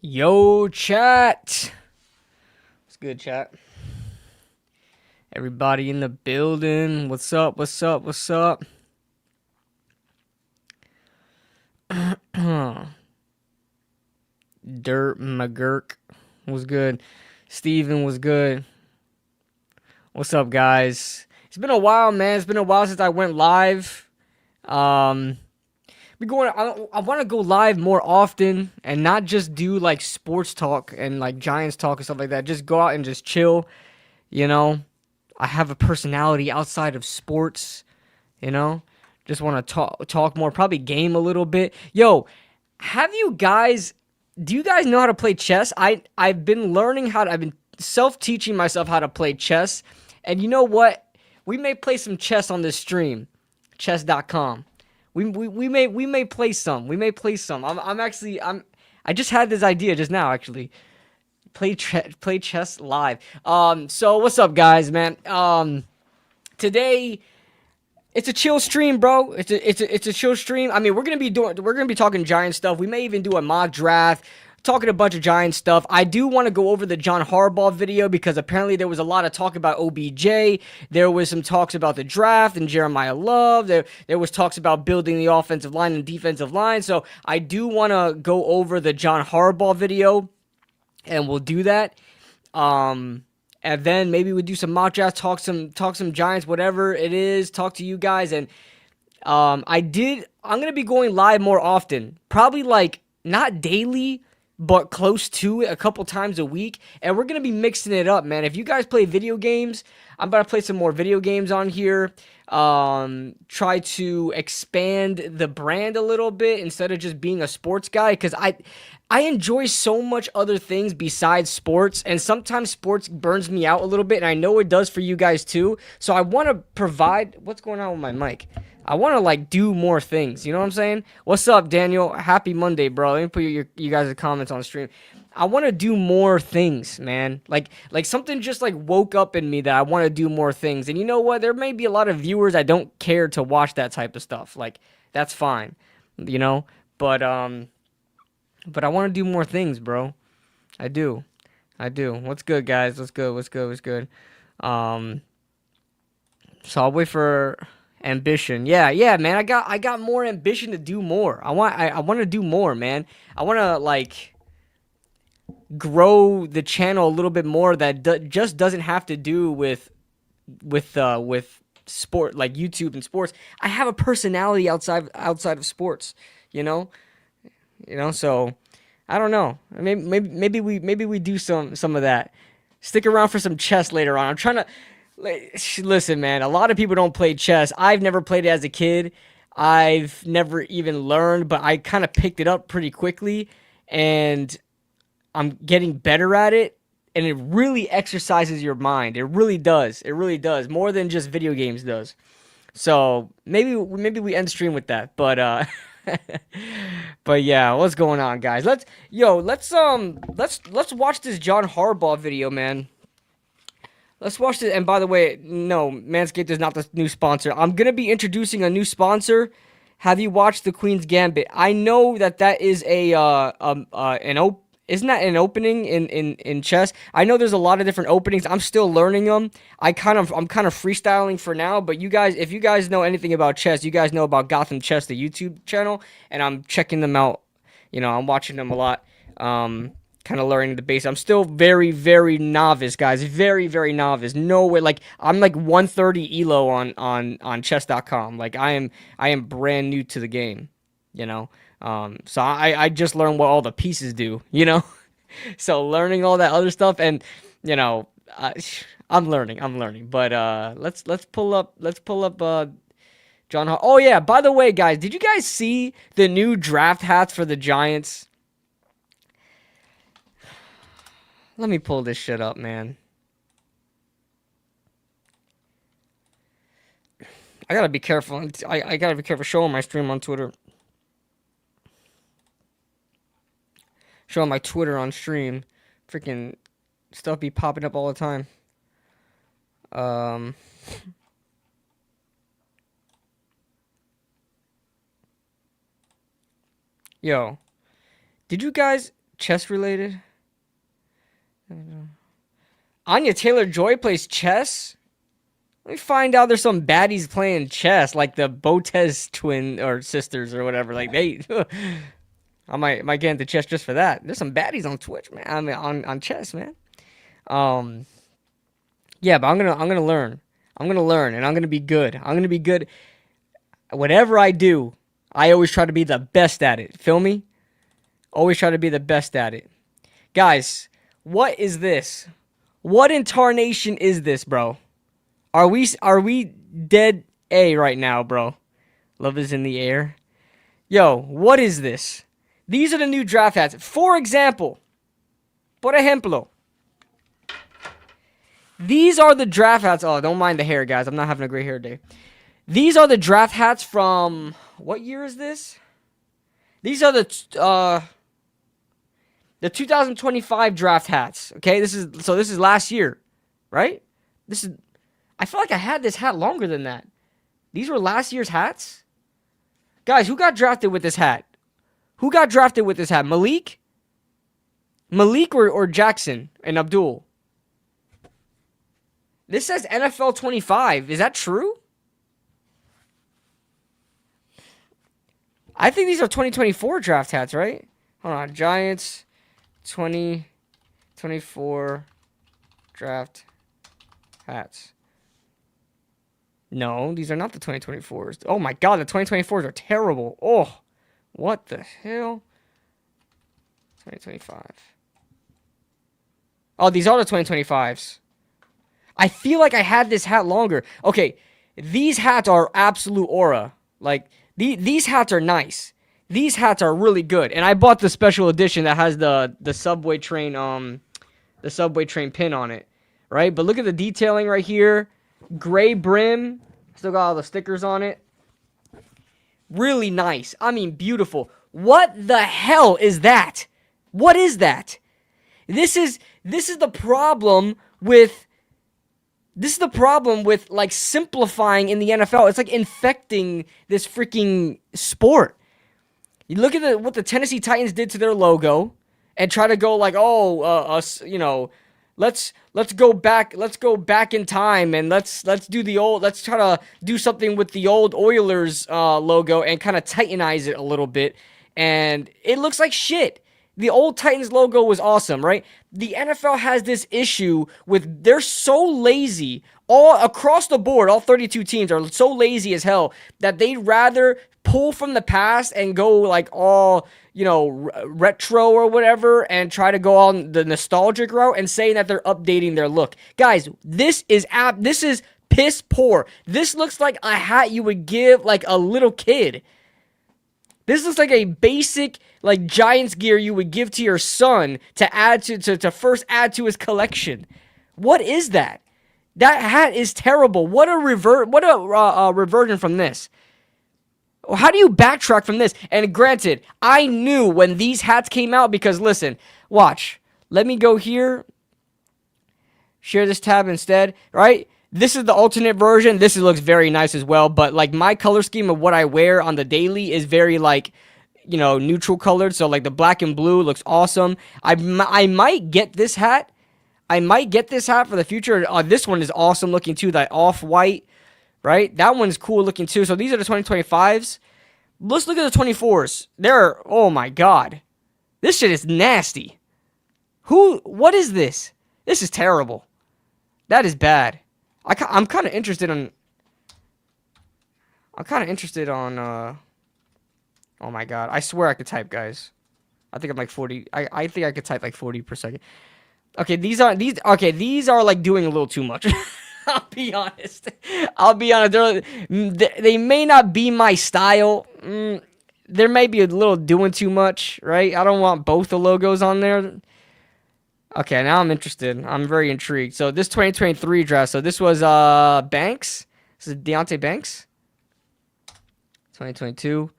Yo, chat. What's good, chat? Everybody in the building. What's up? What's up? What's up? Dirt McGurk was good. Steven was good. What's up, guys? It's been a while, man. It's been a while since I went live. We going. I want to go live more often and not just do like sports talk and like Giants talk and stuff like that. Just go out and just chill. You know, I have a personality outside of sports. You know, just want to talk more. Probably game a little bit. Yo, have you guys? Do you guys know how to play chess? I've been learning how to. I've been self teaching myself how to play chess, and you know what? We may play some chess on this stream, chess.com. We may play some. We may play some. I just had this idea just now actually. Play chess live. So what's up, guys, man? Today it's a chill stream, bro. It's a chill stream. I mean, we're gonna be talking Giant stuff. We may even do a mock draft, talking a bunch of Giant stuff. I do want to go over the John Harbaugh video because apparently there was a lot of talk about OBJ. There was some talks about the draft and Jeremiah Love. There was talks about building the offensive line and defensive line. So I do want to go over the John Harbaugh video, and we'll do that. And then maybe we do some mock drafts, talk some Giants, whatever it is, talk to you guys. And I'm gonna be going live more often. Probably like not daily, but close to it, a couple times a week. And we're gonna be mixing it up, man. If you guys play video games, I'm about to play some more video games on here. Try to expand the brand a little bit instead of just being a sports guy, because I enjoy so much other things besides sports, and sometimes sports burns me out a little bit, and I know it does for you guys too. So I want to provide. What's going on with my mic? I want to like do more things. You know what I'm saying? What's up, Daniel? Happy Monday, bro. Let me put you guys' comments on the stream. I want to do more things, man. Like something just like woke up in me that I want to do more things. And you know what? There may be a lot of viewers I don't care to watch that type of stuff. Like that's fine, you know. But I want to do more things, bro. I do. What's good, guys? What's good? So I'll wait for ambition. Yeah, man. I got more ambition to do more. I want to do more, man. I want to like grow the channel a little bit more that just doesn't have to do with sport, like YouTube and sports. I have a personality outside of sports, you know? So I don't know. Maybe we do some of that. Stick around for some chess later on. I'm trying to listen, man. A lot of people don't play chess. I've never played it as a kid. I've never even learned, but I kind of picked it up pretty quickly, and I'm getting better at it. And it really exercises your mind. It really does. It really does, more than just video games does. So maybe we end stream with that. But but yeah, what's going on, guys? Let's watch this John Harbaugh video, man. Let's watch this. And by the way, no, Manscaped is not the new sponsor. I'm gonna be introducing a new sponsor. Have you watched the Queen's Gambit? I know that is isn't that an opening in chess? I know there's a lot of different openings. I'm still learning them. I'm kind of freestyling for now, but you guys, if you guys know anything about chess, you guys know about Gotham Chess, the YouTube channel, and I'm checking them out. I'm watching them a lot. Kind of learning the base. I'm still very, very novice, guys. Very, very novice. No way. Like I'm like 130 elo on chess.com. Like I am brand new to the game. So I just learned what all the pieces do, so learning all that other stuff, and I'm learning, but let's pull up John. Oh yeah, by the way, guys, did you guys see the new draft hats for the Giants? Let me pull this shit up, man. I gotta be careful. I gotta be careful showing my stream on Twitter. Showing my Twitter on stream. Freaking stuff be popping up all the time. Yo. Did you guys Chess related. Anya Taylor-Joy plays chess. Let me find out there's some baddies playing chess, like the Botez twin or sisters or whatever. Like they, I might get into chess just for that. There's some baddies on Twitch, man. I mean on chess, man. Yeah, but I'm gonna learn. I'm gonna learn, and I'm gonna be good. I'm gonna be good. Whatever I do, I always try to be the best at it. Feel me? Always try to be the best at it. Guys, what is this? What in tarnation is this, bro? Are we dead A right now, bro? Love is in the air. Yo, what is this? These are the new draft hats. For example, por ejemplo, these are the draft hats. Oh, don't mind the hair, guys. I'm not having a great hair day. These are the draft hats from... What year is this? These are the 2025 draft hats. Okay, this is last year, right? I feel like I had this hat longer than that. These were last year's hats? Guys, who got drafted with this hat? Who got drafted with this hat? Malik? Malik or Jackson and Abdul? This says NFL 25. Is that true? I think these are 2024 draft hats, right? Hold on. Giants 2024 draft hats. No, these are not the 2024s. Oh my god, the 2024s are terrible. Oh, what the hell? 2025. Oh, these are the 2025s. I feel like I had this hat longer. Okay, these hats are absolute aura. Like, these hats are nice. These hats are really good. And I bought the special edition that has the subway train pin on it. Right? But look at the detailing right here. Gray brim. Still got all the stickers on it. Really nice. I mean, beautiful. What the hell is that? What is that? This is the problem with... This is the problem with, like, simplifying in the NFL. It's like infecting this freaking sport. You look at what the Tennessee Titans did to their logo and try to go like, let's go back in time and let's try to do something with the old Oilers logo and kind of Titanize it a little bit. And it looks like shit. The old Titans logo was awesome, right? The NFL has this issue with they're so lazy all across the board. All 32 teams are so lazy as hell that they'd rather pull from the past and go like all, retro or whatever and try to go on the nostalgic route and saying that they're updating their look. Guys, this is piss poor. This looks like a hat you would give like a little kid. This looks like a basic, like, Giants gear you would give to your son to add to first add to his collection. What is that? That hat is terrible. What a reversion from this. How do you backtrack from this? And granted, I knew when these hats came out because, listen, watch. Let me go here. Share this tab instead, right? This is the alternate version. This looks very nice as well. But, like, my color scheme of what I wear on the daily is very, like, neutral colored. So, like, the black and blue looks awesome. I might get this hat. I might get this hat for the future. This one is awesome looking, too. That off-white, right? That one's cool looking, too. So, these are the 2025s. Let's look at the 24s. Oh, my God. This shit is nasty. What is this? This is terrible. That is bad. I'm kind of interested on... oh my god. I swear I could type, guys. I think I'm like 40... I think I could type like 40 per second. Okay, these are like doing a little too much. I'll be honest. They may not be my style. There may be a little doing too much, right? I don't want both the logos on there. Okay, now I'm interested. I'm very intrigued. So this 2023 draft. So this was Banks. This is Deontay Banks. 2022.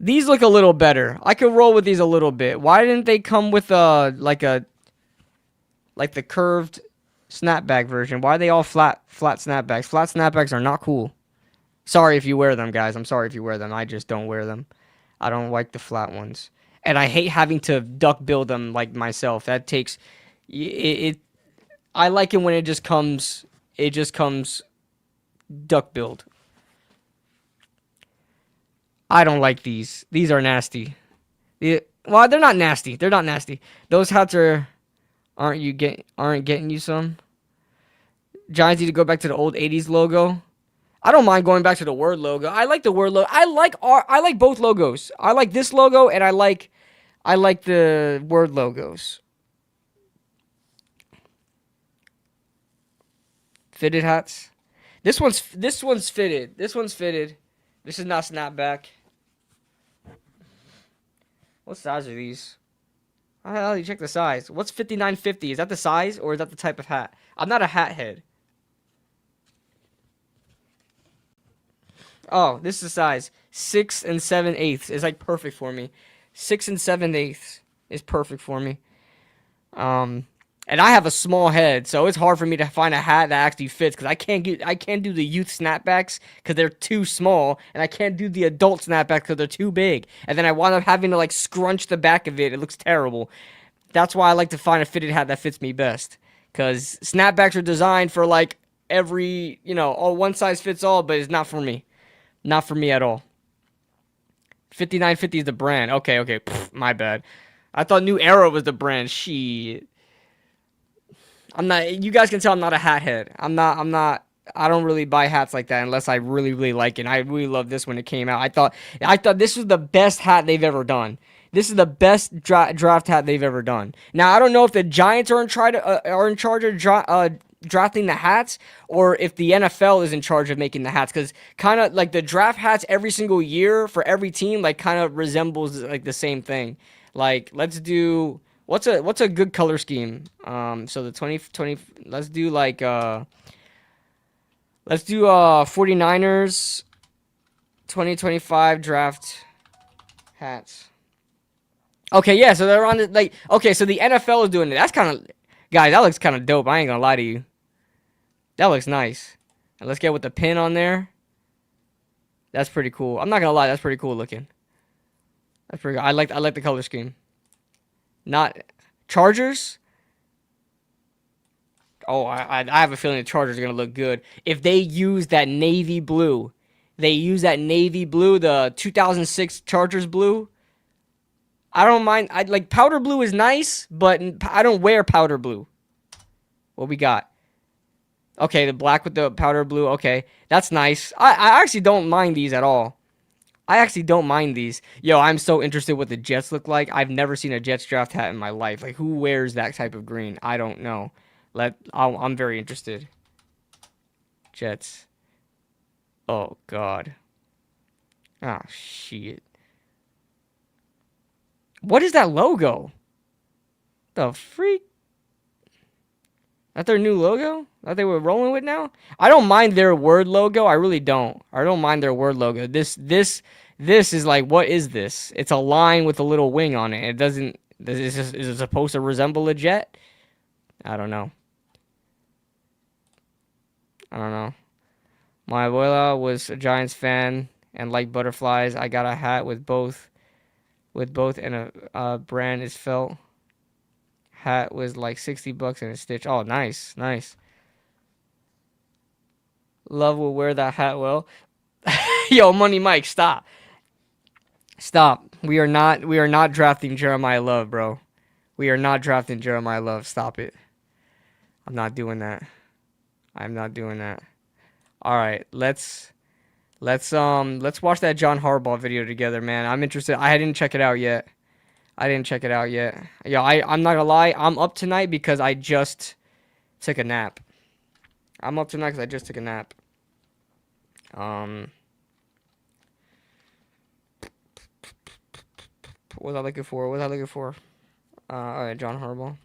These look a little better. I could roll with these a little bit. Why didn't they come with like the curved snapback version? Why are they all flat snapbacks? Flat snapbacks are not cool. Sorry if you wear them, guys. I'm sorry if you wear them. I just don't wear them. I don't like the flat ones. and I hate having to duck build them like myself. That takes it. I like it when it just comes. It just comes duck build. I don't like these. These are nasty. Well, they're not nasty. They're not nasty. Those hats aren't getting you some. Giants need to go back to the old '80s logo. I don't mind going back to the word logo. I like the word logo. I like both logos. I like this logo and I like the word logos. Fitted hats. This one's fitted. This one's fitted. This is not snapback. What size are these? How the hell do you check the size? What's 5950? Is that the size or is that the type of hat? I'm not a hat head. Oh, this is the size. 6 and 7/8 is like perfect for me. 6 and 7/8 is perfect for me. And I have a small head, so it's hard for me to find a hat that actually fits because I can't do the youth snapbacks because they're too small, and I can't do the adult snapbacks because they're too big. And then I wind up having to like scrunch the back of it. It looks terrible. That's why I like to find a fitted hat that fits me best. Because snapbacks are designed for like every, all one size fits all, but it's not for me. Not for me at all. 5950 is the brand. Okay. Pfft, my bad. I thought New Era was the brand. Shit. I'm not, you guys can tell I'm not a hat head. I don't really buy hats like that unless I really, really like it. And I really love this when it came out. I thought this was the best hat they've ever done. This is the best draft hat they've ever done. Now, I don't know if the Giants are in charge of drafting the hats or if the NFL is in charge of making the hats, because kind of like the draft hats every single year for every team like kind of resembles like the same thing. Like, let's do what's a good color scheme? So the 2020, let's do 49ers 2025 draft hats. Okay, yeah, so they're on the okay, so the NFL is doing it. That's kind of, guys, that looks kind of dope. I ain't gonna lie to you. That looks nice. And let's get with the pin on there. That's pretty cool. I'm not gonna lie, that's pretty cool looking. That's pretty good. I like the color scheme. Not Chargers. Oh, I have a feeling the Chargers are gonna look good if they use that navy blue. They use that navy blue, the 2006 Chargers blue. I don't mind. I like powder blue is nice, but I don't wear powder blue. What we got? Okay, the black with the powder blue. Okay, that's nice. I actually don't mind these at all. I actually don't mind these. Yo, I'm so interested what the Jets look like. I've never seen a Jets draft hat in my life. Like, who wears that type of green? I don't know. I'm very interested. Jets. Oh, God. Ah, shit. What is that logo? The freak? That their new logo? That they were rolling with now? I don't mind their word logo. I really don't. I don't mind their word logo. This is like, what is this? It's a line with a little wing on it. It doesn't. Is it supposed to resemble a jet? I don't know. I don't know. My abuela was a Giants fan and liked butterflies. I got a hat with both, and a brand is felt. Hat was like $60 and a stitch. Oh, nice. Love will wear that hat well. Yo, Money Mike, stop. We are not drafting Jeremiah Love, bro. We are not drafting Jeremiah Love. Stop it. I'm not doing that. I'm not doing that. All right, let's watch that John Harbaugh video together, man. I'm interested. I didn't check it out yet. Yeah, I'm not gonna lie. I'm up tonight because I just took a nap. What was I looking for? All right, John Harbaugh.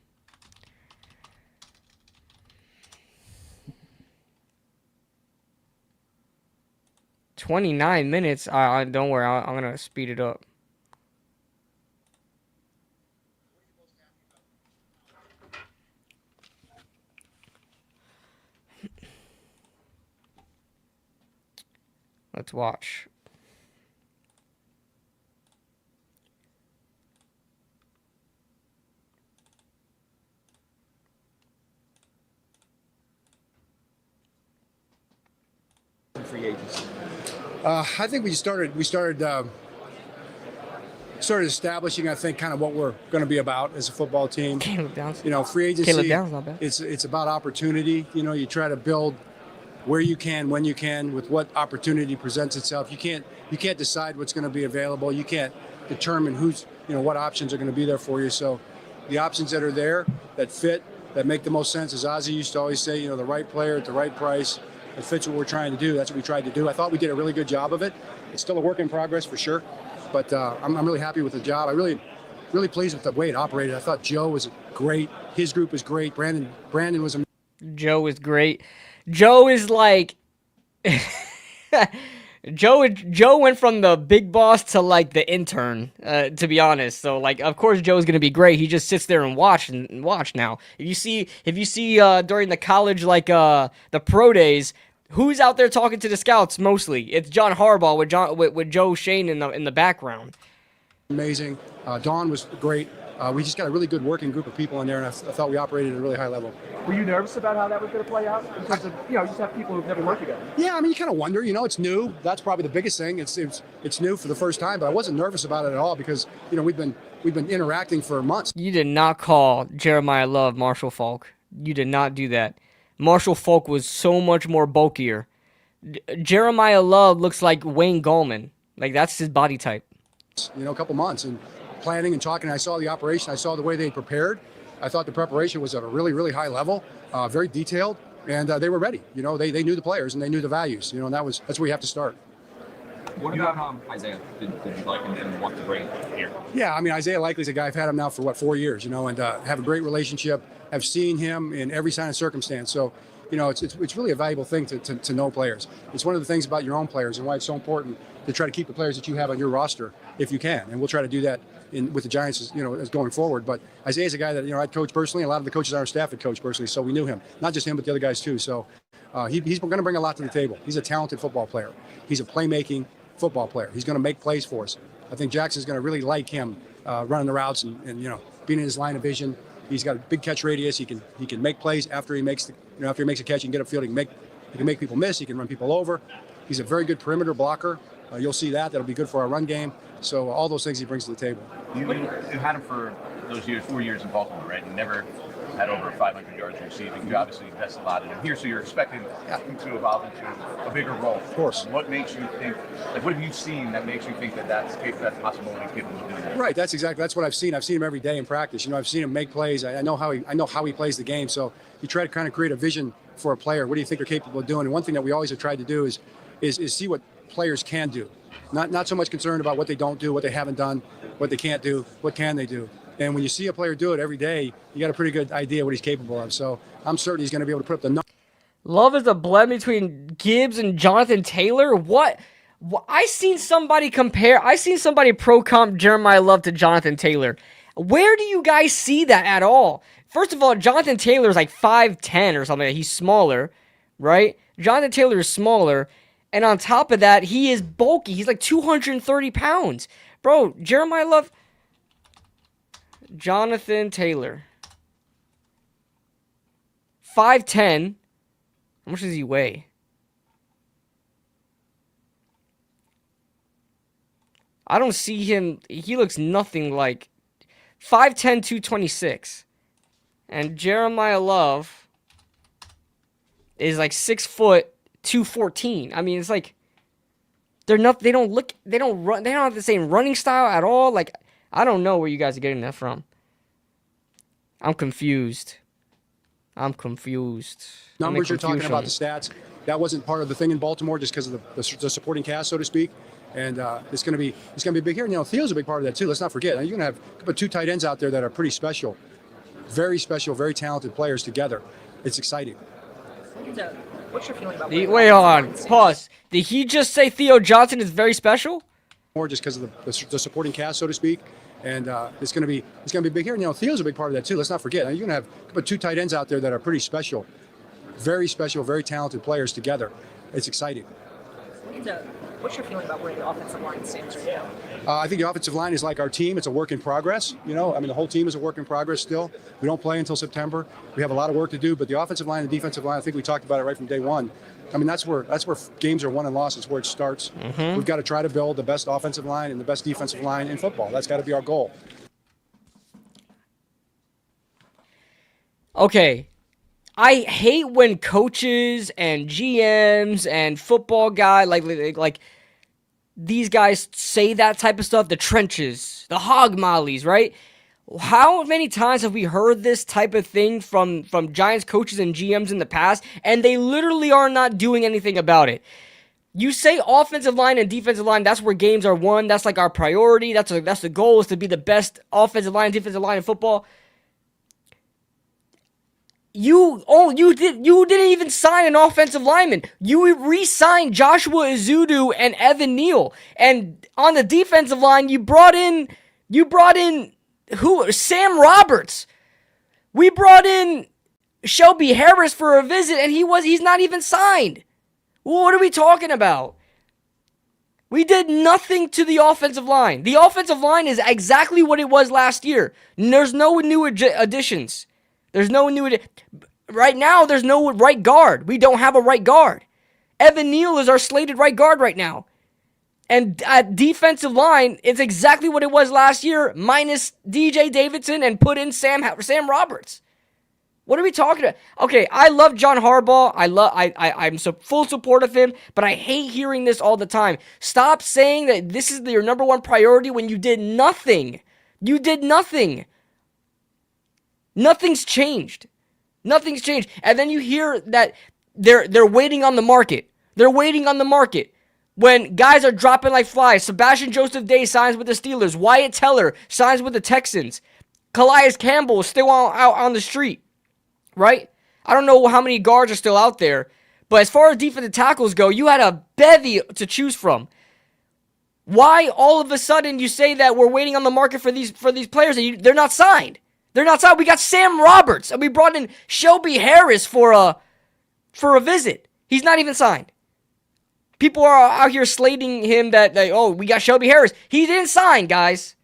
29 minutes. Don't worry. I'm gonna speed it up. Let's watch. free agency? I think we started establishing, I think, kind of what we're going to be about as a football team. Caleb Downs. You know, free agency. Caleb Downs, not bad. It's about opportunity. You know, you try to build where you can, when you can, with what opportunity presents itself. You can't decide what's going to be available. You can't determine what options are going to be there for you. So, the options that are there, that fit, that make the most sense, as Ozzie used to always say, the right player at the right price. It fits what we're trying to do. That's what we tried to do. I thought we did a really good job of it. It's still a work in progress for sure, but I'm really happy with the job. I really pleased with the way it operated. I thought Joe was great. His group was great. Brandon was amazing. Joe is great. Joe is like Joe went from the big boss to like the intern, to be honest. So like, of course Joe's gonna be great. He just sits there and watch now. If you see during the college the pro days, who's out there talking to the scouts mostly? It's John Harbaugh with Joe Shane in the background. Amazing. Dawn was great. We just got a really good working group of people in there, and I thought we operated at a really high level. Were you nervous about how that was going to play out? Because you just have people who've never worked together. Yeah, I mean, you kind of wonder. It's new. That's probably the biggest thing. It's new for the first time, but I wasn't nervous about it at all because we've been interacting for months. You did not call Jeremiah Love Marshall Faulk. You did not do that. Marshall Faulk was so much more bulkier. Jeremiah Love looks like Wayne Gallman. Like, that's his body type. A couple months and planning and talking. I saw the operation. I saw the way they prepared. I thought the preparation was at a really, really high level, very detailed, and they were ready. They knew the players and they knew the values. And that's where you have to start. What about Isaiah? Did you like him and want to bring here? Yeah, I mean, Isaiah Likely's a guy I've had him now for 4 years, and have a great relationship. I've seen him in every sign of circumstance. So, it's really a valuable thing to know players. It's one of the things about your own players and why it's so important to try to keep the players that you have on your roster if you can. And we'll try to do that with the Giants, as going forward. But Isaiah's a guy that I'd coached personally. A lot of the coaches on our staff had coached personally, so we knew him. Not just him, but the other guys too. So he's going to bring a lot to the table. He's a talented football player. He's a playmaking football player. He's going to make plays for us. I think Jackson's going to really like him running the routes and being in his line of vision. He's got a big catch radius. He can make plays after he makes a catch. He can get upfield. He can make people miss. He can run people over. He's a very good perimeter blocker. You'll see that. That'll be good for our run game. So all those things he brings to the table. You had him for those 4 years in Baltimore, right? You never had over 500 yards receiving. You obviously invested a lot in him here, so you're expecting him to evolve into a bigger role. Of course. What makes you think? What have you seen that makes you think that's possible and capable of doing that? Right. That's what I've seen. I've seen him every day in practice. I've seen him make plays. I know how he plays the game. So you try to kind of create a vision for a player. What do you think they're capable of doing? And one thing that we always have tried to do is see what players can do. Not so much concerned about what they don't do, what they haven't done, what they can't do, what can they do. And when you see a player do it every day, you got a pretty good idea what he's capable of. So I'm certain he's going to be able to put up the numbers. Love is a blend between Gibbs and Jonathan Taylor. What? I seen somebody pro comp Jeremiah Love to Jonathan Taylor. Where do you guys see that at all? First of all, Jonathan Taylor is like 5'10" or something. He's smaller, right? Jonathan Taylor is smaller. And on top of that, he is bulky. He's like 230 pounds. Bro, Jeremiah Love. Jonathan Taylor. 5'10". How much does he weigh? I don't see him. He looks nothing like 5'10", 226. And Jeremiah Love is like 6 foot. 214. I mean, it's like they don't have the same running style at all. Like, I don't know where you guys are getting that from. I'm confused. Numbers you're talking about, the stats, that wasn't part of the thing in Baltimore just because of the supporting cast, so to speak. And it's going to be big here. Theo's a big part of that too. Let's not forget. You're going to have put 2 tight ends out there that are pretty special, very talented players together. It's exciting. What's your feeling about? Wait, hold on. Pause. Did he just say Theo Johnson is very special? More just because of the supporting cast, so to speak. And it's going to be big here. Theo's a big part of that too. Let's not forget. You're going to have put 2 tight ends out there that are pretty special, very talented players together. It's exciting. What's your feeling about where the offensive line stands right now? I think the offensive line is like our team. It's a work in progress. You know, I mean, the whole team is a work in progress still. We don't play until September. We have a lot of work to do, but the offensive line and defensive line, I think we talked about it right from day one. I mean, that's where games are won and lost. It's where it starts. We've got to try to build the best offensive line and the best defensive line in football. That's got to be our goal. Okay. I hate when coaches and GMs and football guys like these guys say that type of stuff, the trenches, the hog mollies, right? How many times have we heard this type of thing from Giants coaches and GMs in the past, and they literally are not doing anything about it? You say offensive line and defensive line, that's where games are won. That's like our priority. That's the goal, is to be the best offensive line, defensive line in football. You didn't even sign an offensive lineman. You re-signed Joshua Ezeudu and Evan Neal. And on the defensive line, you brought in who? Sam Roberts. We brought in Shelby Harris for a visit, and he's not even signed. What are we talking about? We did nothing to the offensive line. The offensive line is exactly what it was last year. There's no new additions. There's no new... Right now, there's no right guard. We don't have a right guard. Evan Neal is our slated right guard right now. And at defensive line, it's exactly what it was last year, minus DJ Davidson, and put in Sam Roberts. What are we talking about? Okay, I love John Harbaugh. I'm full support of him, but I hate hearing this all the time. Stop saying that this is your number one priority when you did nothing. You did nothing. Nothing's changed. Nothing's changed. And then you hear that they're waiting on the market. They're waiting on the market. When guys are dropping like flies, Sebastian Joseph Day signs with the Steelers. Wyatt Teller signs with the Texans. Calais Campbell is still out on the street, right? I don't know how many guards are still out there, but as far as defensive tackles go, you had a bevy to choose from. Why all of a sudden you say that we're waiting on the market for these players and they're not signed? They're not signed. We got Sam Roberts, and we brought in Shelby Harris for a visit. He's not even signed. People are out here slating him that, we got Shelby Harris. He didn't sign, guys.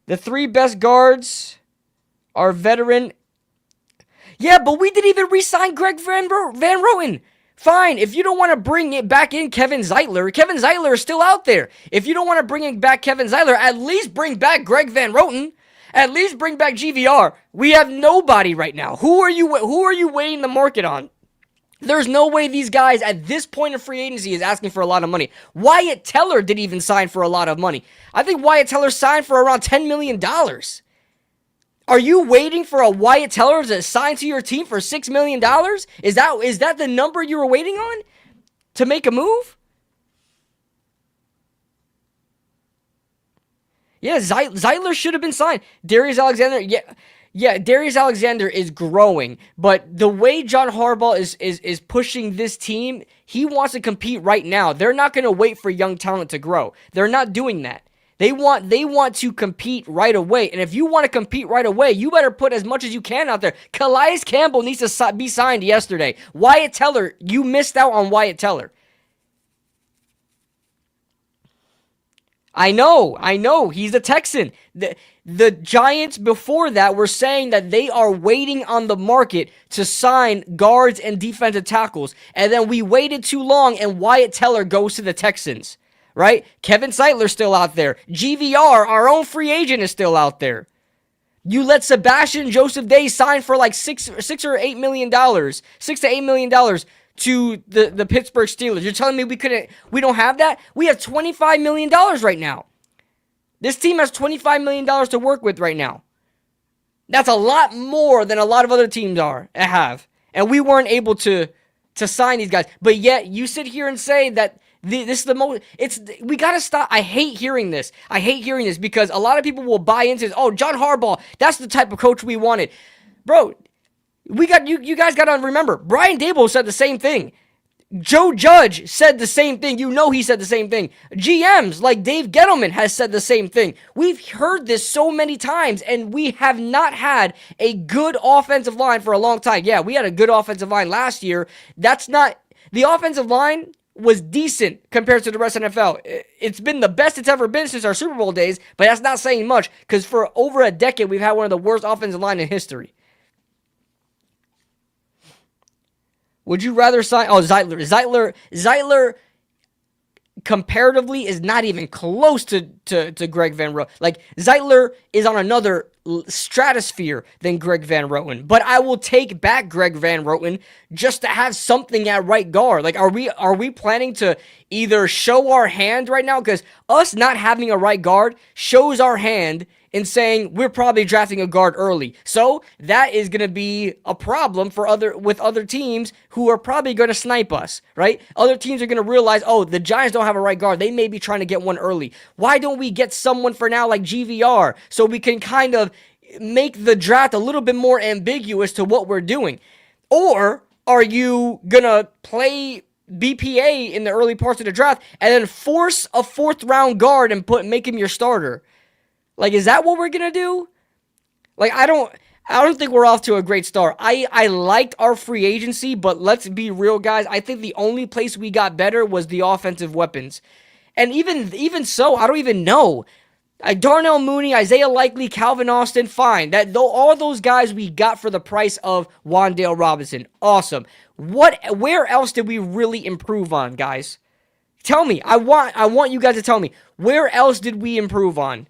The three best guards are veteran. Yeah, but we didn't even re-sign Greg Van Roten. Fine, if you don't want to bring it back in Kevin Zeitler is still out there. If you don't want to bring back Kevin Zeitler, at least bring back Greg Van Roten. At least bring back GVR. We have nobody right now. Who are you weighing the market on? There's no way these guys at this point of free agency is asking for a lot of money. Wyatt Teller didn't even sign for a lot of money. I think Wyatt Teller signed for around $10 million. Are you waiting for a Wyatt Teller to sign to your team for $6 million? Is that the number you were waiting on to make a move? Yeah, Zeitler should have been signed. Darius Alexander, Darius Alexander is growing, but the way John Harbaugh is pushing this team, he wants to compete right now. They're not going to wait for young talent to grow. They're not doing that. They want to compete right away, and if you want to compete right away, you better put as much as you can out there. Calais Campbell needs to be signed yesterday. Wyatt Teller, you missed out on Wyatt Teller. I know, he's a Texan. The Giants before that were saying that they are waiting on the market to sign guards and defensive tackles, and then we waited too long, and Wyatt Teller goes to the Texans. Right? Kevin Zeitler's still out there. GVR, our own free agent, is still out there. You let Sebastian Joseph Day sign for like $6 or $8 million, $6 to $8 million to the Pittsburgh Steelers. You're telling me we don't have that? We have $25 million right now. This team has $25 million to work with right now. That's a lot more than a lot of other teams have. And we weren't able to sign these guys. But yet, you sit here and say that this is the most. We gotta stop. I hate hearing this. Because a lot of people will buy into this. Oh, John Harbaugh, that's the type of coach we wanted, bro. We got you guys gotta remember. Brian Daboll said the same thing. Joe Judge said the same thing. He said the same thing. GMs like Dave Gettleman has said the same thing. We've heard this so many times, and we have not had a good offensive line for a long time. Yeah, we had a good offensive line last year. That's not the offensive line. was decent compared to the rest of the NFL. It's been the best it's ever been since our Super Bowl days, but that's not saying much because for over a decade, we've had one of the worst offensive line in history. Would you rather sign... Oh, Zeitler comparatively is not even close to Greg Van Roten. Like, Zeitler is on another stratosphere than Greg Van Roten. But I will take back Greg Van Roten just to have something at right guard. Like, are we planning to either show our hand right now? Because us not having a right guard shows our hand in saying we're probably drafting a guard early. So that is going to be a problem for other teams who are probably going to snipe us, right? Other teams are going to realize, oh, the Giants don't have a right guard. They may be trying to get one early. Why don't we get someone for now like GVR so we can kind of make the draft a little bit more ambiguous to what we're doing? Or are you going to play BPA in the early parts of the draft and then force a 4th round guard and make him your starter? Like, is that what we're going to do? Like, I don't think we're off to a great start. I liked our free agency, but let's be real, guys. I think the only place we got better was the offensive weapons. And even so, I don't even know. Darnell Mooney, Isaiah Likely, Calvin Austin, fine. All those guys we got for the price of Wan'Dale Robinson. Awesome. Where else did we really improve on, guys? Tell me. I want you guys to tell me. Where else did we improve on?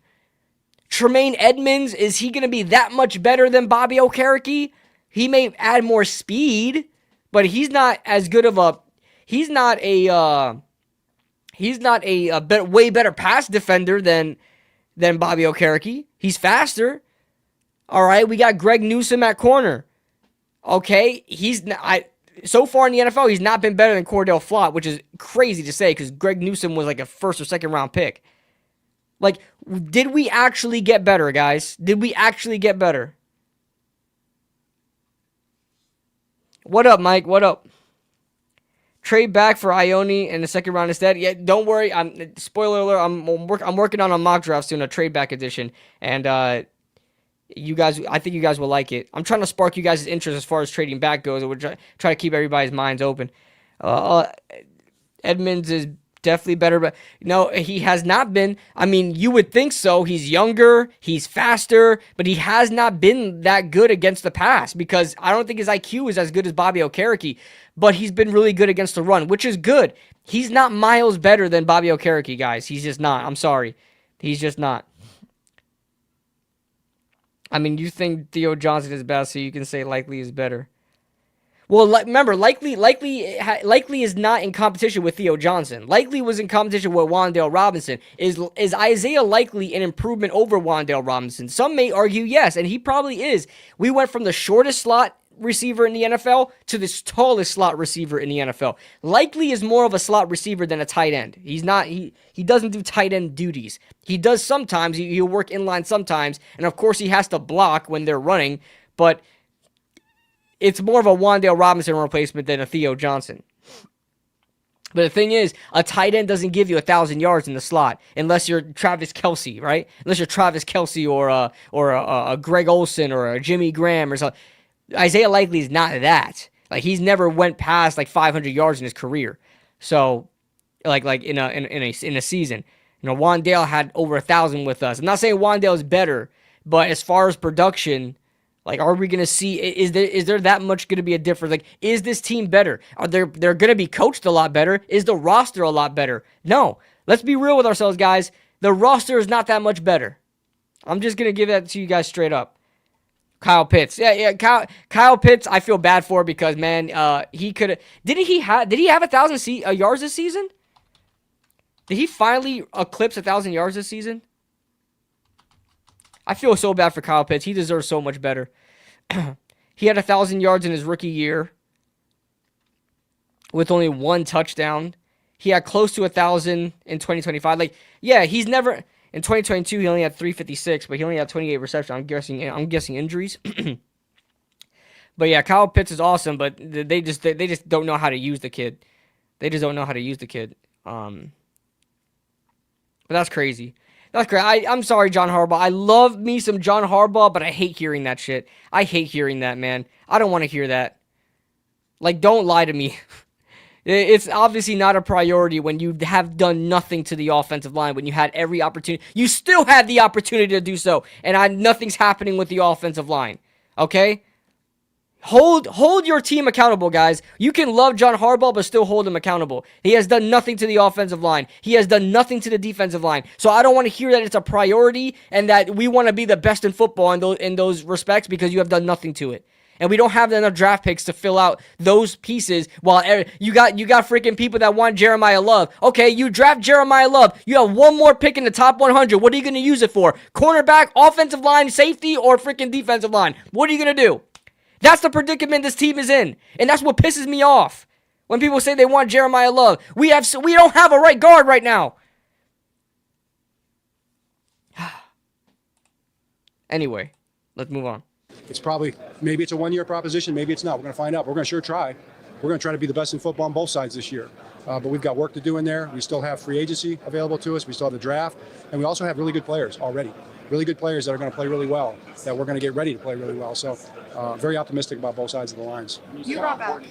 Tremaine Edmonds, is he going to be that much better than Bobby Okereke? He may add more speed, but he's not as good of a... He's not a way better pass defender than Bobby Okereke. He's faster. All right, we got Greg Newsome at corner. Okay, so far in the NFL, he's not been better than Cordell Flott, which is crazy to say because Greg Newsome was like a 1st or 2nd round pick. Like, did we actually get better, guys? Did we actually get better? What up, Mike? What up? Trade back for Ione in the 2nd round instead. Yeah, don't worry. Spoiler alert. I'm working on a mock draft soon, a trade back edition, and you guys, I think you guys will like it. I'm trying to spark you guys' interest as far as trading back goes. We're try to keep everybody's minds open. Edmonds is definitely better, but no, he has not been. I mean, you would think so. He's younger, he's faster, but he has not been that good against the pass because I don't think his IQ is as good as Bobby Okereke, but he's been really good against the run, which is good. He's not miles better than Bobby Okereke, guys. He's just not. I'm sorry. He's just not. I mean, you think Theo Johnson is best, so you can say Likely is better. Well, remember, Likely is not in competition with Theo Johnson. Likely was in competition with Wan'Dale Robinson. Is Isaiah Likely an improvement over Wan'Dale Robinson? Some may argue yes, and he probably is. We went from the shortest slot receiver in the NFL to this tallest slot receiver in the NFL. Likely is more of a slot receiver than a tight end. He's not. He doesn't do tight end duties. He does sometimes. He'll work inline sometimes, and of course he has to block when they're running, but it's more of a Wan'Dale Robinson replacement than a Theo Johnson. But the thing is, a tight end doesn't give you 1,000 yards in the slot unless you're Travis Kelce, right? Unless you're Travis Kelce or a Greg Olsen or a Jimmy Graham or something. Isaiah Likely is not that. Like, he's never went past like 500 yards in his career. So, like in a season, you know, Wan'Dale had over 1,000 with us. I'm not saying Wan'Dale is better, but as far as production, like, are we going to see, is there that much going to be a difference? Like, is this team better? They're going to be coached a lot better? Is the roster a lot better? No. Let's be real with ourselves, guys. The roster is not that much better. I'm just going to give that to you guys straight up. Kyle Pitts. Yeah, Kyle Pitts, I feel bad for because, man, he could have, did he have 1,000 yards this season? Did he finally eclipse 1,000 yards this season? I feel so bad for Kyle Pitts. He deserves so much better. He had 1,000 yards in his rookie year with only 1 touchdown. He had close to 1,000 in 2025. Like, yeah, he's never... In 2022, he only had 356, but he only had 28 receptions. I'm guessing injuries. But yeah, Kyle Pitts is awesome, but they just don't know how to use the kid. They just don't know how to use the kid. But that's crazy. That's great. I'm sorry, John Harbaugh. I love me some John Harbaugh, but I hate hearing that shit. I hate hearing that, man. I don't want to hear that. Like, don't lie to me. It's obviously not a priority when you have done nothing to the offensive line, when you had every opportunity. You still had the opportunity to do so, and nothing's happening with the offensive line. Okay? Hold your team accountable, guys. You can love John Harbaugh, but still hold him accountable. He has done nothing to the offensive line. He has done nothing to the defensive line. So I don't want to hear that it's a priority and that we want to be the best in football in those respects because you have done nothing to it. And we don't have enough draft picks to fill out those pieces while you got freaking people that want Jeremiah Love. Okay, you draft Jeremiah Love. You have one more pick in the top 100. What are you going to use it for? Cornerback, offensive line, safety, or freaking defensive line? What are you going to do? That's the predicament this team is in. And that's what pisses me off. When people say they want Jeremiah Love. We don't have a right guard right now. Anyway, let's move on. It's probably, maybe it's a one-year proposition, maybe it's not. We're going to find out. We're going to sure try. We're going to try to be the best in football on both sides this year. But we've got work to do in there. We still have free agency available to us. We still have the draft. And we also have really good players already. Really good players that are going to play really well, that we're going to get ready to play really well. So very optimistic about both sides of the lines. You brought back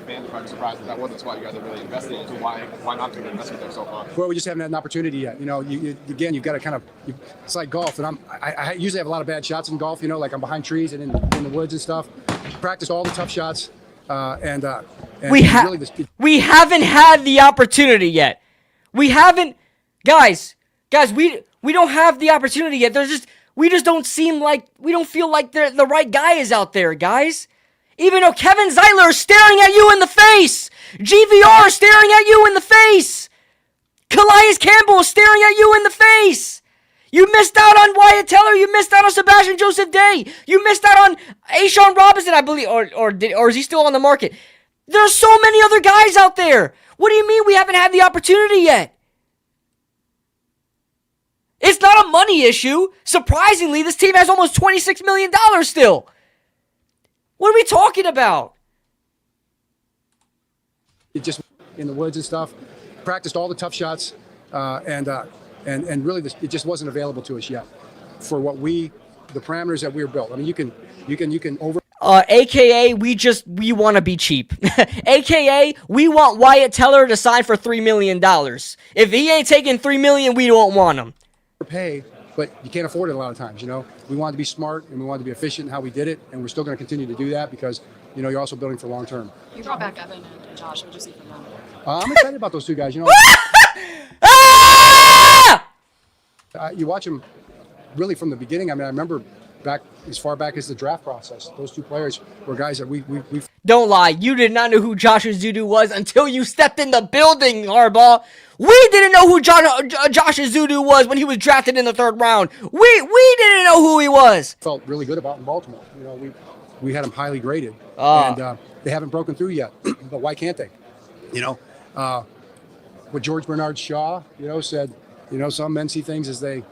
fans are surprised that wasn't a spot you guys are really invested into. Why not do an investment there so far? Well, we just haven't had an opportunity yet. You know, again, you've got to kind of, it's like golf. And I usually have a lot of bad shots in golf, you know, like I'm behind trees and in the woods and stuff. Practice all the tough shots. And we haven't had the opportunity yet. We haven't, guys, we don't have the opportunity yet. We just don't seem like, we don't feel like the right guy is out there, guys. Even though Kevin Zeitler is staring at you in the face. GVR is staring at you in the face. Calais Campbell is staring at you in the face. You missed out on Wyatt Teller. You missed out on Sebastian Joseph Day. You missed out on Ashawn Robinson, I believe, or is he still on the market? There's so many other guys out there. What do you mean we haven't had the opportunity yet? It's not a money issue. Surprisingly, this team has almost $26 million still. What are we talking about? It just in the woods and stuff. Practiced all the tough shots, and really, it just wasn't available to us yet for the parameters that we were built. I mean, you can over. AKA, we want to be cheap. AKA, we want Wyatt Teller to sign for $3 million. If he ain't taking $3 million, we don't want him. Pay, but you can't afford it a lot of times, you know. We wanted to be smart and we wanted to be efficient in how we did it, and we're still going to continue to do that because, you know, you're also building for long term. You brought back Evan and Josh. What did you see from them? I'm excited about those two guys, you know. You watch them really from the beginning. I mean, I remember back as far back as the draft process. Those two players were guys that we Don't lie. You did not know who Joshua Zudu was until you stepped in the building, Harbaugh. We didn't know who Joshua Zudu was when he was drafted in the 3rd round. We didn't know who he was. Felt really good about in Baltimore. You know, we had him highly graded, and they haven't broken through yet. But why can't they? You know, what George Bernard Shaw, you know, said. You know, some men see things as they.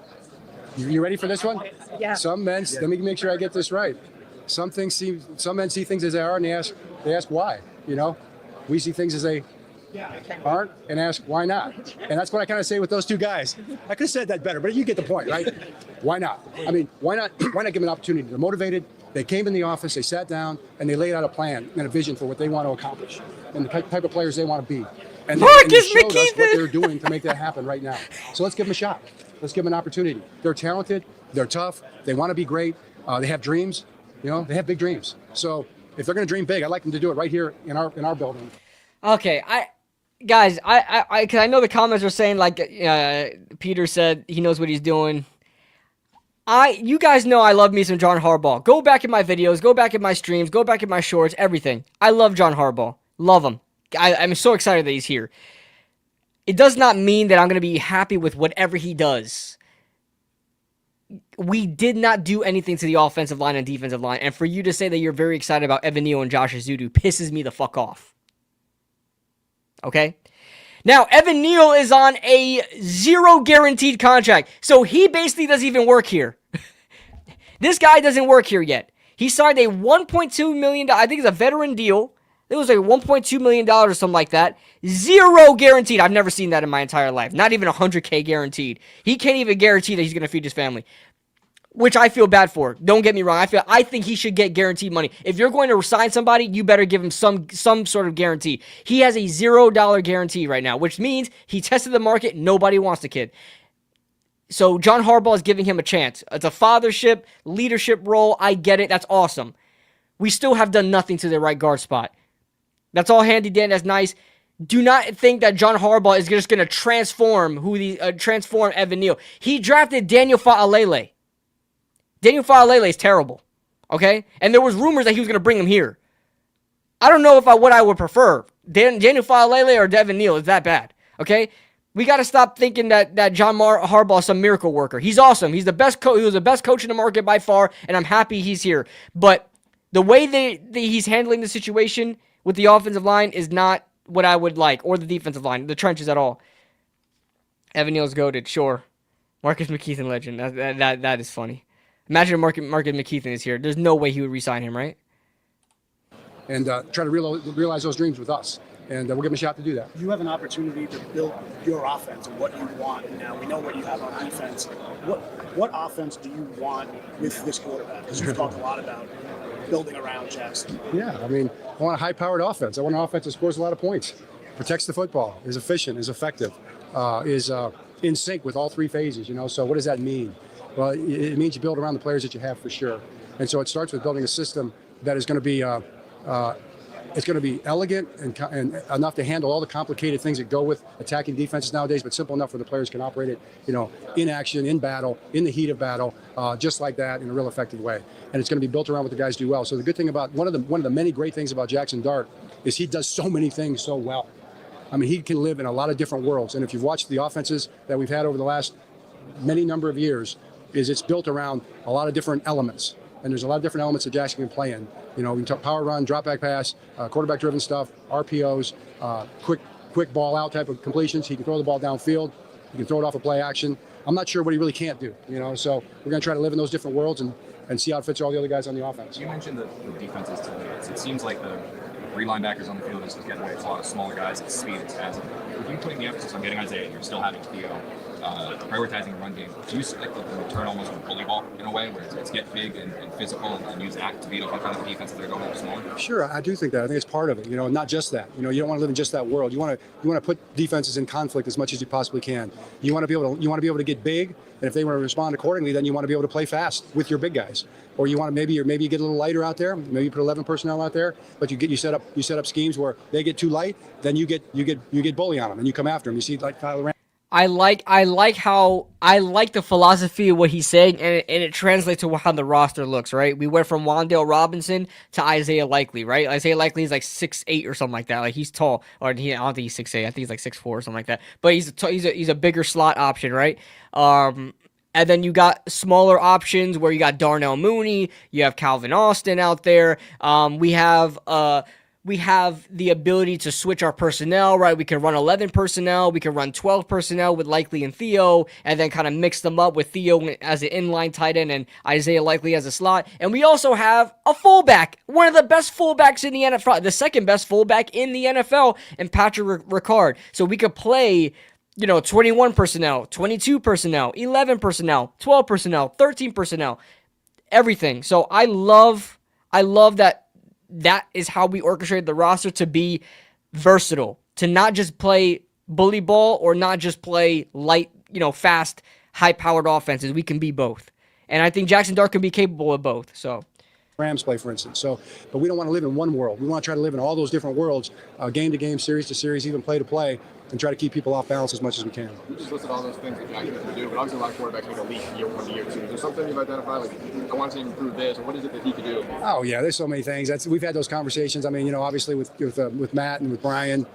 You ready for this one? Yeah. Some men. Let me make sure I get this right. Some men see things as they are, and they ask why. You know, we see things as they aren't, and ask why not. And that's what I kind of say with those two guys. I could have said that better, but you get the point, right? Why not? I mean, why not? Why not give them an opportunity? They're motivated. They came in the office. They sat down and they laid out a plan and a vision for what they want to accomplish and the type of players they want to be. And they showed us what they're doing to make that happen right now. So let's give them a shot. Let's give them an opportunity. They're talented. They're tough. They want to be great. They have dreams. You know, they have big dreams. So if they're going to dream big, I'd like them to do it right here in our building. Okay, guys, because I know the comments are saying like Peter said he knows what he's doing. You guys know I love me some John Harbaugh. Go back in my videos, go back in my streams, go back in my shorts, everything. I love John Harbaugh. Love him. I'm so excited that he's here. It does not mean that I'm going to be happy with whatever he does. We did not do anything to the offensive line and defensive line, and for you to say that you're very excited about Evan Neal and Josh Zudu pisses me the fuck off. Okay? Now, Evan Neal is on a 0 guaranteed contract, so he basically doesn't even work here. This guy doesn't work here yet. He signed a $1.2 million, I think it's a veteran deal. It was like $1.2 million or something like that. 0 guaranteed. I've never seen that in my entire life. Not even $100K guaranteed. He can't even guarantee that he's going to feed his family. which I feel bad for. Don't get me wrong. I think he should get guaranteed money. If you're going to sign somebody, you better give him some sort of guarantee. He has a $0 guarantee right now, which means he tested the market. Nobody wants the kid. So John Harbaugh is giving him a chance. It's a fathership, leadership role. I get it. That's awesome. We still have done nothing to the right guard spot. That's all handy dandy. That's nice. Do not think that John Harbaugh is just going to transform Evan Neal. He drafted Daniel Fa'alele. Daniel Fa'alele is terrible, okay? And there was rumors that he was going to bring him here. I don't know what I would prefer, Daniel Fa'alele or Devin Neal is that bad, okay? We got to stop thinking that John Harbaugh is some miracle worker. He's awesome. He's the best coach. He was the best coach in the market by far, and I'm happy he's here. But the way he's handling the situation with the offensive line is not what I would like, or the defensive line, the trenches at all. Evan Neal's goated, sure. Marcus McKeithen legend. That is funny. Imagine if Marcus McKeithen is here. There's no way he would re-sign him, right? And try to realize those dreams with us. And we'll give him a shot to do that. You have an opportunity to build your offense and what you want. Now, we know what you have on defense. What offense do you want with this quarterback? Because you've talked a lot about building around Jackson. Yeah, I mean, I want a high-powered offense. I want an offense that scores a lot of points, protects the football, is efficient, is effective, is in sync with all three phases, So what does that mean? Well, it means you build around the players that you have for sure. And so it starts with building a system that is going to be it's going to be elegant and enough to handle all the complicated things that go with attacking defenses nowadays, but simple enough where the players can operate it, in action, in battle, in the heat of battle, just like that in a real effective way. And it's going to be built around what the guys do well. So the good thing about one of the many great things about Jackson Dart is he does so many things so well. I mean, he can live in a lot of different worlds. And if you've watched the offenses that we've had over the last many number of years, it's built around a lot of different elements. And there's a lot of different elements that Jackson can play in. We can talk power run, drop back pass, quarterback-driven stuff, RPOs, quick ball out type of completions. He can throw the ball downfield. He can throw it off a play action. I'm not sure what he really can't do. So we're going to try to live in those different worlds and see how it fits all the other guys on the offense. You mentioned the defenses today. It seems like the three linebackers on the field is just getting away. It's a lot of smaller guys. It's speed. It's fast. If you're putting the emphasis on getting Isaiah, you're still having Theo. Prioritizing the run game. Do you expect the return almost a bully ball in a way where it's get big and physical and use act to beat up in front of the defense that are going up smaller? Sure, I do think that. I think it's part of it. Not just that. You don't want to live in just that world. You want to put defenses in conflict as much as you possibly can. You want to be able to get big, and if they want to respond accordingly, then you want to be able to play fast with your big guys. Or you want to maybe you get a little lighter out there. Maybe you put 11 personnel out there, but you set up schemes where they get too light, then you get bully on them and you come after them. You see like Tyler Rand. I like the philosophy of what he's saying, and it translates to how the roster looks, right? We went from Wan'Dale Robinson to Isaiah Likely, right? Isaiah Likely is like 6'8" or something like that. Like he's tall, or I don't think he's 6'8". I think he's like 6'4" or something like that. But he's a bigger slot option, right? And then you got smaller options where you got Darnell Mooney, you have Calvin Austin out there. We have the ability to switch our personnel, right? We can run 11 personnel. We can run 12 personnel with Likely and Theo, and then kind of mix them up with Theo as an inline tight end and Isaiah Likely as a slot. And we also have a fullback, one of the best fullbacks in the NFL, the second best fullback in the NFL, and Patrick Ricard. So we could play 21 personnel, 22 personnel, 11 personnel, 12 personnel, 13 personnel, everything. So I love that is how we orchestrated the roster to be versatile, to not just play bully ball or not just play light, fast, high-powered offenses. We can be both. And I think Jackson Dart can be capable of both. So Rams play, for instance. But we don't want to live in one world. We want to try to live in all those different worlds, game to game, series to series, even play to play, and try to keep people off balance as much as we can. You just listed all those things that Jackson can do, but obviously a lot of quarterbacks make a leap year 1 to year 2. Is there something you've identified, like, I want to improve this, or what is it that he could do? Oh, yeah, there's so many things. We've had those conversations. I mean, obviously with Matt and with Brian,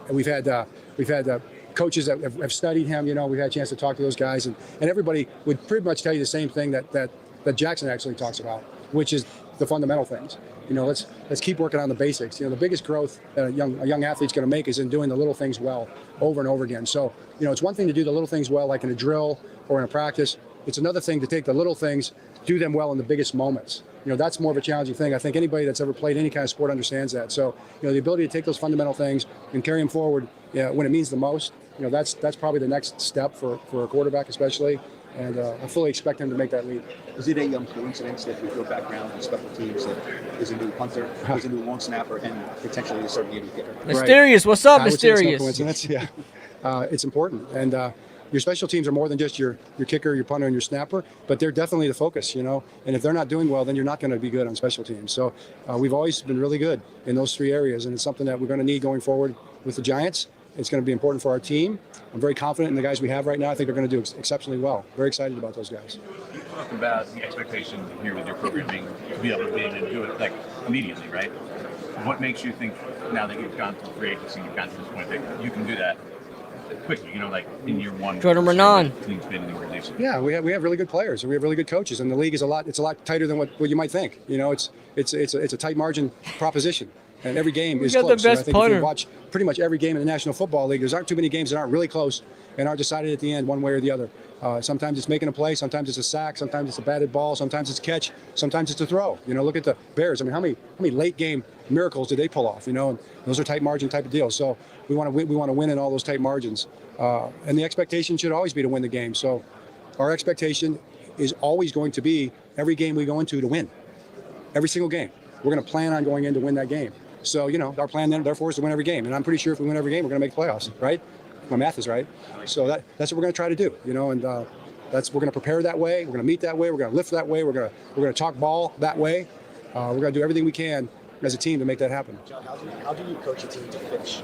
we've had coaches that have studied him. We've had a chance to talk to those guys, and everybody would pretty much tell you the same thing that Jackson actually talks about, which is the fundamental things. Let's keep working on the basics. The biggest growth that a young athlete's going to make is in doing the little things well over and over again. So, it's one thing to do the little things well, like in a drill or in a practice. It's another thing to take the little things, do them well in the biggest moments. That's more of a challenging thing. I think anybody that's ever played any kind of sport understands that. So, the ability to take those fundamental things and carry them forward when it means the most, that's probably the next step for a quarterback, especially. And I fully expect him to make that leap. Is it a coincidence that with your background in special teams that there's a new punter, there's a new long snapper, and potentially a certain new kicker? Mysterious, what's up, I would say it's no Mysterious? coincidence. Yeah, it's important. And your special teams are more than just your kicker, your punter, and your snapper, but they're definitely the focus, you know. And if they're not doing well, then you're not going to be good on special teams. So we've always been really good in those three areas, and it's something that we're going to need going forward with the Giants. It's going to be important for our team. I'm very confident in the guys we have right now. I think they're going to do exceptionally well. Very excited about those guys. You talked about the expectation here with your program being to be able to be able to do it like immediately, right? What makes you think now that you've gone through free agency, you've gotten to this point that you can do that quickly? You know, like in year one. Jordan Renan. Team's been in the organization. Yeah, we have really good players and we have really good coaches, and the league is a lot tighter than what you might think. You know, it's a tight margin proposition. And every game is got close. the best I think punter. if you watch pretty much every game in the National Football League, there aren't too many games that aren't really close and aren't decided at the end one way or the other. Sometimes it's making a play, sometimes it's a sack, sometimes it's a batted ball, sometimes it's a catch, sometimes it's a throw. You know, look at the Bears. I mean, how many late game miracles did they pull off? You know, and those are tight margin type of deals. So we want to win in all those tight margins, and the expectation should always be to win the game. So our expectation is always going to be every game we go into to win. Every single game, we're going to plan on going in to win that game. So, you know, our plan then, therefore, is to win every game. And I'm pretty sure if we win every game, we're going to make the playoffs, right? My math is right. So that's what we're going to try to do, you know, and we're going to prepare that way. We're going to meet that way. We're going to lift that way. We're going to talk ball that way. We're going to do everything we can as a team to make that happen. John, how do you coach a team to finish?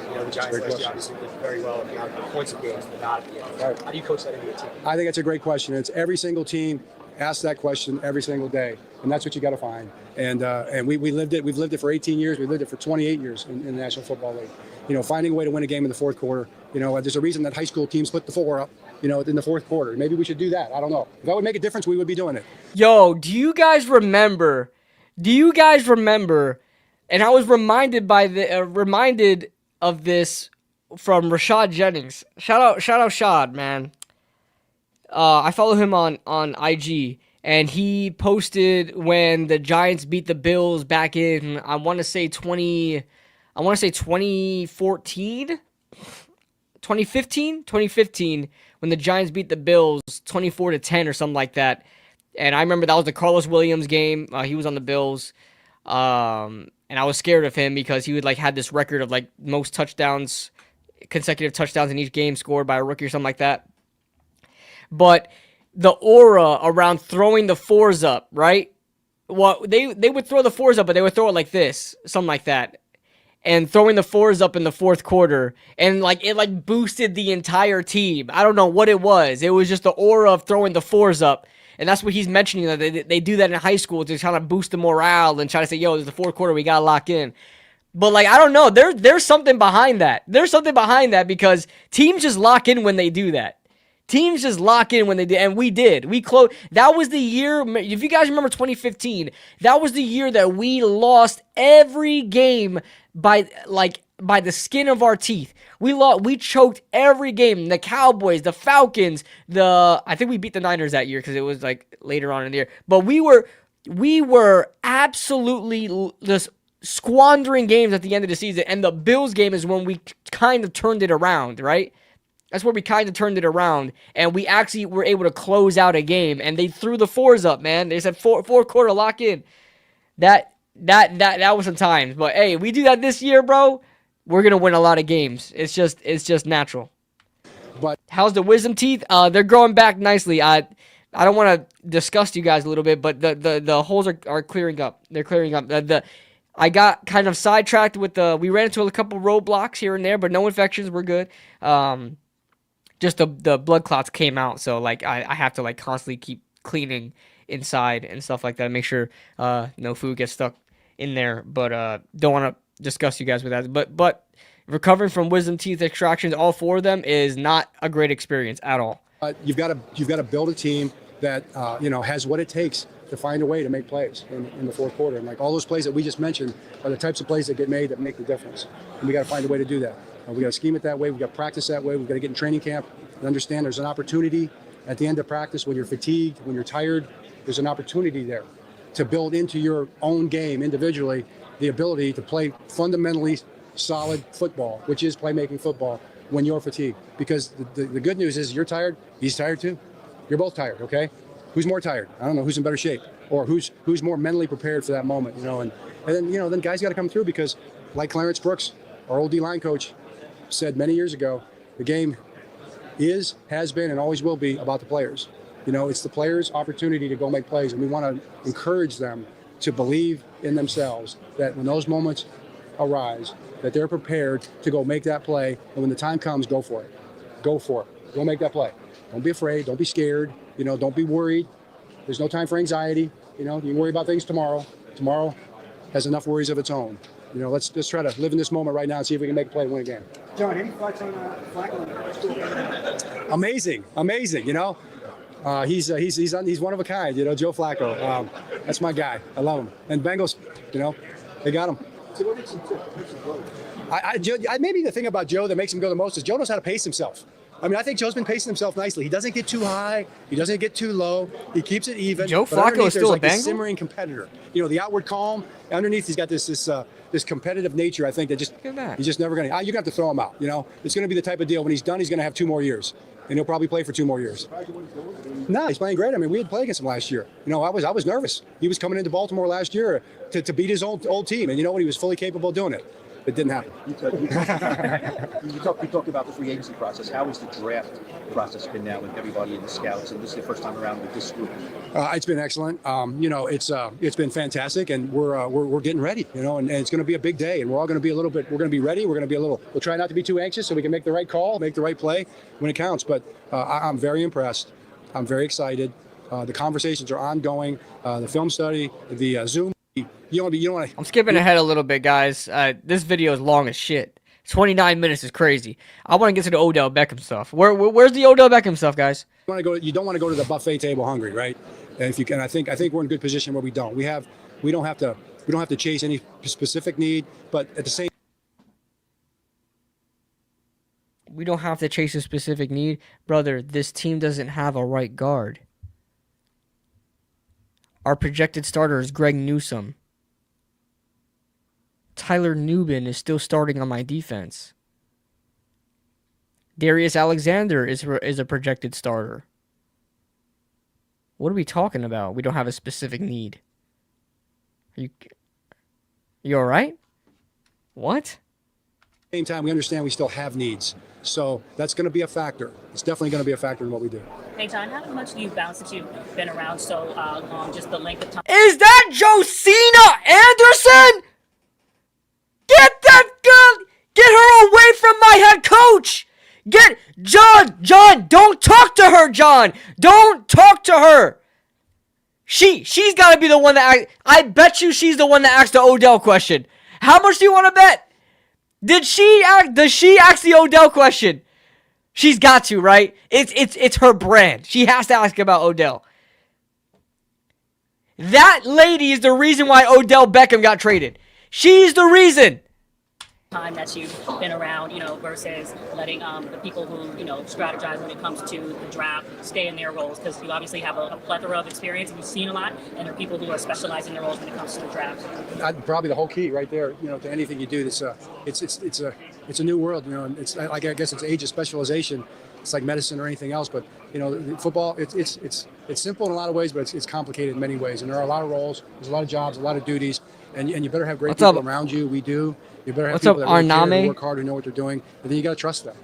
You know, the Giants last year obviously did very well at the points of games, but not at the end. Right. How do you coach that into a team? I think that's a great question. It's every single team asks that question every single day, and that's what you got to find. And we lived it. We've lived it for 18 years. We lived it for 28 years in the National Football League. You know, finding a way to win a game in the fourth quarter. You know, there's a reason that high school teams put the 4 up, you know, in the fourth quarter. Maybe we should do that. I don't know. If that would make a difference, we would be doing it. Yo, do you guys remember? And I was reminded of this from Rashad Jennings. Shout out Shad, man. I follow him on IG, and he posted when the Giants beat the Bills back in, I want to say 2015, when the Giants beat the Bills 24-10 or something like that. And I remember that was the Carlos Williams game. He was on the Bills. And I was scared of him because he would had this record of most touchdowns, consecutive touchdowns in each game scored by a rookie or something like that. But the aura around throwing the 4s up, right? Well, they would throw the 4s up, but they would throw it like this, something like that. And throwing the 4s up in the fourth quarter, and it boosted the entire team. I don't know what it was. It was just the aura of throwing the 4s up. And that's what he's mentioning, that they do that in high school to kind of boost the morale and try to say, yo, there's the fourth quarter, we got to lock in. But, I don't know. There's something behind that. There's something behind that because teams just lock in when they do that. Teams just lock in when they do, and we did. We closed. That was the year, if you guys remember 2015, that was the year that we lost every game by the skin of our teeth. We choked every game. The Cowboys, the Falcons, I think we beat the Niners that year because it was later on in the year. But we were absolutely just squandering games at the end of the season. And the Bills game is when we kind of turned it around, right? That's where we kind of turned it around, and we actually were able to close out a game. And they threw the 4s up, man. They said fourth quarter lock in. That was some times. But hey, we do that this year, bro. We're gonna win a lot of games. It's just natural. But how's the wisdom teeth? They're growing back nicely. I don't want to disgust you guys a little bit, but the holes are clearing up. They're clearing up. I got kind of sidetracked with we ran into a couple roadblocks here and there, but no infections. We're good. Just the blood clots came out, so I have to constantly keep cleaning inside and stuff like that. Make sure no food gets stuck in there. But don't want to discuss you guys with that. But recovering from wisdom teeth extractions, all 4 of them, is not a great experience at all. You've got to build a team that has what it takes to find a way to make plays in the fourth quarter. And all those plays that we just mentioned are the types of plays that get made that make the difference. And we got to find a way to do that. We got to scheme it that way. We got to practice that way. We got to get in training camp and understand there's an opportunity at the end of practice when you're fatigued, when you're tired. There's an opportunity there to build into your own game individually the ability to play fundamentally solid football, which is playmaking football when you're fatigued. Because the good news is you're tired, he's tired too. You're both tired, okay? Who's more tired? I don't know. Who's in better shape, or who's more mentally prepared for that moment? And then then guys got to come through because, like Clarence Brooks, our old D-line coach, said many years ago, the game has been, and always will be about the players. It's the players' opportunity to go make plays, and we want to encourage them to believe in themselves that when those moments arise, that they're prepared to go make that play, and when the time comes, go for it. Go for it. Go make that play. Don't be afraid. Don't be scared. Don't be worried. There's no time for anxiety. You can worry about things tomorrow. Tomorrow has enough worries of its own. Let's try to live in this moment right now and see if we can make a play and win a game. John, any thoughts on Flacco? Amazing. He's one of a kind. Joe Flacco. That's my guy. I love him. And Bengals, they got him. So what makes him go? Maybe the thing about Joe that makes him go the most is Joe knows how to pace himself. I think Joe's been pacing himself nicely. He doesn't get too high. He doesn't get too low. He keeps it even. Joe But Flacco underneath, is still there's a like this Bengal? simmering competitor. The outward calm. Underneath, he's got this competitive nature. I think that he's just never going to. You're going to have to throw him out. It's going to be the type of deal when he's done. He's going to have 2 more years, and he'll probably play for 2 more years. No, he's playing great. We had played against him last year. I was nervous. He was coming into Baltimore last year to beat his old team, and he was fully capable of doing it. It didn't happen. You talked about the free agency process. How has the draft process been now with everybody in the scouts? And this is the first time around with this group. It's been excellent. It's been fantastic, and we're getting ready. And it's going to be a big day, and we're all going to be we're going to be ready. We're going to be we'll try not to be too anxious so we can make the right call, make the right play when it counts. But I'm very impressed. I'm very excited. The conversations are ongoing. The film study, the Zoom. I'm skipping ahead a little bit, guys. This video is long as shit. 29 minutes is crazy. I want to get to the Odell Beckham stuff. Where's the Odell Beckham stuff, guys? You don't want to go to the buffet table hungry, right? And if you can, I think we're in a good position where we don't. We don't have to chase any specific need, but at the same. We don't have to chase a specific need, brother. This team doesn't have a right guard. Our projected starter is Greg Newsome. Tyler Nubin is still starting on my defense. Darius Alexander is a projected starter. What are we talking about? We don't have a specific need. You all right? What? Same time, we understand we still have needs. So that's going to be a factor. It's definitely going to be a factor in what we do. Hey, John, how much do you bounce that you've been around so long, just the length of time? Is that Josina Anderson? Get that girl! Get her away from my head coach! Get John, don't talk to her, John! Don't talk to her! She's gotta be the one that I bet you she's the one that asked the Odell question. How much do you want to bet? Does she ask the Odell question? She's got to, right? It's her brand. She has to ask about Odell. That lady is the reason why Odell Beckham got traded. She's the reason. Time that you've been around, versus letting the people who, strategize when it comes to the draft stay in their roles, because you obviously have a plethora of experience and you've seen a lot, and there are people who are specializing their roles when it comes to the draft. Probably the whole key right there, to anything you do. It's a new world, and it's like, I guess it's age of specialization. It's like medicine or anything else, but football, it's simple in a lot of ways, but it's complicated in many ways, and there are a lot of roles, there's a lot of jobs, a lot of duties, and you better have great people around you. We do. You better have people that really care, who work hard, who know what they're doing, and then you got to trust them.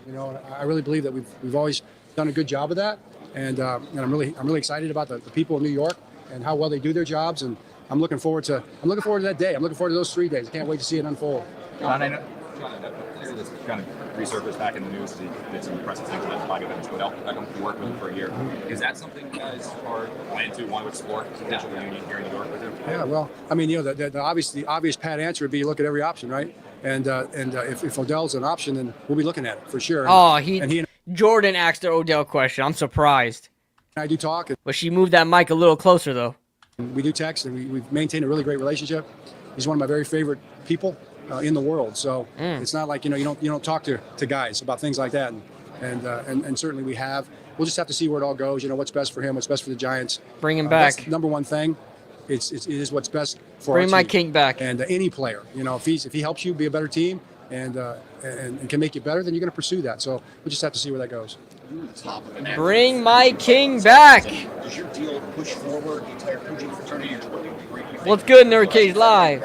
I really believe that we've always done a good job of that, and I'm really excited about the people in New York and how well they do their jobs, and I'm looking forward to that day. I'm looking forward to those 3 days. I can't wait to see it unfold. John, I know this kind of resurfaced back in the news. He did some impressive things with Bobby Evans, Odell Beckham, to work with him for a year. Is that something you guys are planning to want to explore, potential reunion here in New York with him? Yeah, well, the obvious pat answer would be look at every option, right? And if Odell's an option, then we'll be looking at it for sure. Jordan asked the Odell question. I'm surprised. I do talk, but she moved that mic a little closer though. We do text, and we've maintained a really great relationship. He's one of my very favorite people in the world. So it's not like you don't talk to guys about things like that, and certainly we have. We'll just have to see where it all goes. What's best for him, what's best for the Giants. Bring him back. That's the number one thing. It is what's best for Bring our my team. king back. And any player, if he helps you be a better team and can make you better, then you're going to pursue that. So we'll just have to see where that goes. top of an Bring my king back. Does your deal push forward the entire Putin fraternity, or what do you think? What's good, Nerdcage Live?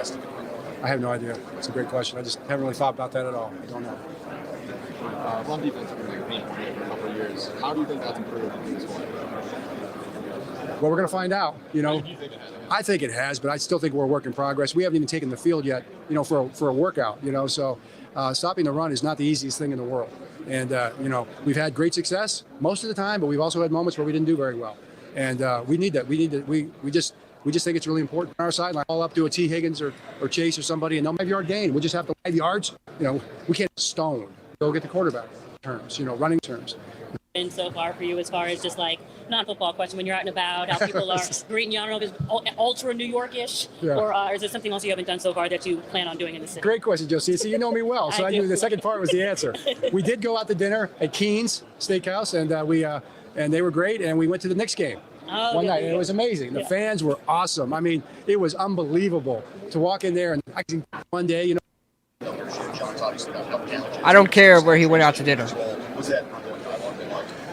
I have no idea. It's a great question. I just haven't really thought about that at all. I don't know. Run defense has been a pain point for a couple of years. How do you think that's improved in this one? Well, we're going to find out. I think it has, but I still think we're a work in progress. We haven't even taken the field yet, for a workout. So stopping the run is not the easiest thing in the world. And we've had great success most of the time, but we've also had moments where we didn't do very well. And we need that. We just think it's really important on our sideline. All up to a T. Higgins or Chase or somebody, and they'll have yard gain. We just have to 5 yards. We can't stone. Go get the quarterback terms. Running terms. And so far for you, as far as just like non-football question, when you're out and about, how people are greeting you? I don't know if it's ultra New York-ish, or is there something else you haven't done so far that you plan on doing in the city? Great question, Josie. So you know me well, so I knew the second part was the answer. We did go out to dinner at Keen's Steakhouse, and they were great, and we went to the Knicks game. One night, and it was amazing. The fans were awesome. I mean, it was unbelievable to walk in there, and I think one day, I don't care where he went out to dinner.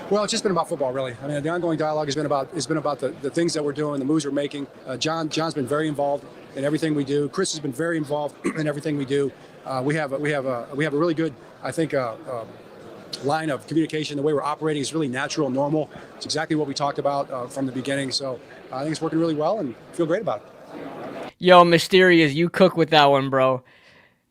Well, it's just been about football, really. I mean, the ongoing dialogue has been about the things that we're doing, the moves we're making. John's been very involved in everything we do. Chris has been very involved in everything we do. We have a really good, I think, line of communication. The way we're operating is really natural, normal. It's exactly what we talked about from the beginning. So I think it's working really well, and feel great about it. Yo, Mysterious, you cook with that one, bro.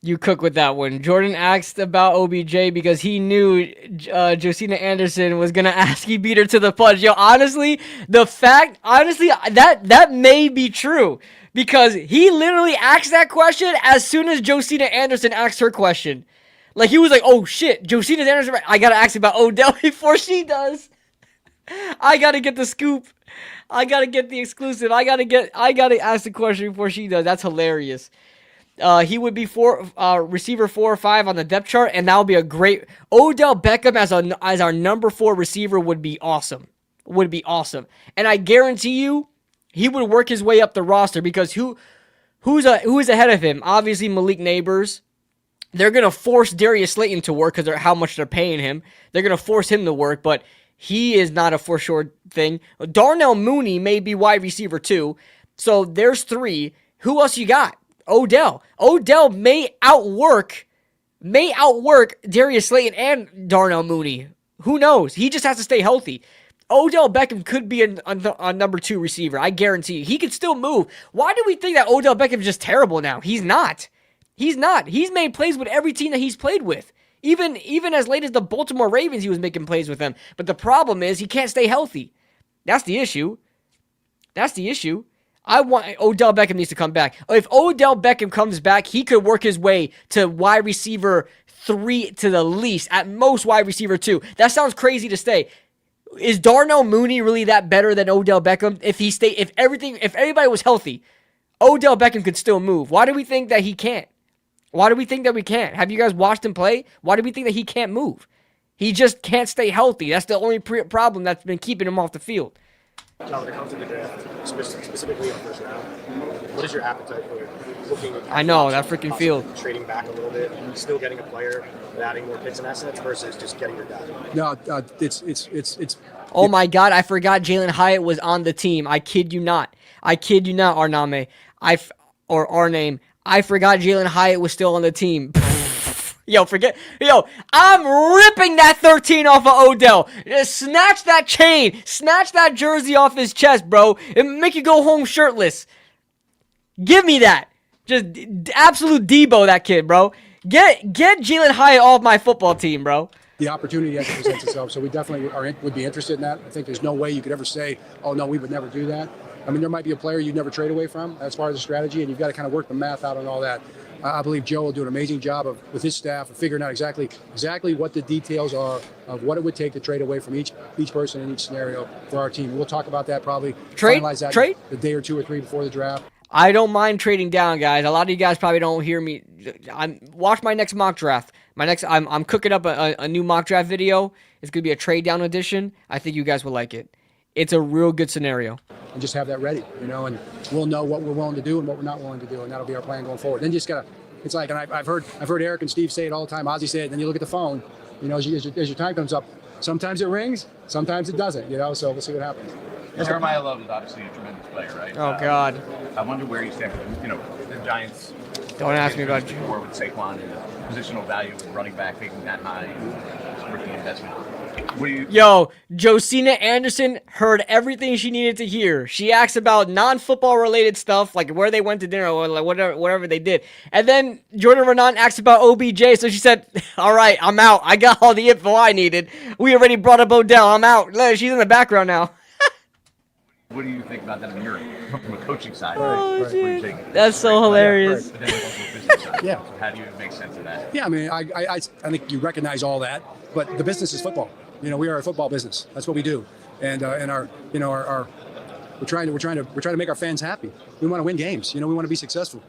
You cook with that one. Jordan asked about OBJ because he knew Josina Anderson was going to ask. He beat her to the punch. Yo, honestly, that may be true because he literally asked that question as soon as Josina Anderson asked her question. Like, he was like, oh, shit, Josina Anderson, I got to ask about Odell before she does. I got to get the scoop. I got to get the exclusive. I got to ask the question before she does. That's hilarious. He would be receiver 4 or 5 on the depth chart, and that would be a great Odell Beckham as our number 4 receiver would be awesome. And I guarantee you, he would work his way up the roster because who's ahead of him? Obviously Malik Neighbors. They're gonna force Darius Slayton to work because of how much they're paying him. They're gonna force him to work, but he is not a for sure thing. Darnell Mooney may be wide receiver 2. So there's 3. Who else you got? Odell may outwork Darius Slayton and Darnell Mooney. Who knows? He just has to stay healthy. Odell Beckham could be a number 2 receiver. I guarantee you. He could still move. Why do we think that Odell Beckham is just terrible now? He's not. He's made plays with every team that he's played with. Even as late as the Baltimore Ravens, he was making plays with them. But the problem is he can't stay healthy. That's the issue. Odell Beckham needs to come back. If Odell Beckham comes back, he could work his way to wide receiver 3 to the least, at most wide receiver 2. That sounds crazy to say. Is Darnell Mooney really that better than Odell Beckham? If everybody was healthy, Odell Beckham could still move. Why do we think that he can't? Why do we think that we can't? Have you guys watched him play? Why do we think that he can't move? He just can't stay healthy. That's the only problem that's been keeping him off the field. Now, when it comes to the draft, specifically in the first round, what is your appetite for looking at? I know, that freaking field. Trading back a little bit and still getting a player and adding more picks and assets versus just getting your guy. No, it's. Oh my God, I forgot Jalen Hyatt was on the team. I kid you not, Arname. Or our name. I forgot Jalen Hyatt was still on the team. I'm ripping that 13 off of Odell. Just snatch that chain. Snatch that jersey off his chest, bro. And make you go home shirtless. Give me that. Just absolute Debo, that kid, bro. Get Jalen Hyatt off my football team, bro. The opportunity has to present itself, so we definitely would be interested in that. I think there's no way you could ever say, oh, no, we would never do that. I mean, there might be a player you'd never trade away from as far as a strategy, and you've got to kind of work the math out on all that. I believe Joe will do an amazing job with his staff of figuring out exactly what the details are of what it would take to trade away from each person in each scenario for our team. We'll talk about that probably. Finalize that the day or 2 or 3 before the draft. I don't mind trading down, guys. A lot of you guys probably don't hear me. Watch my next mock draft. I'm cooking up a new mock draft video. It's gonna be a trade down edition. I think you guys will like it. It's a real good scenario. And just have that ready, and we'll know what we're willing to do and what we're not willing to do, and that'll be our plan going forward. Then you just gotta. It's like, and I've heard Eric and Steve say it all the time. Ozzy say it. Then you look at the phone, as your time comes up. Sometimes it rings, sometimes it doesn't. So we'll see what happens. Jeremiah Love is obviously a tremendous player, right? Oh God. I wonder where you stand. The Giants. Don't ask me about more with Saquon and positional value with running back taking that high rookie investment. What do you? Yo, Josina Anderson heard everything she needed to hear. She asked about non-football related stuff, like where they went to dinner or like whatever they did. And then Jordan Renan asked about OBJ, so she said, all right, I'm out. I got all the info I needed. We already brought up Odell. I'm out. She's in the background now. What do you think about that from a coaching side? Oh, shit. That's so hilarious. But then also a business side. Yeah. So how do you make sense of that? Yeah, I mean, I think you recognize all that, but the business is football. We are a football business. That's what we do, and our we're trying to make our fans happy. We want to win games. We want to be successful.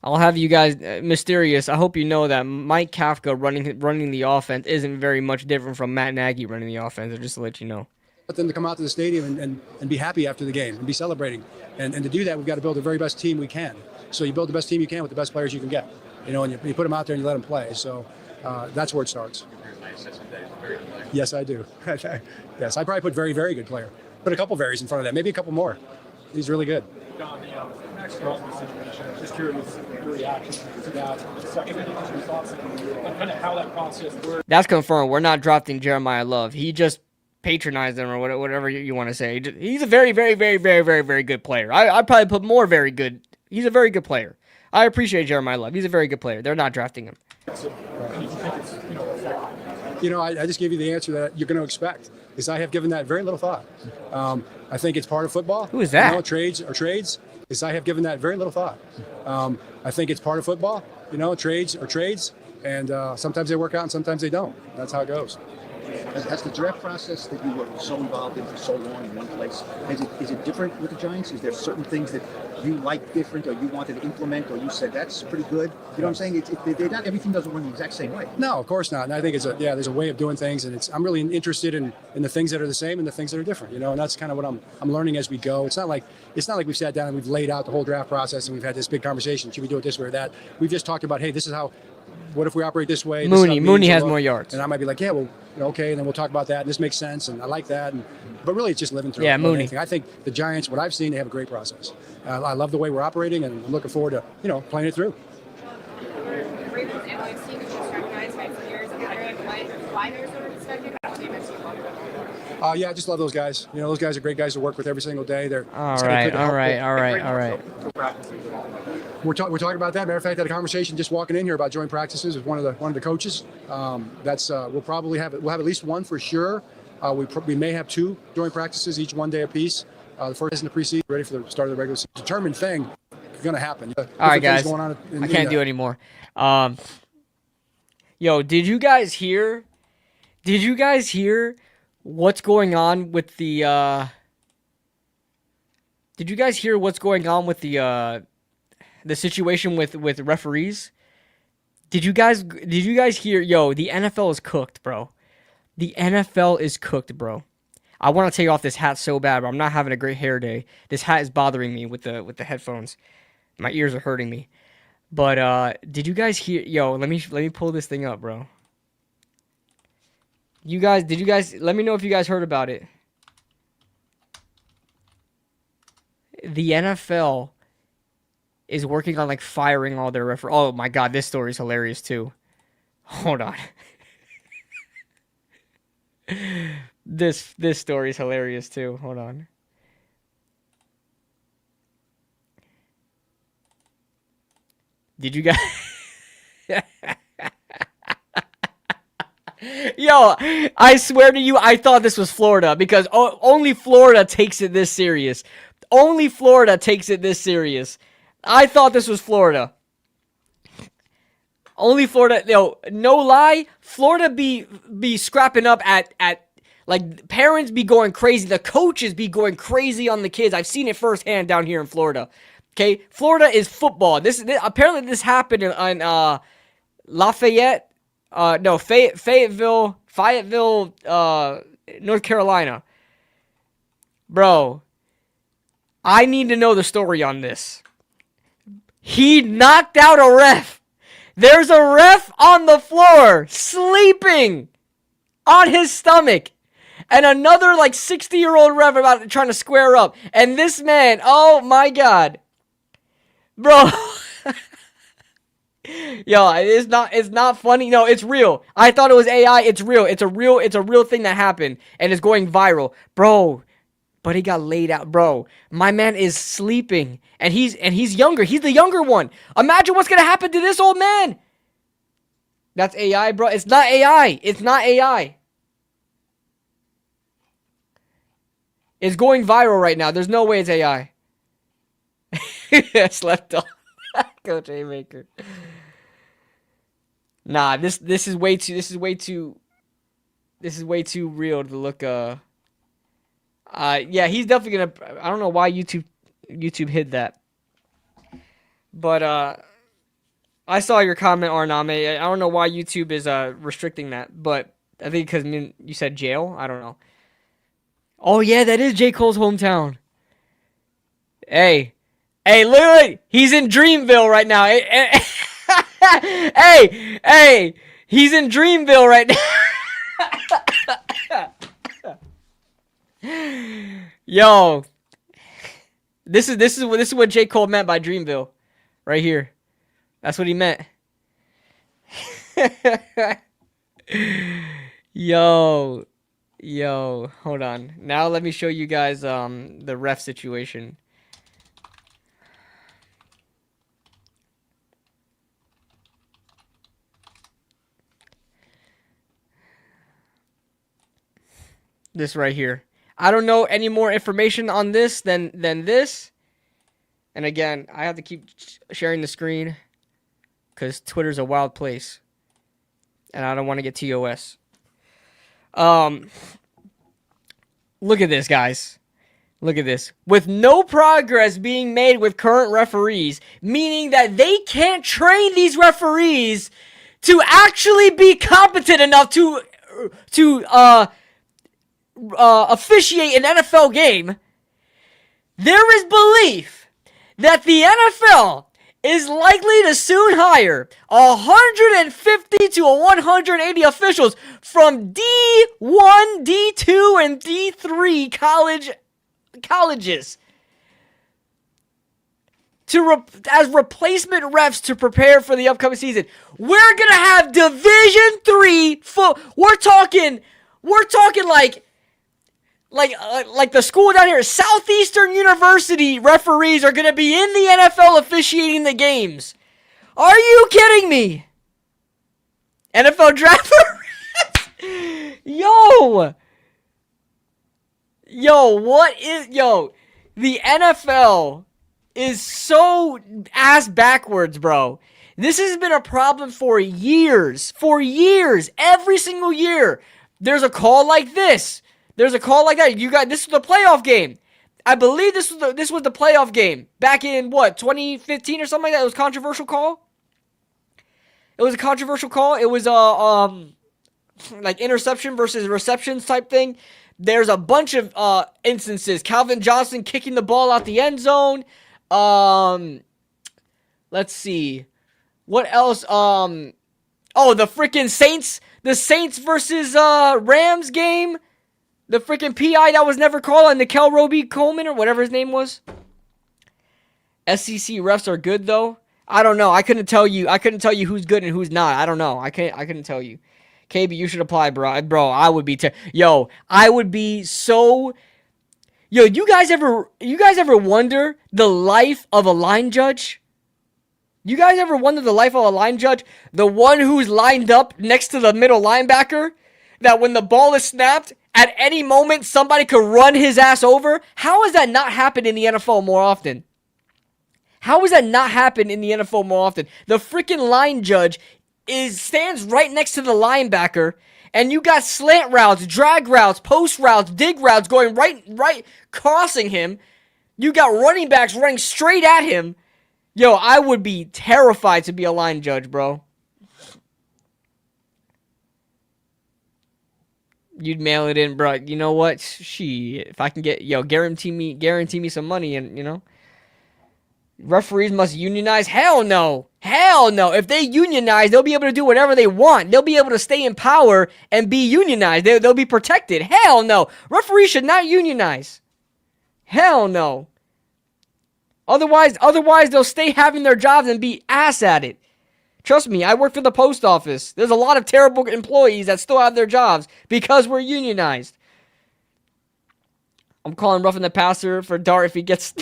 I'll have you guys mysterious. I hope you know that Mike Kafka running the offense isn't very much different from Matt Nagy running the offense. Just to let you know. Let them to come out to the stadium and be happy after the game and be celebrating. And to do that, we've got to build the very best team we can. So you build the best team you can with the best players you can get. And you put them out there and you let them play. So that's where it starts. Yes, I do. Yes, I probably put very, very good player. Put a couple varies in front of that, maybe a couple more. He's really good. Don, the Max Crosby situation, just curious your reaction to that. Second, your thoughts on kind of how that process works. That's confirmed. We're not drafting Jeremiah Love. He just patronized them or whatever you want to say. He's a very, very, very, very, very, very good player. I'd probably put more very good. He's a very good player. I appreciate Jeremiah Love. He's a very good player. They're not drafting him. I just gave you the answer that you're going to expect, because I have given that very little thought. I think it's part of football. Who is that? Trades are trades. Is I have given that very little thought. I think it's part of football. Trades are trades, and sometimes they work out and sometimes they don't. That's how it goes. Has the draft process that you were so involved in for so long in one place, is it different with the Giants? Is there certain things that you like different or you wanted to implement or you said that's pretty good? You know what I'm saying? They're not, everything doesn't run the exact same way. No, of course not. And I think there's a way of doing things, and I'm really interested in the things that are the same and the things that are different, and that's kind of what I'm learning as we go. It's not like we've sat down and we've laid out the whole draft process and we've had this big conversation. Should we do it this way or that? We've just talked about, hey, this is how. What if we operate this way? Mooney has more yards. And I might be like, yeah, well, okay, and then we'll talk about that. And this makes sense, and I like that. But really, it's just living through. Yeah, Mooney. I think the Giants, what I've seen, they have a great process. I love the way we're operating, and I'm looking forward to playing it through. Ravens and I've seen the strategize right for years. I'm wondering why they're so respected. Yeah, I just love those guys. Those guys are great guys to work with every single day. They're all right. We're talking about that. Matter of fact, I had a conversation just walking in here about joint practices with one of the coaches. We'll probably have at least one for sure. We may have two joint practices, each 1 day apiece. The first is in the preseason, ready for the start of the regular season. Determined thing is going to happen. All right, guys. I can't do anymore. Yo, did you guys hear what's going on with the? Did you guys hear what's going on with the situation with referees? Did you guys hear? Yo, the NFL is cooked, bro. The NFL is cooked, bro. I want to take off this hat so bad, but I'm not having a great hair day. This hat is bothering me with the headphones. My ears are hurting me. But did you guys hear? Yo, let me pull this thing up, bro. Did you guys let me know if you guys heard about it? The NFL is working on firing all their referees. Oh my god, this story is hilarious too. Hold on. This story is hilarious too. Hold on. Did you guys Yo, I swear to you, I thought this was Florida because only Florida takes it this serious. Only Florida takes it this serious. I thought this was Florida. Only Florida. Yo, no lie, Florida be scrapping up at parents be going crazy. The coaches be going crazy on the kids. I've seen it firsthand down here in Florida. Okay, Florida is football. This apparently this happened in Lafayette. No, Fayetteville, North Carolina. Bro, I need to know the story on this. He knocked out a ref. There's a ref on the floor, sleeping. on his stomach. And another like 60-year-old ref about trying to square up. And this man, oh my God. Bro. Yo, it's not funny. No, it's real. I thought it was AI. It's real. It's a real thing that happened. And it's going viral. Bro. But he got laid out, bro. My man is sleeping. And he's younger. He's the younger one. Imagine what's gonna happen to this old man. That's AI, bro. It's not AI. It's not AI. It's going viral right now. There's no way it's AI. Slept on. Coach Haymaker. Nah, this is way too real to look yeah, he's definitely gonna, I don't know why YouTube hid that. But I saw your comment, Arname. I don't know why YouTube is restricting that, but I think because you said jail. I don't know. Oh yeah, that is J. Cole's hometown. Hey, look, he's in Dreamville right now. Hey, he's in Dreamville right now. Yo, this is what J. Cole meant by Dreamville, right here. That's what he meant. Yo, hold on. Now let me show you guys the ref situation. This right here. I don't know any more information on this than this. And again, I have to keep sharing the screen because Twitter's a wild place. And I don't want to get TOS. Look at this, guys. Look at this. With no progress being made with current referees, meaning that they can't train these referees to actually be competent enough to officiate an NFL game, there is belief that the NFL is likely to soon hire 150 to 180 officials from D1, D2, and D3 colleges as replacement refs to prepare for the upcoming season. We're gonna have Division 3 We're talking like the school down here, Southeastern University referees are going to be in the NFL officiating the games. Are you kidding me? NFL draft Yo, the NFL is so ass backwards, bro. This has been a problem for years. Every single year. There's a call like this. There's a call like that. This was the playoff game. I believe this was the playoff game back in 2015 or something like that. It was a controversial call. It was like interception versus receptions type thing. There's a bunch of instances. Calvin Johnson kicking the ball out the end zone. Let's see. What else? The freaking Saints. The Saints versus Rams game. The freaking PI that was never called on Nickel Roby Coleman or whatever his name was. SEC refs are good though. I don't know. I couldn't tell you who's good and who's not. I don't know. I couldn't tell you. KB, you should apply, bro. Bro, I would be I would be so. Yo, you guys ever wonder the life of a line judge? You guys ever wonder the life of a line judge? The one who's lined up next to the middle linebacker, that when the ball is snapped, at any moment somebody could run his ass over? How has that not happened in the NFL more often? The freaking line judge stands right next to the linebacker, and you got slant routes, drag routes, post routes, dig routes going right crossing him. You got running backs running straight at him. Yo, I would be terrified to be a line judge, bro. You'd mail it in, bro. You know what? If I can guarantee me some money, and referees must unionize. Hell no. Hell no. If they unionize, they'll be able to do whatever they want. They'll be able to stay in power and be unionized. They'll be protected. Hell no. Referees should not unionize. Hell no. Otherwise they'll stay having their jobs and be ass at it. Trust me, I work for the post office. There's a lot of terrible employees that still have their jobs because we're unionized. I'm calling roughing the passer for Dart if he gets...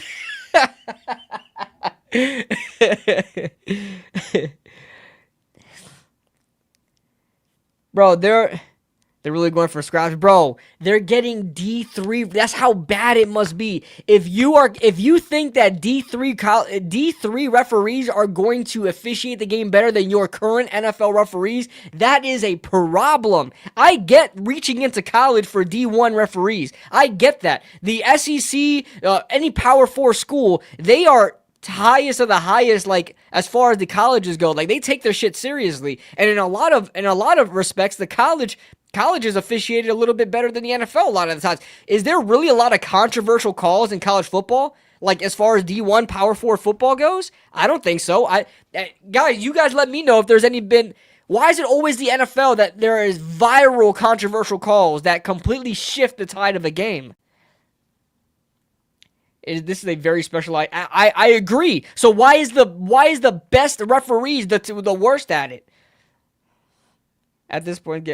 Bro, they're really going for scraps. Bro, they're getting D3. That's how bad it must be. If you think that D3 referees are going to officiate the game better than your current NFL referees, that is a problem. I get reaching into college for D1 referees. I get that. The SEC, any Power 4 school, they are highest of the highest, like as far as the colleges go. Like they take their shit seriously, and in a lot of respects, the colleges officiated a little bit better than the NFL a lot of the times. Is there really a lot of controversial calls in college football, like as far as D1 Power 4 football goes? I don't think so. Guys, you guys let me know if there's any been. Why is it always the NFL that there is viral controversial calls that completely shift the tide of a game? This is a very special. I agree. So why is the best referees the worst at it? At this point,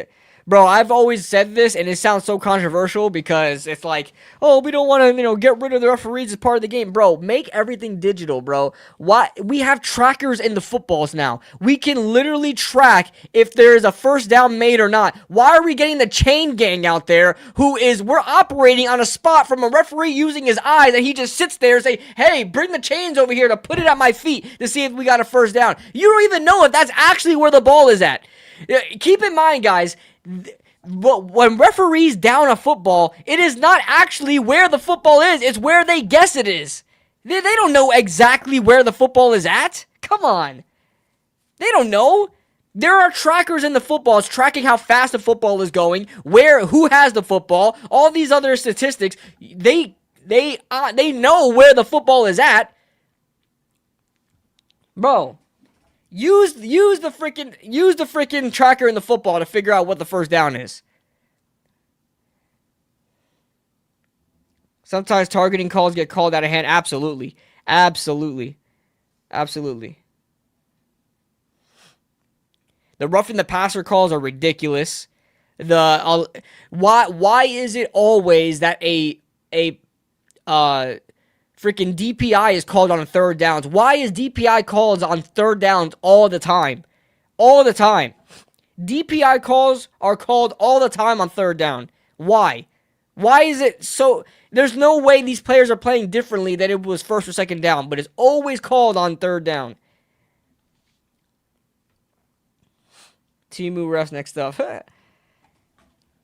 bro, I've always said this, and it sounds so controversial because it's like, oh, we don't want to, get rid of the referees as part of the game. Bro, make everything digital, bro. Why? We have trackers in the footballs now. We can literally track if there's a first down made or not. Why are we getting the chain gang out there we're operating on a spot from a referee using his eyes, and he just sits there and say, hey, bring the chains over here to put it at my feet to see if we got a first down. You don't even know if that's actually where the ball is at. Keep in mind, guys, when referees down a football, it is not actually where the football is. It's where they guess it is. They don't know exactly where the football is at. Come on. They don't know. There are trackers in the footballs tracking how fast the football is going, who has the football, all these other statistics. They know where the football is at. Bro. Use the freaking tracker in the football to figure out what the first down is. Sometimes targeting calls get called out of hand. Absolutely. The roughing the passer calls are ridiculous. Why is it always that a freaking DPI is called on third downs? Why is DPI called on third downs all the time? All the time. DPI calls are called all the time on third down. Why? Why is it so? There's no way these players are playing differently than it was first or second down, but it's always called on third down. Timu refs next up.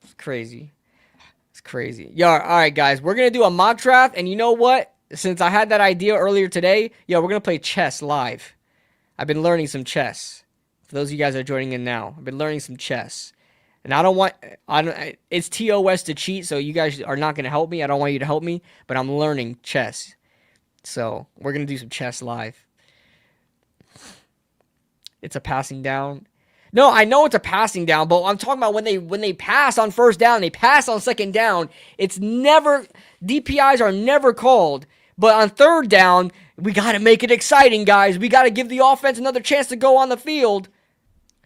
It's crazy. It's crazy. Yeah, all right, guys. We're going to do a mock draft, and you know what? Since I had that idea earlier today, we're going to play chess live. I've been learning some chess. For those of you guys that are joining in now, I've been learning some chess. And it's TOS to cheat, so you guys are not going to help me. I don't want you to help me, but I'm learning chess. So we're going to do some chess live. It's a passing down. No, I know it's a passing down, but I'm talking about when they pass on first down, they pass on second down, DPIs are never called. But on third down, we got to make it exciting, guys. We got to give the offense another chance to go on the field.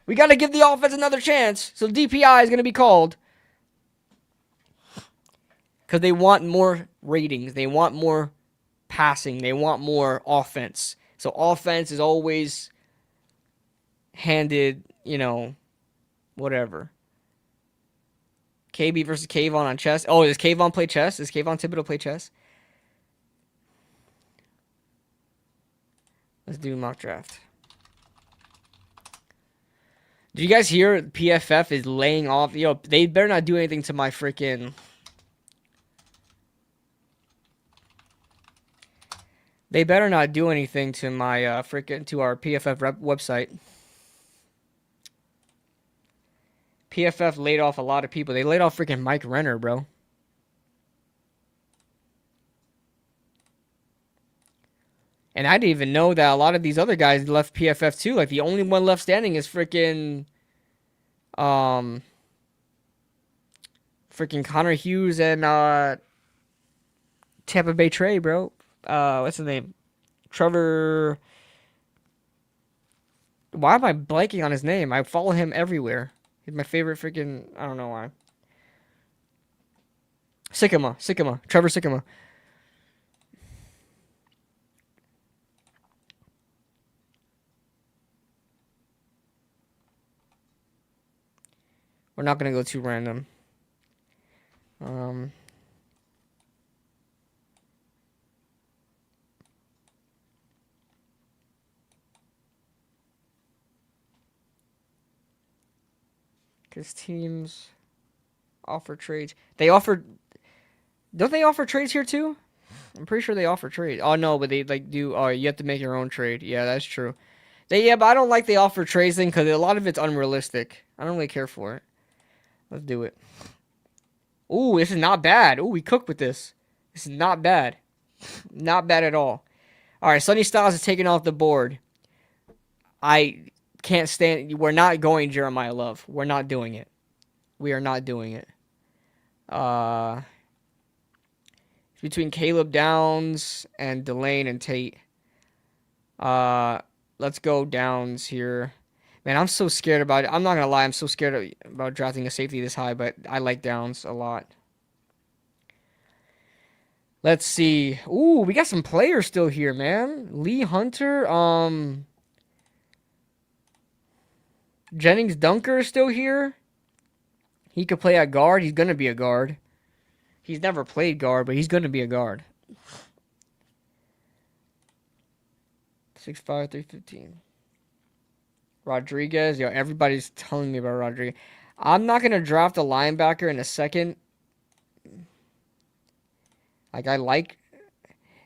We got to give the offense another chance. So DPI is going to be called. Because they want more ratings. They want more passing. They want more offense. So offense is always handed, whatever. KB versus Kayvon on chess. Oh, does Kayvon play chess? Does Kayvon Thibodeau play chess? Let's do mock draft. Do you guys hear PFF is laying off? They better not do anything to my freaking... They better not do anything to my to our PFF website. PFF laid off a lot of people. They laid off freaking Mike Renner, bro. And I didn't even know that a lot of these other guys left PFF too. Like the only one left standing is freaking Connor Hughes and Tampa Bay Trey, bro. What's his name? Trevor. Why am I blanking on his name? I follow him everywhere. He's my favorite freaking. I don't know why. Sycamore. Trevor Sycamore. We're not gonna go too random. Because teams offer trades. They offer. Don't they offer trades here too? I'm pretty sure they offer trades. Oh no, but they like do. Oh, you have to make your own trade. Yeah, that's true. But I don't like the offer trades thing because a lot of it's unrealistic. I don't really care for it. Let's do it. Ooh, this is not bad. Ooh, we cook with this. This is not bad. Not bad at all. All right, Sonny Styles is taken off the board. I can't stand. We're not going Jeremiah Love. We're not doing it. We are not doing it. Between Caleb Downs and Delane and Tate. Let's go Downs here. Man, I'm so scared about it. I'm not going to lie. I'm so scared about drafting a safety this high, but I like Downs a lot. Let's see. Ooh, we got some players still here, man. Lee Hunter. Jennings Dunker is still here. He could play at guard. He's going to be a guard. He's never played guard, but he's going to be a guard. 6'5", 315. Rodriguez. Yo, everybody's telling me about Rodriguez. I'm not going to draft a linebacker in a second. Like,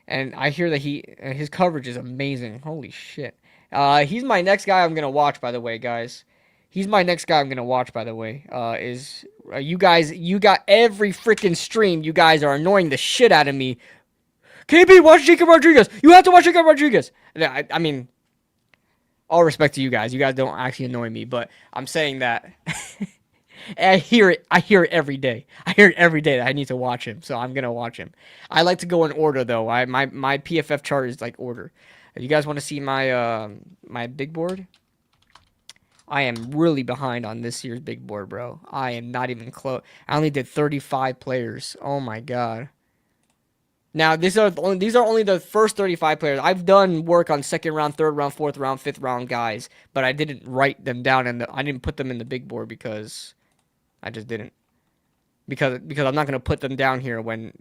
and I hear that his coverage is amazing. Holy shit. He's my next guy I'm going to watch, by the way, guys. He's my next guy I'm going to watch, by the way. You got every freaking stream. You guys are annoying the shit out of me. KB, watch Jacob Rodriguez. You have to watch Jacob Rodriguez. I mean, all respect to you guys. You guys don't actually annoy me, but I'm saying that. I hear it every day. I hear it every day that I need to watch him, so I'm going to watch him. I like to go in order, though. My PFF chart is like order. If you guys want to see my my big board, I am really behind on this year's big board, bro. I am not even close. I only did 35 players. Oh, my God. Now, these are only the first 35 players. I've done work on second round, third round, fourth round, fifth round guys, but I didn't write them down, and I didn't put them in the big board because I just didn't. Because I'm not going to put them down here when,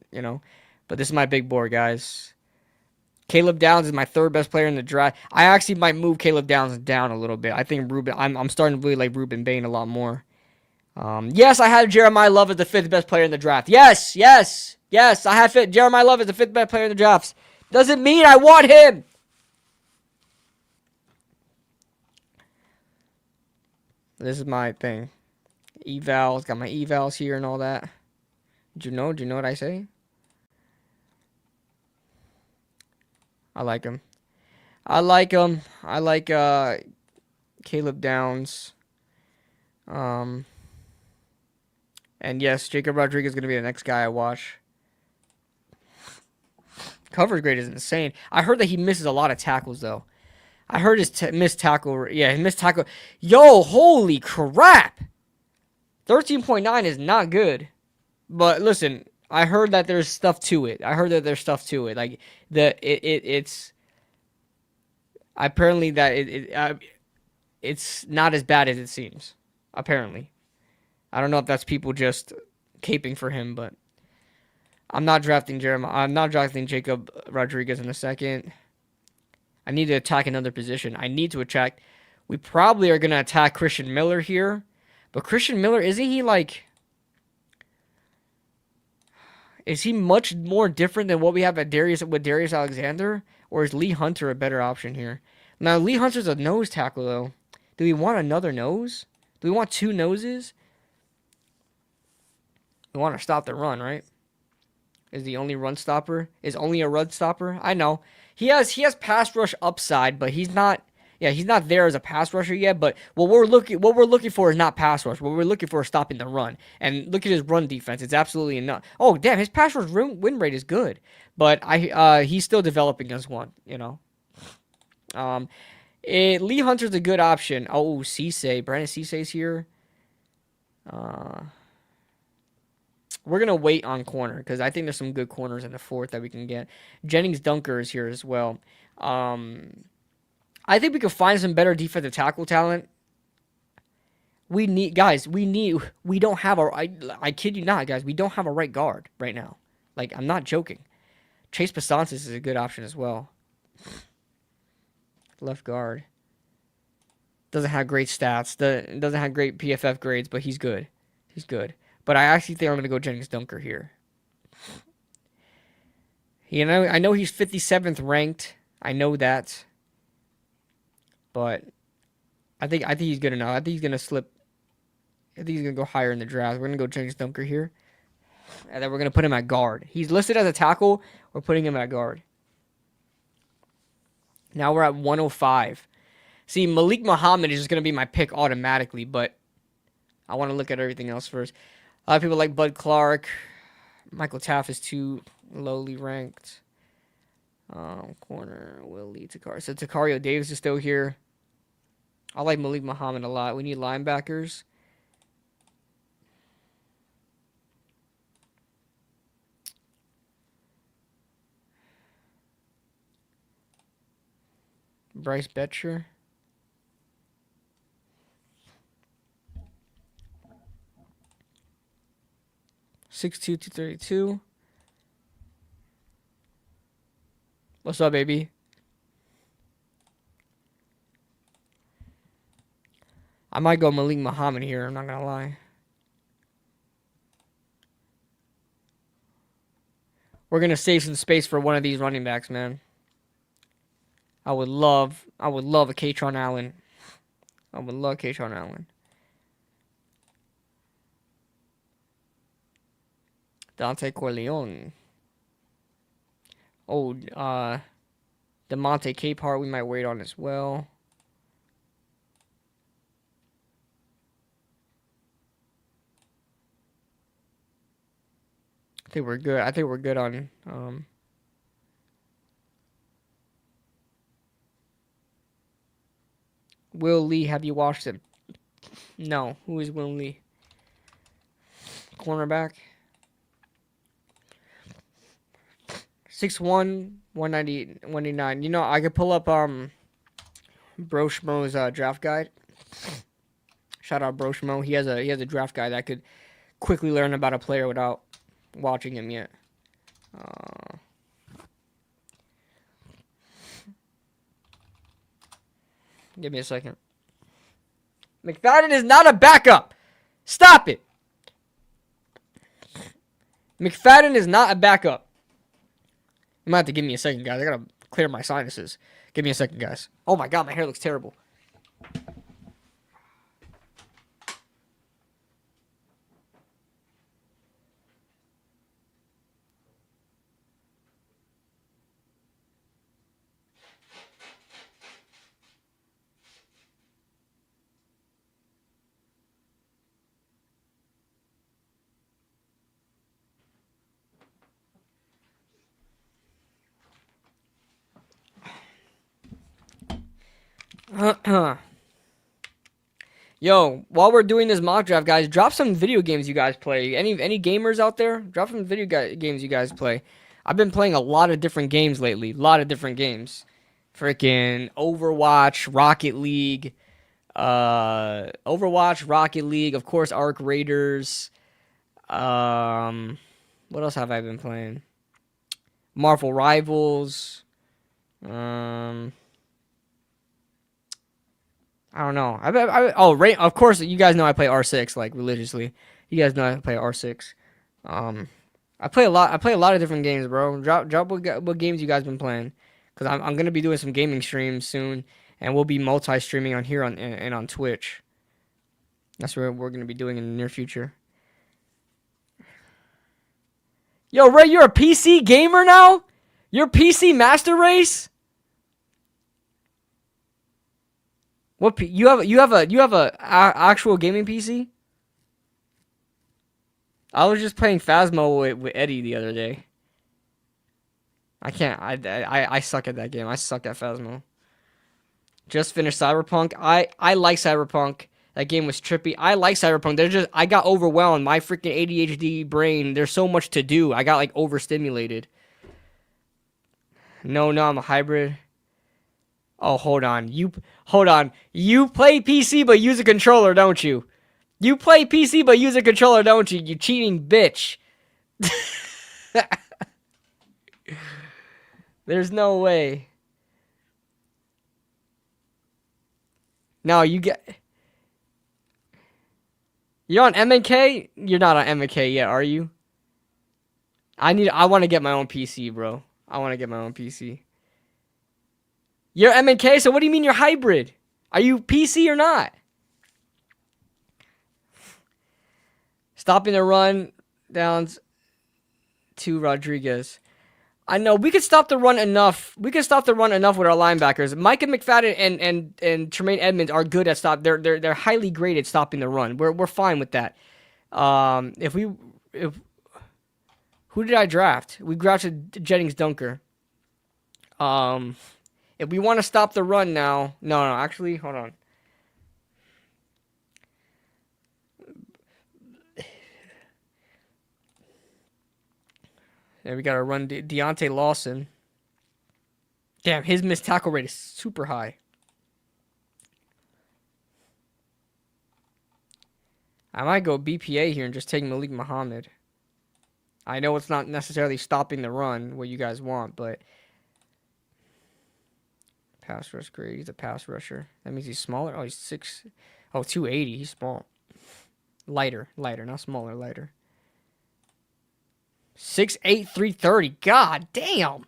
But this is my big board, guys. Caleb Downs is my third best player in the draft. I actually might move Caleb Downs down a little bit. I think I'm starting to really like Ruben Bain a lot more. Yes, I had Jeremiah Love as the fifth best player in the draft. Yes, I have Jeremiah Love as the fifth best player in the drafts. Doesn't mean I want him. This is my thing. Evals, got my evals here and all that. Do you know what I say? I like him. I like Caleb Downs. And yes, Jacob Rodriguez is going to be the next guy I watch. Coverage grade is insane. I heard that he misses a lot of tackles, though. I heard his missed tackle. Yeah, his missed tackle. Yo, holy crap. 13.9 is not good. But listen, I heard that there's stuff to it. Like, it's... Apparently that it's not as bad as it seems. Apparently. I don't know if that's people just caping for him, but I'm not drafting Jacob Rodriguez in a second. I need to attack another position. We probably are going to attack Christian Miller here. But Christian Miller, isn't he like... Is he much more different than what we have with Darius Alexander? Or is Lee Hunter a better option here? Now, Lee Hunter's a nose tackle, though. Do we want another nose? Do we want two noses? We want to stop the run, right? is the only run stopper. Is only a run stopper. I know he has pass rush upside, but he's not. Yeah, he's not there as a pass rusher yet. But what we're looking for is not pass rush. What we're looking for is stopping the run. And look at his run defense. It's absolutely enough. Oh damn, his pass rush win rate is good. But he's still developing as one. You know. Lee Hunter's a good option. Oh, Cisse. Brandon Cisse's here. We're going to wait on corner because I think there's some good corners in the fourth that we can get. Jennings Dunker is here as well. I think we could find some better defensive tackle talent. We don't have I kid you not, guys. We don't have a right guard right now. Like, I'm not joking. Chase Pasantis is a good option as well. Left guard. Doesn't have great stats. Doesn't have great PFF grades, but he's good. He's good. But I actually think I'm going to go Jennings Dunker here. I know he's 57th ranked. I know that. But I think he's good enough. I think he's going to slip. I think he's going to go higher in the draft. We're going to go Jennings Dunker here. And then we're going to put him at guard. He's listed as a tackle. We're putting him at guard. Now we're at 105. See, Malik Muhammad is just going to be my pick automatically, but I want to look at everything else first. A lot of people like Bud Clark. Michael Taft is too lowly ranked. Corner, Will Lee, Takari. So Takario Davis is still here. I like Malik Muhammad a lot. We need linebackers. Bryce Betcher. $6'2", 232. What's up, baby? I might go Malik Muhammad here. I'm not gonna lie. We're gonna save some space for one of these running backs, man. I would love a Katron Allen. I would love Katron Allen. Dante Corleone. Oh, DeMonte Capehart we might wait on as well. I think we're good. I think we're good on Will Lee. Have you watched him? No. Who is Will Lee? Cornerback. 6'1", 199. You know, I could pull up Bro Schmo's draft guide. Shout out Bro Schmo. He has a draft guide that could quickly learn about a player without watching him yet. Give me a second. McFadden is not a backup. Stop it. McFadden is not a backup. You might have to give me a second, guys. I gotta clear my sinuses. Give me a second, guys. Oh my god, my hair looks terrible. Yo, while we're doing this mock draft, guys, drop some video games you guys play. Any gamers out there? Drop some video games you guys play. I've been playing a lot of different games lately. A lot of different games. Freaking Overwatch, Rocket League. Overwatch, Rocket League. Of course, Arc Raiders. What else have I been playing? Marvel Rivals. I don't know. Of course, you guys know I play R6 like religiously. You guys know I play R6. I play a lot. I play a lot of different games, bro. Drop what games you guys been playing, because I'm gonna be doing some gaming streams soon, and we'll be multi-streaming on here and on Twitch. That's what we're gonna be doing in the near future. Yo, Ray, you're a PC gamer now? You're PC Master Race? What you have a actual gaming PC? I was just playing Phasmo with Eddie the other day. I can't. I suck at that game. I suck at Phasmo. Just finished Cyberpunk. I like Cyberpunk. That game was trippy. I like Cyberpunk. I got overwhelmed. My freaking ADHD brain. There's so much to do. I got like overstimulated. No, I'm a hybrid. Oh, hold on. You play PC but use a controller, don't you? You play PC but use a controller, don't you? You cheating bitch. There's no way. No, you're on MNK? You're not on MNK yet, are you? I want to get my own PC, bro. I want to get my own PC. You're MNK, so what do you mean you're hybrid? Are you PC or not? Stopping the run downs to Rodriguez. I know we could stop the run enough. We could stop the run enough with our linebackers. Micah McFadden and Tremaine Edmonds are good at stop. They're highly graded stopping the run. We're fine with that. Who did I draft? We drafted Jennings Dunker. If we want to stop the run now, no, actually, hold on. There we got to run Deontay Lawson. Damn, his missed tackle rate is super high. I might go BPA here and just take Malik Muhammad. I know it's not necessarily stopping the run, what you guys want, but... Pass rush grade. He's a pass rusher. That means he's smaller. Oh, he's 280. He's small. Lighter, not smaller, lighter. 6'8", 330. God damn.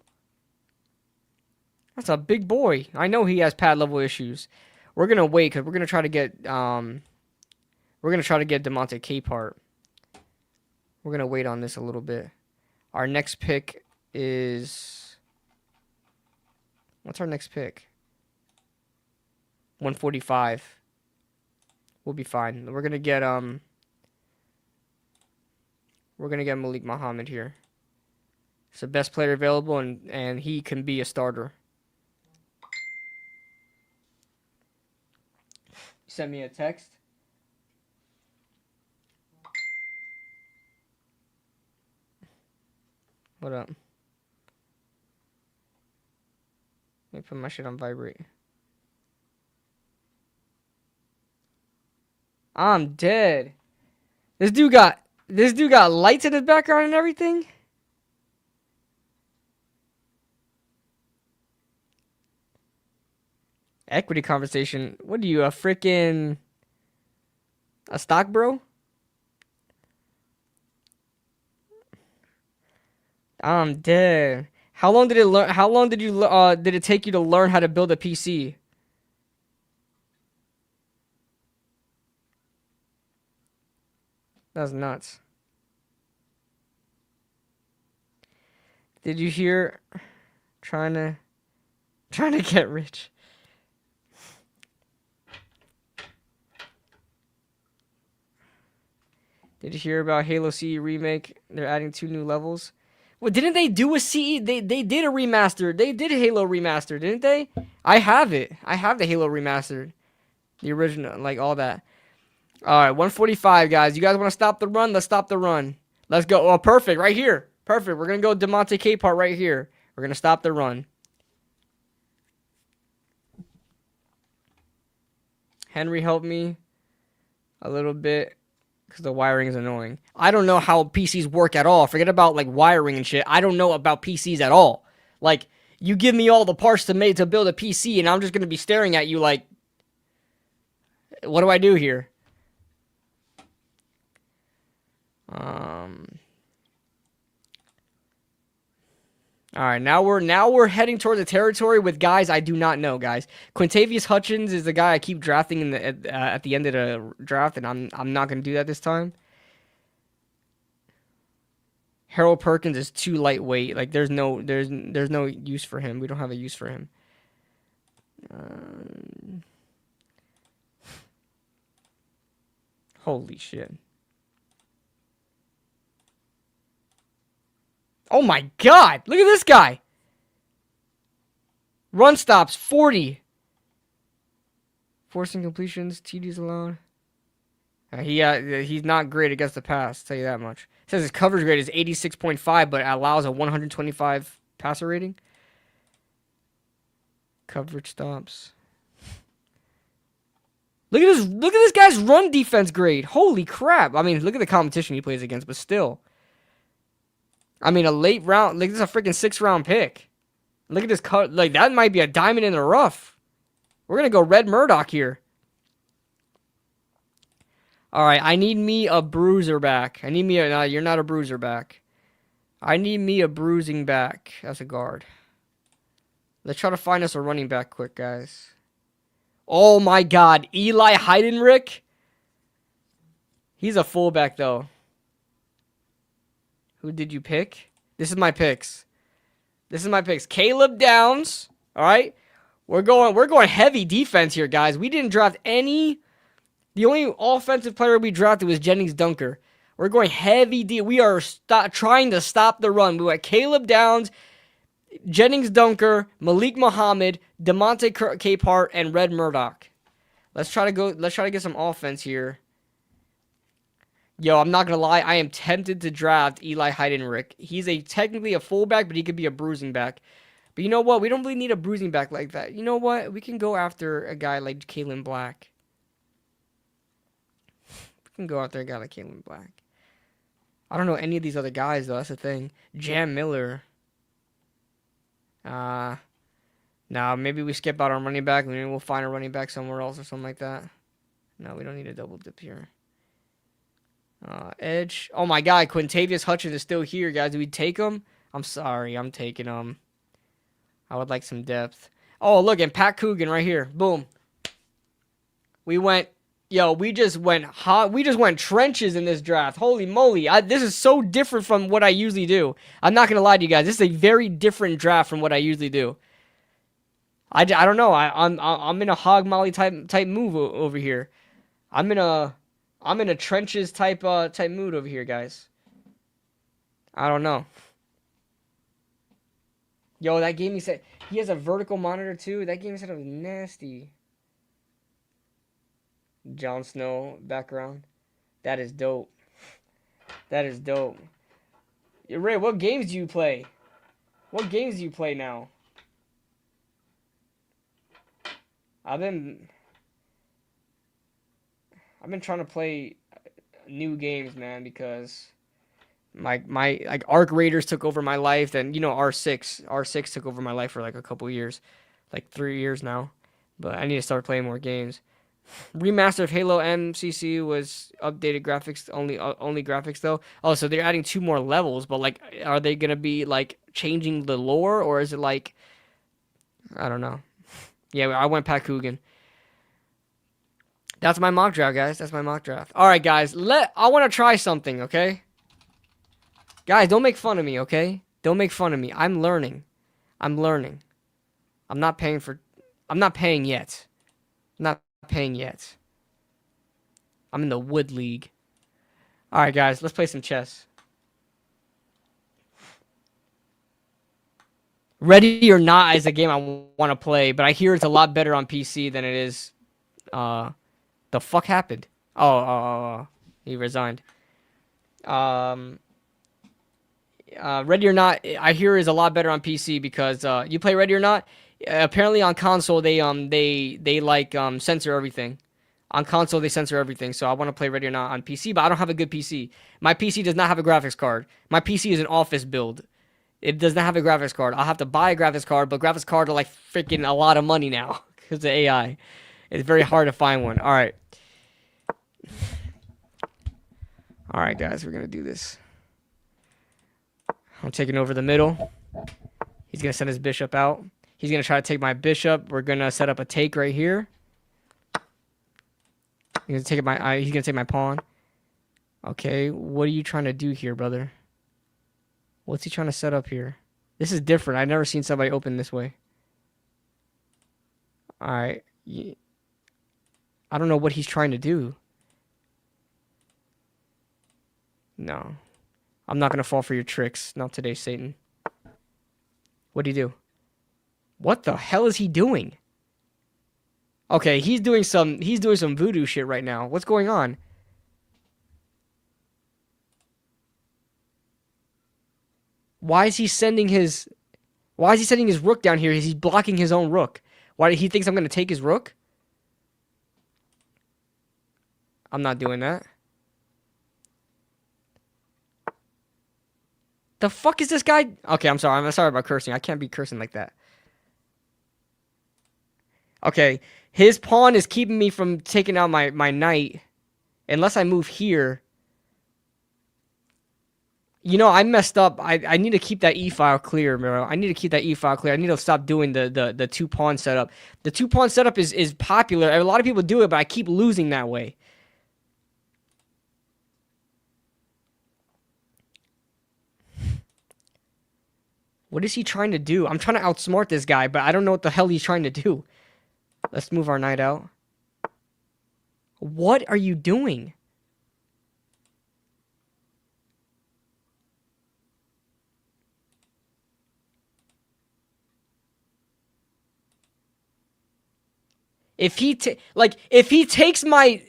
That's a big boy. I know he has pad level issues. We're gonna wait because we're gonna try to get DeMonte Capehart. We're gonna wait on this a little bit. Our next pick is... What's our next pick? 145. We'll be fine. We're gonna get Malik Muhammad here. It's the best player available, and he can be a starter. Send me a text. What up? Let me put my shit on vibrate. I'm dead. This dude got lights in his background and everything. Equity conversation. What are you, a freaking stock bro? I'm dead. How long did it take you to learn how to build a PC? That's nuts. Did you hear trying to get rich? Did you hear about Halo CE remake? They're adding 2 new levels. Well, didn't they do a CE? They did a remaster. They did Halo remaster, didn't they? I have it. I have the Halo remastered. The original, like all that. All right, 145, guys. You guys want to stop the run? Let's stop the run. Let's go. Oh, perfect. Right here. Perfect. We're going to go DeMonte Capehart right here. We're going to stop the run. Henry helped me a little bit because the wiring is annoying. I don't know how PCs work at all. Forget about like wiring and shit. I don't know about PCs at all. Like, you give me all the parts to build a PC, and I'm just going to be staring at you like, what do I do here? All right, now we're heading toward the territory with guys I do not know, guys. Quintavious Hutchins is the guy I keep drafting at the end of the draft, and I'm not gonna do that this time. Harold Perkins is too lightweight. Like there's no use for him. We don't have a use for him. Holy shit. Oh my god! Look at this guy! Run stops, 40. Forcing completions, TDs allowed. He's not great against the pass, I'll tell you that much. It says his coverage grade is 86.5, but allows a 125 passer rating. Coverage stops. Look at this guy's run defense grade. Holy crap. I mean, look at the competition he plays against, but still. I mean, a late round, like this is a freaking 6th round pick. Look at this cut. Like that might be a diamond in the rough. We're going to go Red Murdoch here. All right, I need me a bruiser back. I need me a... No, you're not a bruiser back. I need me a bruising back as a guard. Let's try to find us a running back quick, guys. Oh, my God. Eli Heidenreich? He's a fullback, though. Who did you pick? This is my picks. This is my picks. Caleb Downs. All right? We're going heavy defense here, guys. We didn't draft any... The only offensive player we drafted was Jennings Dunker. We're going heavy D. We are trying to stop the run. We went Caleb Downs, Jennings Dunker, Malik Muhammad, DeMonte Capehart, and Red Murdoch. Let's try to get some offense here. Yo, I'm not gonna lie. I am tempted to draft Eli Heidenreich. He's technically a fullback, but he could be a bruising back. But you know what? We don't really need a bruising back like that. You know what? We can go after a guy like Kalen Black. Can go out there, got a Kalen Black. I don't know any of these other guys though. That's the thing. Jam Miller. Now maybe we skip out on running back. Maybe we'll find a running back somewhere else or something like that. No, we don't need a double dip here. Edge. Oh my God, Quintavious Hutchins is still here, guys. Do we take him? I'm sorry, I'm taking him. I would like some depth. Oh, look, and Pat Coogan right here. Boom. We went. Yo, we just went hot. We just went trenches in this draft. Holy moly. This is so different from what I usually do. I'm not going to lie to you guys. This is a very different draft from what I usually do. I don't know. I'm in a hog molly type move over here. I'm in a trenches type mood over here, guys. I don't know. Yo, that game he said he has a vertical monitor too. That game said it was nasty. Jon Snow background. That is dope. That is dope. Ray, what games do you play? What games do you play now? I've been trying to play new games, man, because my like Arc Raiders took over my life, and you know R6 took over my life for like a couple years, like 3 years now. But I need to start playing more games. Remaster of Halo MCC was updated graphics only graphics though. Oh, so they're adding 2 more levels, but like, are they gonna be like changing the lore, or is it like, I don't know. Yeah, I went Pat Coogan. That's my mock draft, guys. That's my mock draft. All right, guys. I want to try something, okay? Guys, don't make fun of me, okay? Don't make fun of me. I'm learning. I'm learning. I'm not paying yet. I'm not paying yet. I'm in the Wood League. All right, guys. Let's play some chess. Ready or Not is a game I want to play, but I hear it's a lot better on PC than it is. The fuck happened? Oh, he resigned. Ready or Not, I hear is a lot better on PC because you play Ready or Not. Apparently on console they like censor everything. On console they censor everything. So I want to play Ready or Not on PC, but I don't have a good PC. My PC does not have a graphics card. My PC is an office build. It does not have a graphics card. I'll have to buy a graphics card, but graphics cards are like freaking a lot of money now because of AI. It's very hard to find one. All right. All right, guys, we're going to do this. I'm taking over the middle. He's going to send his bishop out. He's going to try to take my bishop. We're going to set up a take right here. He's going to take my pawn. Okay, what are you trying to do here, brother? What's he trying to set up here? This is different. I've never seen somebody open this way. Alright. I don't know what he's trying to do. No. I'm not going to fall for your tricks. Not today, Satan. What'd he do? What the hell is he doing? Okay, he's doing some voodoo shit right now. What's going on? Why is he sending his rook down here? He's blocking his own rook. Why he thinks I'm going to take his rook? I'm not doing that. The fuck is this guy? Okay, I'm sorry. I'm sorry about cursing. I can't be cursing like that. Okay, his pawn is keeping me from taking out my knight. Unless I move here. You know, I messed up. I need to keep that e-file clear, bro. I need to keep that e-file clear. I need to stop doing the two-pawn setup. The two-pawn setup is popular. A lot of people do it, but I keep losing that way. What is he trying to do? I'm trying to outsmart this guy, but I don't know what the hell he's trying to do. Let's move our knight out. What are you doing? If he takes my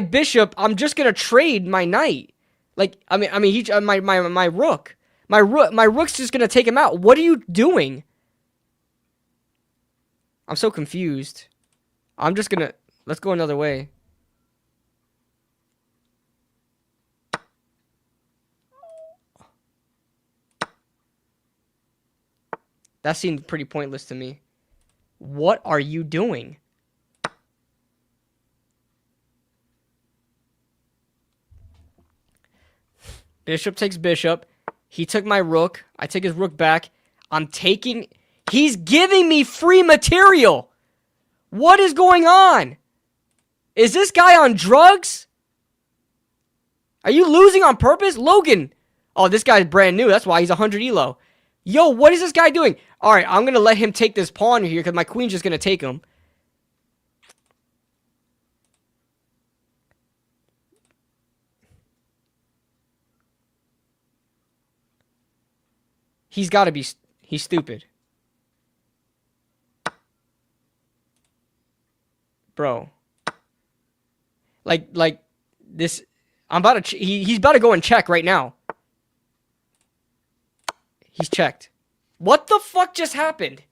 bishop, I'm just gonna trade my knight. Like my rook. My rook's just gonna take him out. What are you doing? I'm so confused. I'm just gonna let's go another way. That seemed pretty pointless to me. What are you doing? Bishop takes bishop. He took my rook. I take his rook back. I'm taking... He's giving me free material. What is going on? Is this guy on drugs? Are you losing on purpose? Logan. Oh, this guy's brand new. That's why he's 100 elo. Yo, what is this guy doing? All right, I'm going to let him take this pawn here because my queen's just going to take him. He's got to be... He's stupid. Bro. Like this... I'm about to... He's about to go and check right now. He's checked. What the fuck just happened?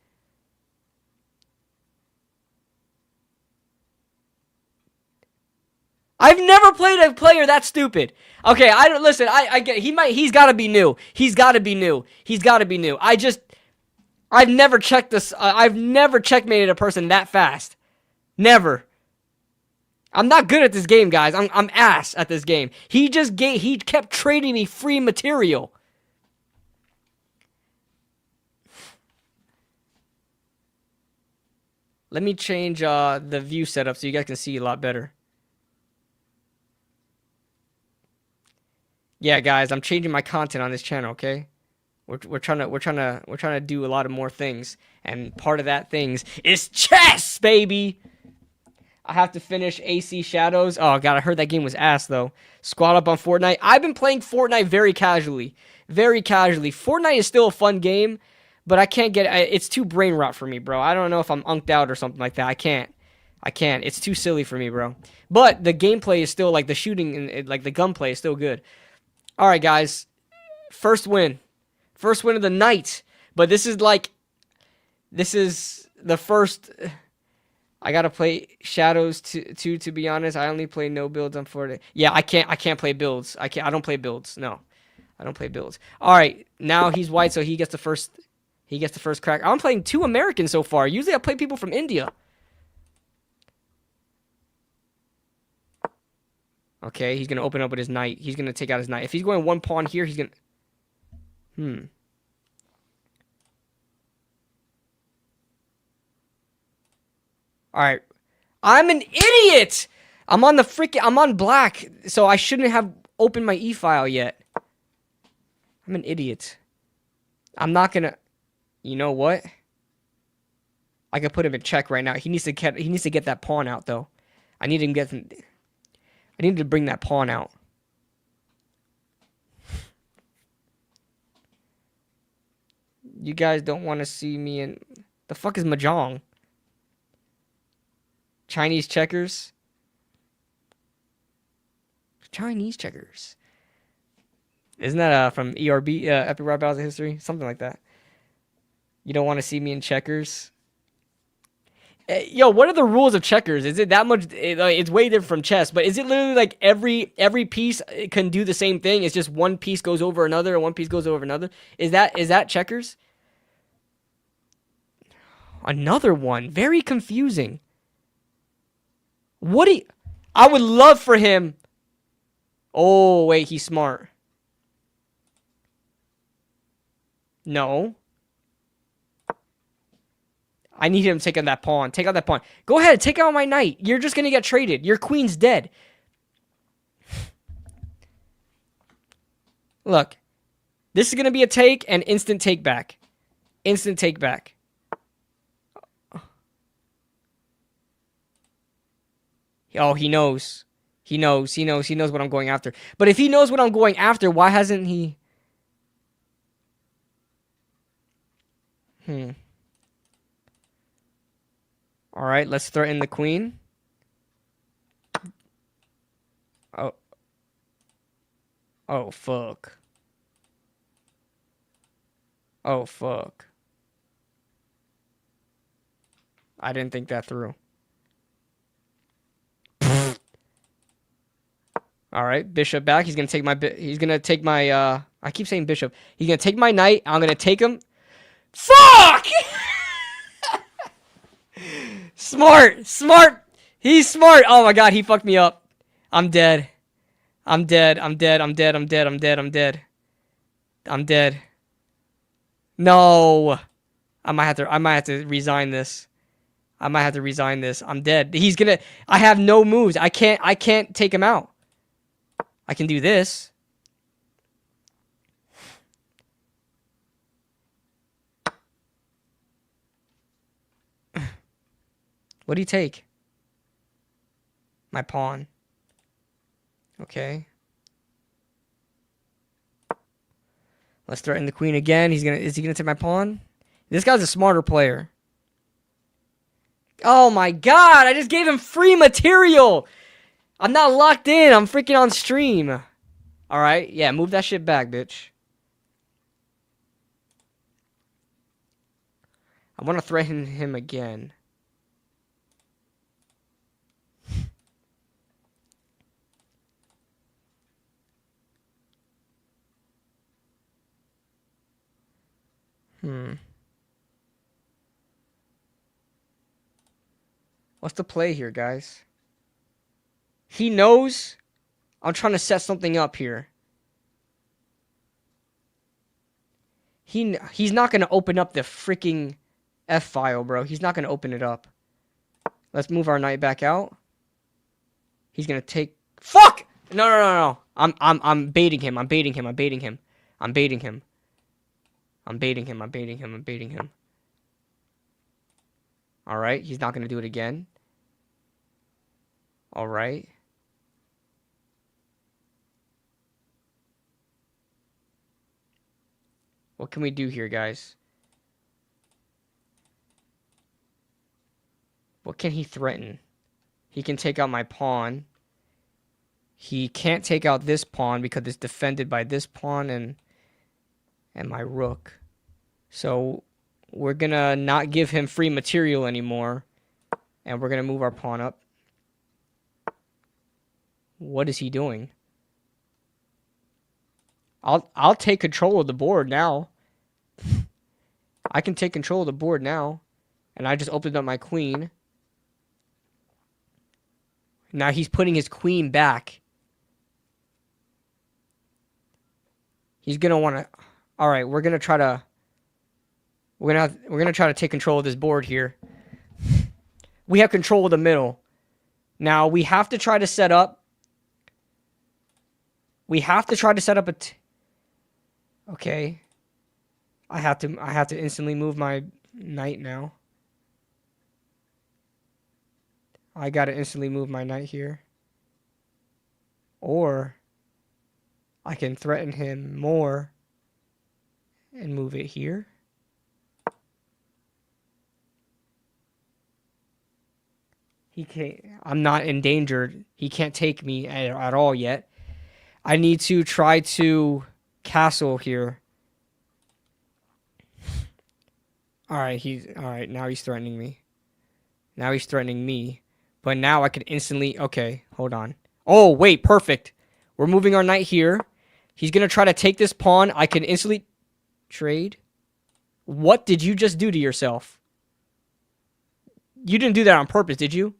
I've never played a player that stupid. Okay, I don't listen. I get it. He's got to be new. He's got to be new. He's got to be new. I've never checked this. I've never checkmated a person that fast. Never. I'm not good at this game, guys. I'm ass at this game. He kept trading me free material. Let me change the view setup so you guys can see a lot better. Yeah, guys, I'm changing my content on this channel, okay? We're trying to do a lot of more things, and part of that things is chess, baby. I have to finish AC Shadows. Oh god, I heard that game was ass though. Squad up on Fortnite. I've been playing Fortnite very casually. Very casually. Fortnite is still a fun game, but I can't get it's too brain rot for me, bro. I don't know if I'm unked out or something like that. I can't. It's too silly for me, bro. But the gameplay is still like the shooting and like the gunplay is still good. All right, guys. First win of the night. But this is the first. I gotta play Shadows too. To be honest, I only play no builds on Fortnite. Yeah, I can't play builds. I don't play builds. No, I don't play builds. All right, now he's white, so he gets the first. He gets the first crack. I'm playing 2 Americans so far. Usually I play people from India. Okay, he's going to open up with his knight. He's going to take out his knight. If he's going 1 pawn here, he's going to... Alright. I'm an idiot! I'm on black, so I shouldn't have opened my e-file yet. I'm an idiot. I'm not gonna. You know what? I could put him in check right now. He needs to get that pawn out though. I need to bring that pawn out. You guys don't want to see me in. The fuck is mahjong? Chinese checkers? Chinese checkers. Isn't that from ERB, Epic Rap Battles of History? Something like that. You don't want to see me in checkers? Yo, what are the rules of checkers? Is it that much? It's way different from chess, but is it literally like every piece can do the same thing? It's just one piece goes over another and one piece goes over another? Is that checkers? Another one. Very confusing. I would love for him. Oh, wait, he's smart. No. I need him to take out that pawn. Take out that pawn. Go ahead, take out my knight. You're just going to get traded. Your queen's dead. Look. This is going to be a take and instant take back. Instant take back. Oh, he knows. He knows what I'm going after. But if he knows what I'm going after, why hasn't he... All right, let's threaten the queen. Oh. Oh, fuck. Oh, fuck. I didn't think that through. All right, bishop back. He's going to take my I keep saying bishop. He's going to take my knight. I'm going to take him. Fuck! Smart. He's smart. Oh my god, he fucked me up. I'm dead. I'm dead. No. I might have to resign this. I'm dead. I have no moves. I can't take him out. I can do this. What do you take? My pawn. Okay. Let's threaten the queen again. Is he gonna take my pawn? This guy's a smarter player. Oh my god, I just gave him free material. I'm not locked in. I'm freaking on stream. Alright, yeah, move that shit back, bitch. I want to threaten him again. What's the play here, guys? He knows I'm trying to set something up here. He's not going to open up the freaking F file, bro. He's not going to open it up. Let's move our knight back out. He's going to take... Fuck! No. I'm baiting him. Alright, he's not going to do it again. Alright. What can we do here, guys? What can he threaten? He can take out my pawn. He can't take out this pawn because it's defended by this pawn and my rook. So we're going to not give him free material anymore. And we're going to move our pawn up. What is he doing? I'll take control of the board now. I can take control of the board now. And I just opened up my queen. Now he's putting his queen back. He's going to want to... All right, we're going to try to... We're gonna try to take control of this board here. We have control of the middle. Now we have to try to set up. Okay. I have to instantly move my knight now. I gotta instantly move my knight here. Or I can threaten him more and move it here. He can't. I'm not endangered. He can't take me at all yet. I need to try to castle here. All right. Now he's threatening me. Now he's threatening me. But now I can instantly. Okay, hold on. Oh wait, perfect. We're moving our knight here. He's gonna try to take this pawn. I can instantly trade. What did you just do to yourself? You didn't do that on purpose, did you?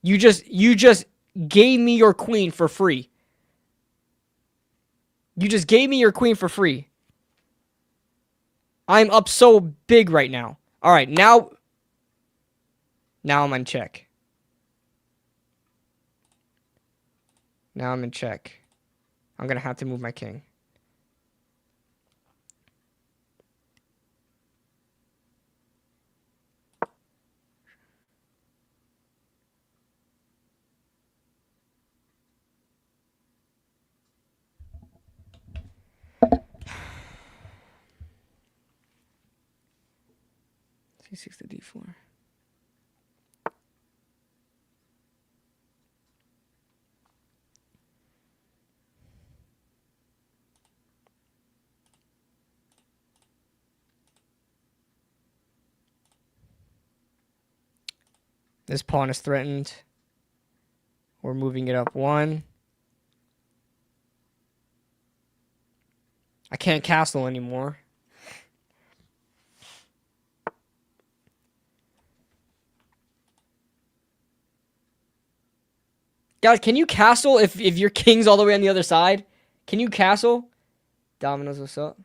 You just gave me your queen for free. You just gave me your queen for free. I'm up so big right now. All right, now I'm in check. Now I'm in check. I'm going to have to move my king. C6 to D4. This pawn is threatened. We're moving it up one. I can't castle anymore. Guys, can you castle if your king's all the way on the other side? Can you castle? Dominoes, what's up?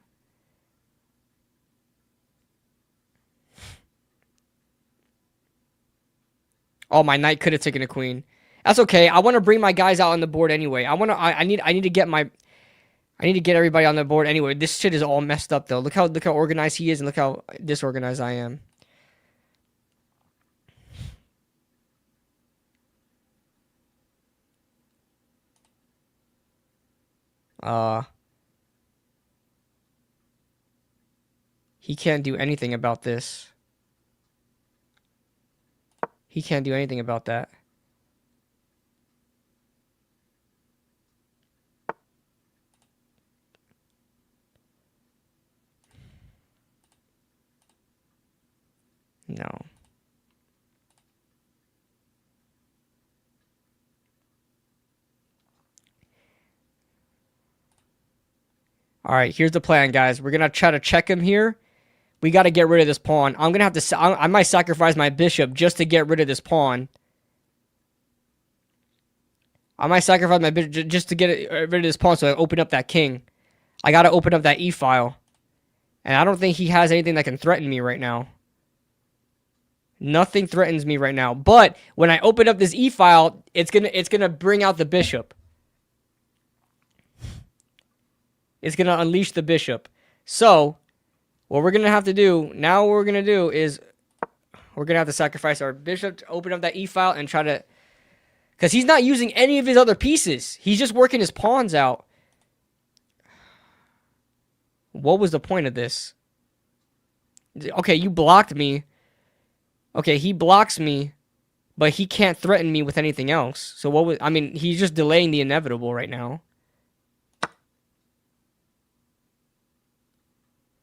Oh, my knight could have taken a queen. That's okay. I want to bring my guys out on the board anyway. I need to get everybody on the board anyway. This shit is all messed up though. Look how organized he is and look how disorganized I am. He can't do anything about this. He can't do anything about that. No. All right, here's the plan, guys. We're going to try to check him here. We got to get rid of this pawn. I'm going to have to... I might sacrifice my bishop just to get rid of this pawn. I might sacrifice my bishop just to get rid of this pawn so I open up that king. I got to open up that e-file. And I don't think he has anything that can threaten me right now. Nothing threatens me right now. But when I open up this e-file, it's gonna bring out the bishop. It's going to unleash the bishop. So, what we're going to have to do, now what we're going to do is we're going to have to sacrifice our bishop to open up that e-file and try to... Because he's not using any of his other pieces. He's just working his pawns out. What was the point of this? Okay, you blocked me. Okay, he blocks me, but he can't threaten me with anything else. So what was... I mean, he's just delaying the inevitable right now.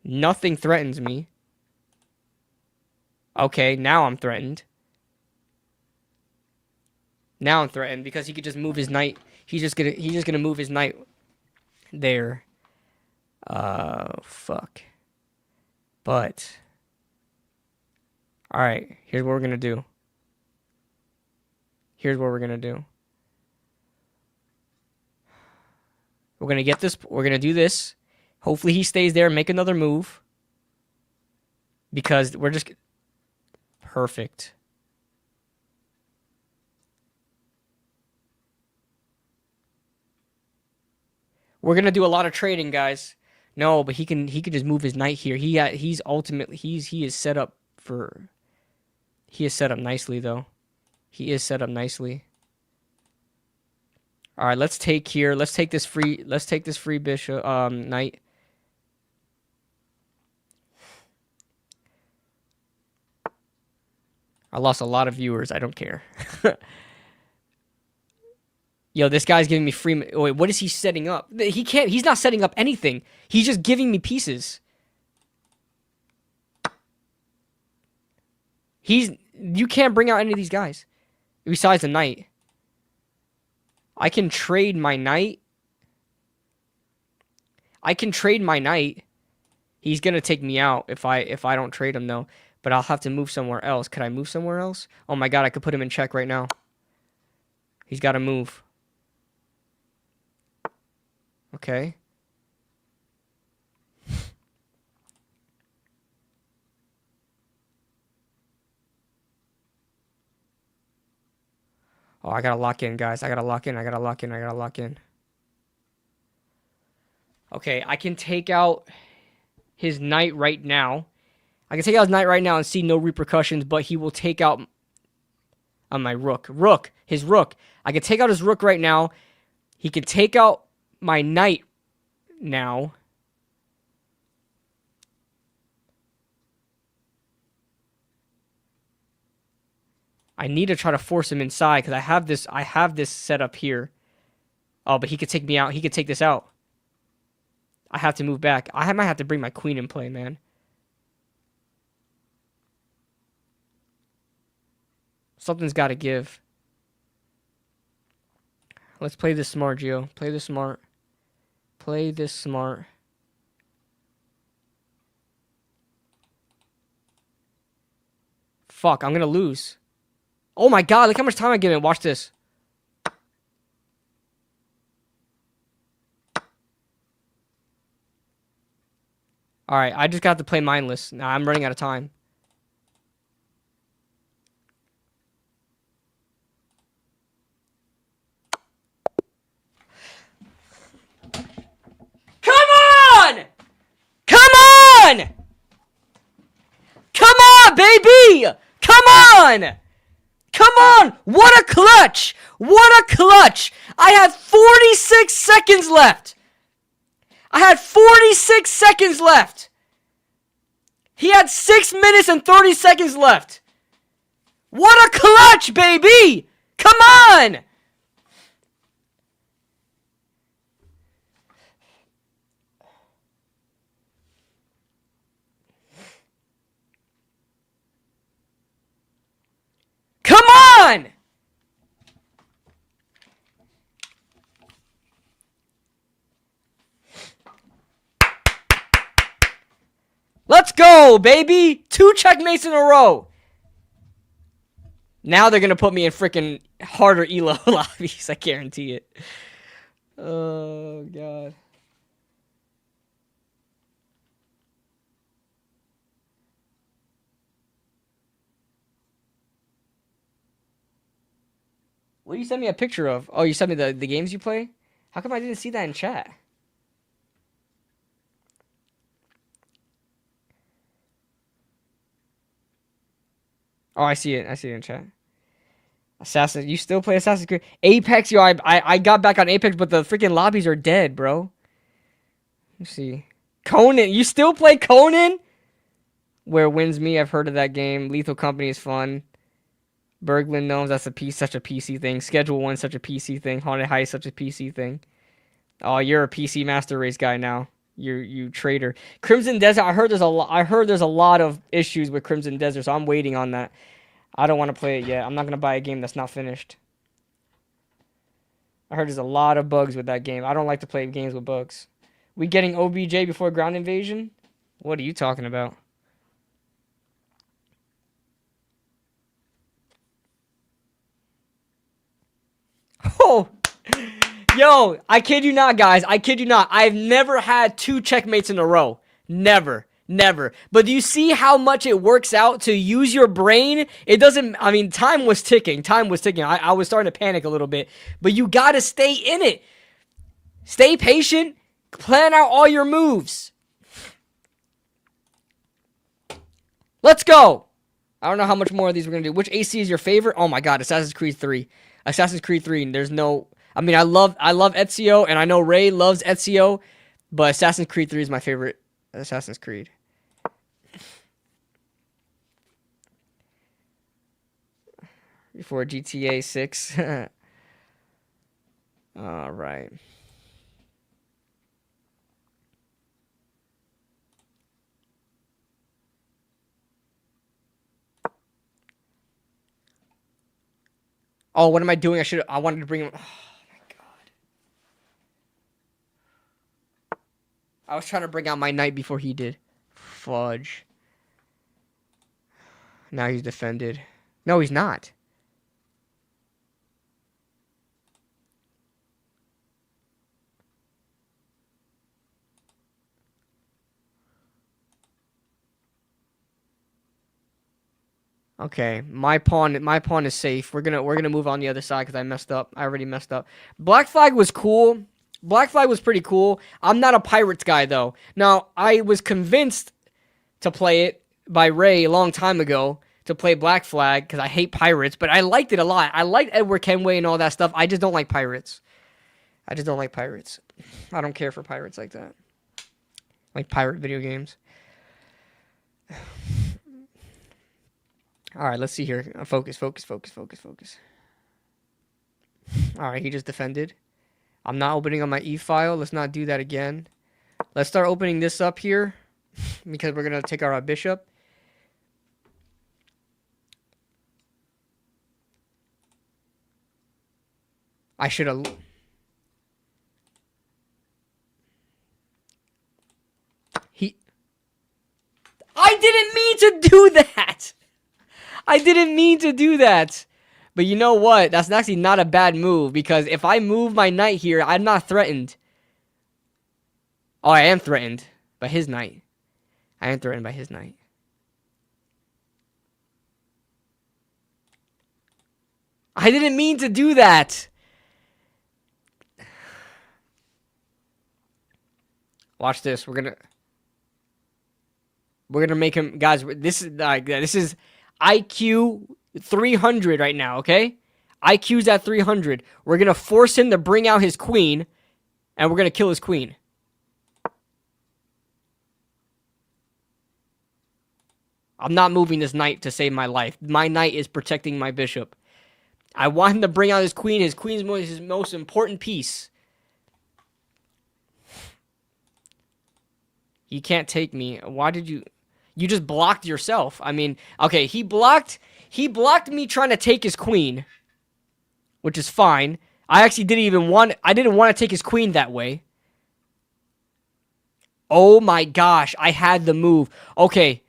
Nothing threatens me. Okay, now I'm threatened. Now I'm threatened because he could just move his knight. He's just gonna move his knight there. Fuck. But all right, here's what we're gonna do. Here's what we're gonna do. We're gonna get this. We're gonna do this. Hopefully he stays there and make another move. Because we're just... Perfect. We're going to do a lot of trading, guys. No, but he can just move his knight here. He is set up for. He is set up nicely though. He is set up nicely. All right, let's take here. Let's take this free. Let's take this free bishop knight. I lost a lot of viewers. I don't care. Yo, this guy's giving me free. Wait, what is he setting up? He can't. He's not setting up anything. He's just giving me pieces. You can't bring out any of these guys besides the knight. I can trade my knight. He's gonna take me out if I don't trade him though. But I'll have to move somewhere else. Could I move somewhere else? Oh my god, I could put him in check right now. He's got to move. Okay. Oh, I gotta lock in, guys. I gotta lock in. Okay, I can take out his knight right now. And see no repercussions, but he will take out my rook. His rook. I can take out his rook right now. He can take out my knight now. I need to try to force him inside because I have this set up here. Oh, but he could take me out. He could take this out. I have to move back. I might have to bring my queen in play, man. Something's got to give. Let's play this smart, Gio. Play this smart. Fuck, I'm going to lose. Oh my god, look how much time I give it. Watch this. Alright, I just got to play mindless. Nah, I'm running out of time. Come on! Come on, baby! Come on! What a clutch! I had 46 seconds left. He had 6 minutes and 30 seconds left. What a clutch, baby! Come on! Come on! Let's go, baby! 2 checkmates in a row. Now they're gonna put me in freaking harder elo lobbies. I guarantee it. Oh god. What do you send me a picture of? Oh, you sent me the games you play? How come I didn't see that in chat? Oh, I see it. I see it in chat. You still play Assassin's Creed? Apex, yo, I got back on Apex, but the freaking lobbies are dead, bro. Let's see. Conan, you still play Conan? Where Wins Me, I've heard of that game. Lethal Company is fun. Berglund Gnomes, that's such a PC thing. Schedule 1, such a PC thing. Haunted Heist, such a PC thing. Oh, you're a PC Master Race guy now. You traitor. Crimson Desert, I heard there's a lot of issues with Crimson Desert, so I'm waiting on that. I don't want to play it yet. I'm not going to buy a game that's not finished. I heard there's a lot of bugs with that game. I don't like to play games with bugs. We getting OBJ before ground invasion? What are you talking about? Oh, yo, I kid you not, guys. I kid you not. I've never had 2 checkmates in a row. Never. But do you see how much it works out to use your brain? It doesn't, I mean, time was ticking. I was starting to panic a little bit. But you got to stay in it. Stay patient. Plan out all your moves. Let's go. I don't know how much more of these we're going to do. Which AC is your favorite? Oh my god, Assassin's Creed 3. Assassin's Creed 3, and there's no... I mean, I love Ezio, and I know Ray loves Ezio, but Assassin's Creed 3 is my favorite Assassin's Creed. Before GTA 6. All right. Oh, what am I doing? I wanted to bring him. Oh my god. I was trying to bring out my knight before he did. Fudge. Now he's defended. No, he's not. Okay, my pawn is safe. We're gonna move on the other side because I messed up. I already messed up. Black flag was cool. Black flag was pretty cool. I'm not a pirates guy though. Now I was convinced to play it by Ray a long time ago to play black flag because I hate pirates, but I liked it a lot. I liked Edward Kenway and all that stuff. I just don't like pirates. I just don't like pirates. I don't care for pirates like that. Like pirate video games. All right, let's see here. Focus, focus, focus, focus, focus. All right, he just defended. I'm not opening on my E file. Let's not do that again. Let's start opening this up here because we're going to take our bishop. I should have... I didn't mean to do that! I didn't mean to do that. But you know what? That's actually not a bad move because if I move my knight here, I'm not threatened. Oh, I am threatened by his knight. I am threatened by his knight. I didn't mean to do that. Watch this. We're gonna make him, guys. This is IQ 300 right now, okay? IQ's at 300. We're going to force him to bring out his queen, and we're going to kill his queen. I'm not moving this knight to save my life. My knight is protecting my bishop. I want him to bring out his queen. His queen's his most important piece. You can't take me. Why did you... You just blocked yourself. I mean, okay, he blocked me trying to take his queen, which is fine. I actually didn't want to take his queen that way. Oh my gosh, I had the move. Okay.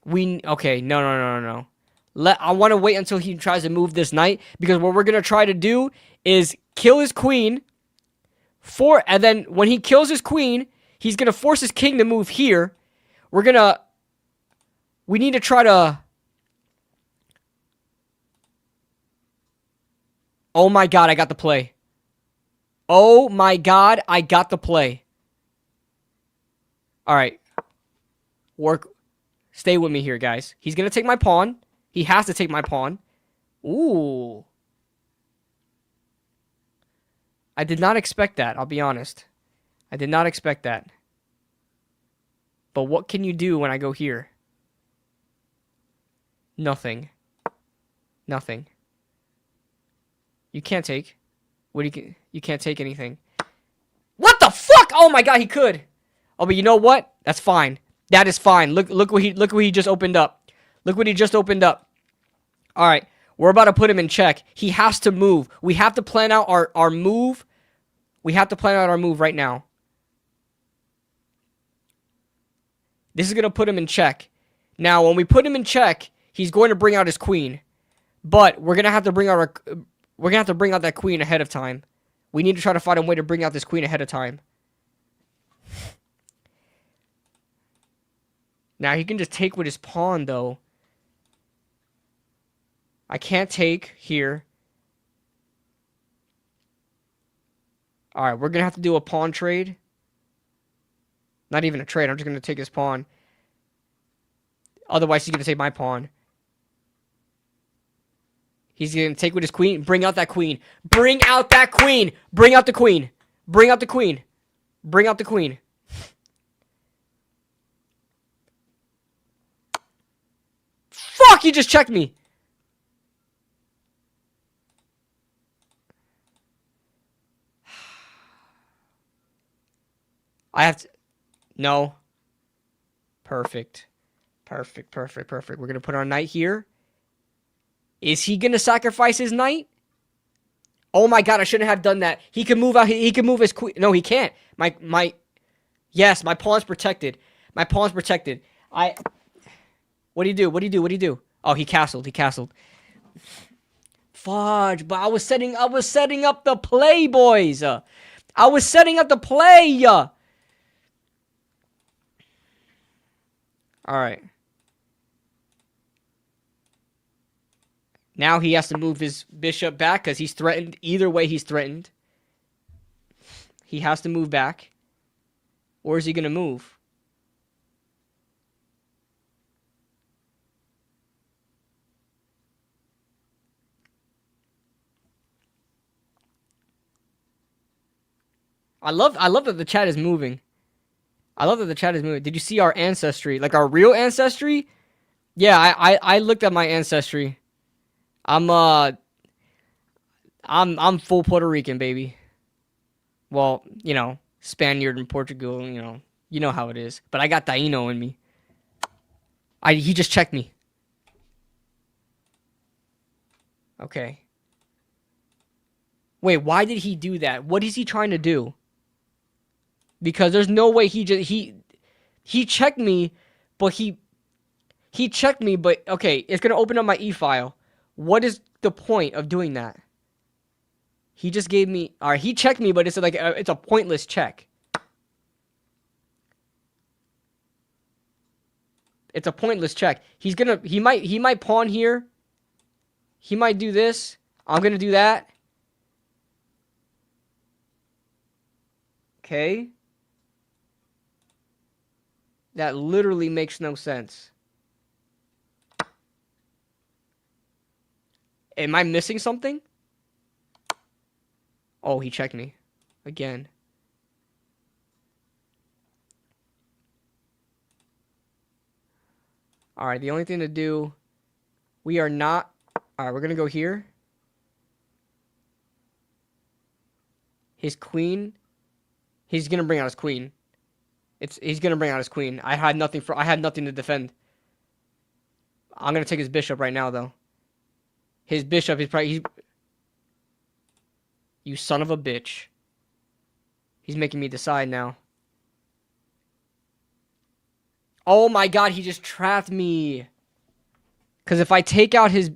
No. I want to wait until he tries to move this knight because what we're going to try to do is kill his queen and then when he kills his queen, he's going to force his king to move here. We need to try to... Oh my god, I got the play. Oh my god, I got the play. Alright. Stay with me here, guys. He's going to take my pawn. He has to take my pawn. Ooh. I did not expect that, I'll be honest. I did not expect that. But what can you do when I go here? Nothing. Nothing. You can't take. You can't take anything. What the fuck? Oh my god, he could. Oh, but you know what? That's fine. That is fine. Look what he just opened up. Look what he just opened up. All right, we're about to put him in check. He has to move. We have to plan out our move. We have to plan out our move right now. This is going to put him in check. Now, when we put him in check, he's going to bring out his queen. But we're going to have to bring out that queen ahead of time. We need to try to find a way to bring out this queen ahead of time. Now, he can just take with his pawn, though. I can't take here. All right, we're going to have to do a pawn trade. Not even a trade. I'm just going to take his pawn. Otherwise, he's going to take my pawn. He's going to take with his queen. Bring out that queen. Bring out that queen. Bring out the queen. Bring out the queen. Bring out the queen. Fuck, you just checked me. I have to... No. Perfect. Perfect, perfect, perfect. We're going to put our knight here. Is he going to sacrifice his knight? Oh my god, I shouldn't have done that. He can move out. He can move his queen. No, he can't. Yes, my pawn's protected. My pawn's protected. What do you do? What do you do? What do you do? Oh, he castled. He castled. Fudge, but I was setting up the play, boys. I was setting up the play. All right. Now he has to move his bishop back because he's threatened. Either way, he's threatened. He has to move back. Or is he going to move? I love that the chat is moving. I love that the chat is moving. Did you see our ancestry? Like our real ancestry? Yeah, I looked at my ancestry. I'm full Puerto Rican, baby. Well, you know, Spaniard and Portugal, you know how it is. But I got Taino in me. He just checked me. Okay. Wait, why did he do that? What is he trying to do? Because there's no way he checked me, but he checked me, but okay, it's gonna open up my e-file. What is the point of doing that? He just gave me, all right, he checked me, but it's like it's a pointless check. It's a pointless check. He might pawn here. He might do this. I'm gonna do that. Okay. That literally makes no sense. Am I missing something? Oh, he checked me. Again. Alright, the only thing to do... We are not... Alright, we're going to go here. His queen... He's going to bring out his queen. He's going to bring out his queen. I had nothing to defend. I'm going to take his bishop right now, though. His bishop is probably... You son of a bitch. He's making me decide now. Oh my god, he just trapped me. Because if I take out his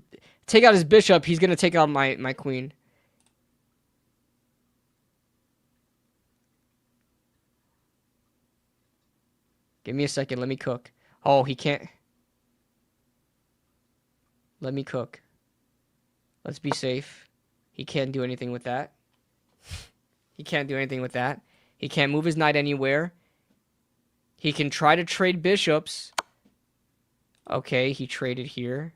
bishop, he's going to take out my queen. Give me a second. Let me cook. Oh, he can't. Let me cook. Let's be safe. He can't do anything with that. He can't do anything with that. He can't move his knight anywhere. He can try to trade bishops. Okay, he traded here.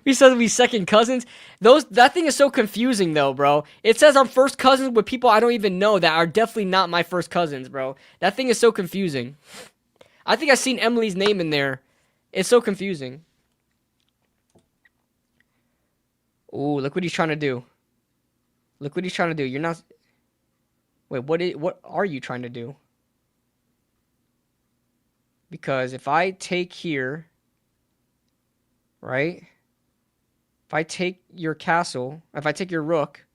We said we second cousins. That thing is so confusing though, bro. It says I'm first cousins with people I don't even know that are definitely not my first cousins, bro. That thing is so confusing. I think I've seen Emily's name in there. It's so confusing. Ooh, look what he's trying to do. Look what he's trying to do. You're not... Wait, what are you trying to do? Because if I take here... Right? If I take your castle, if I take your rook,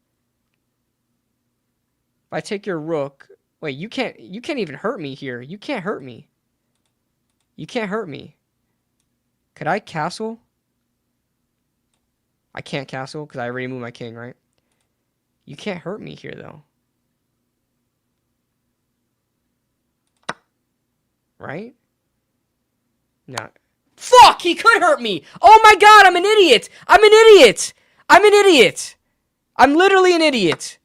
wait, you can't even hurt me here. You can't hurt me. You can't hurt me. Could I castle? I can't castle because I already moved my king, right? You can't hurt me here, though. Right? No. Fuck! He could hurt me! Oh my god, I'm an idiot! I'm an idiot! I'm an idiot! I'm literally an idiot.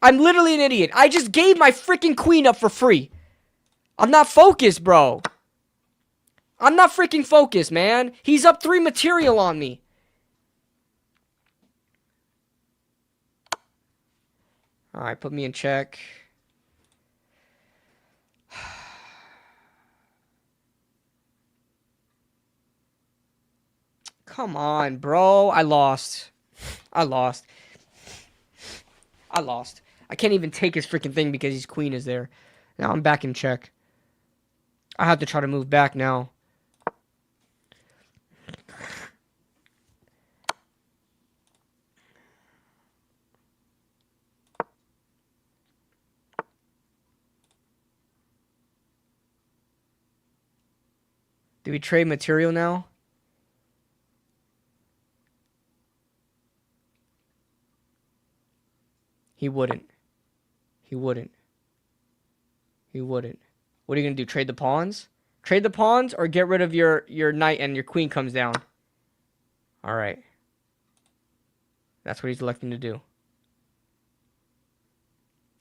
I'm literally an idiot. I just gave my freaking queen up for free. I'm not focused, bro. I'm not freaking focused, man. He's up 3 material on me. Alright, put me in check. Come on, bro. I lost. I lost. I lost. I can't even take his freaking thing because his queen is there. Now I'm back in check. I have to try to move back now. Do we trade material now? He wouldn't. He wouldn't. He wouldn't. What are you going to do? Trade the pawns? Trade the pawns or get rid of your knight and your queen comes down? All right. That's what he's electing to do.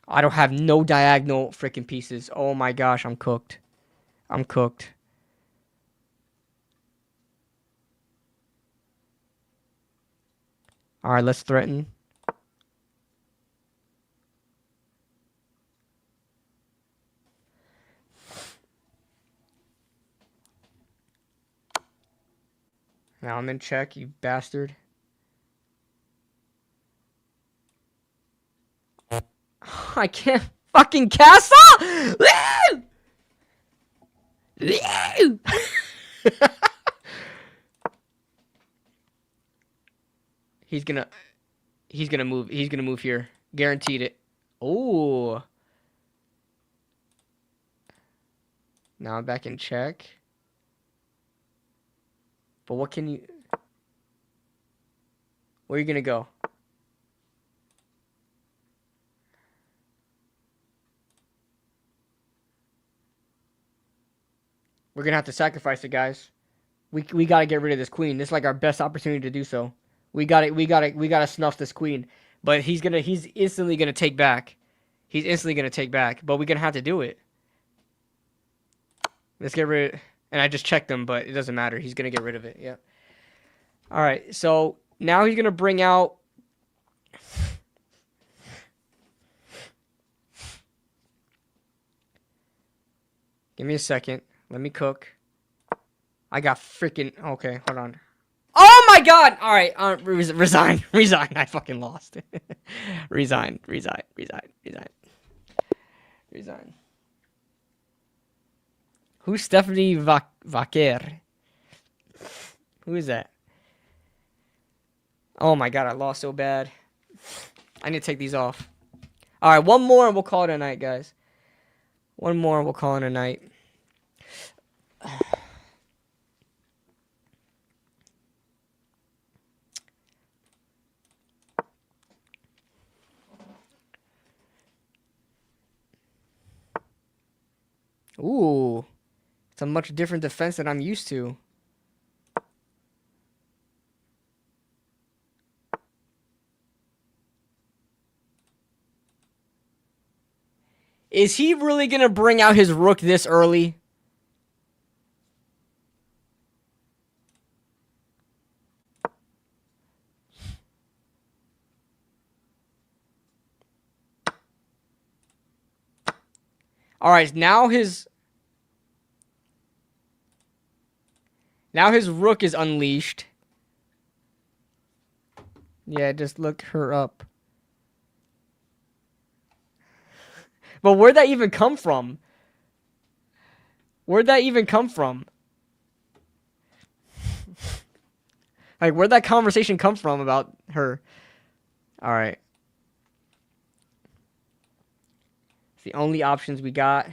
I don't have no diagonal freaking pieces. Oh my gosh, I'm cooked. I'm cooked. All right, let's threaten. Now I'm in check, you bastard. I can't fucking castle! He's gonna move. He's gonna move here. Guaranteed it. Oh. Now I'm back in check. But what can you... Where are you gonna go? We're gonna have to sacrifice it, guys. We gotta get rid of this queen. This is like our best opportunity to do so. We gotta snuff this queen. But he's instantly gonna take back. He's instantly gonna take back. But we're gonna have to do it. Let's get rid of... And I just checked him, but it doesn't matter. He's gonna get rid of it. Yeah. All right. So now he's gonna bring out... Give me a second. Let me cook. I got freaking... Okay, hold on. Oh my god! All right, resign. Resign. I fucking lost. Resign. Who's Stephanie Vaquer? Who is that? Oh my god, I lost so bad. I need to take these off. All right, one more and we'll call it a night, guys. One more and we'll call it a night. Ooh, it's a much different defense than I'm used to. Is he really going to bring out his rook this early? All right, now his rook is unleashed. Yeah, just look her up. But where'd that even come from? Where'd that even come from? Like, where'd that conversation come from about her? All right. It's the only options we got.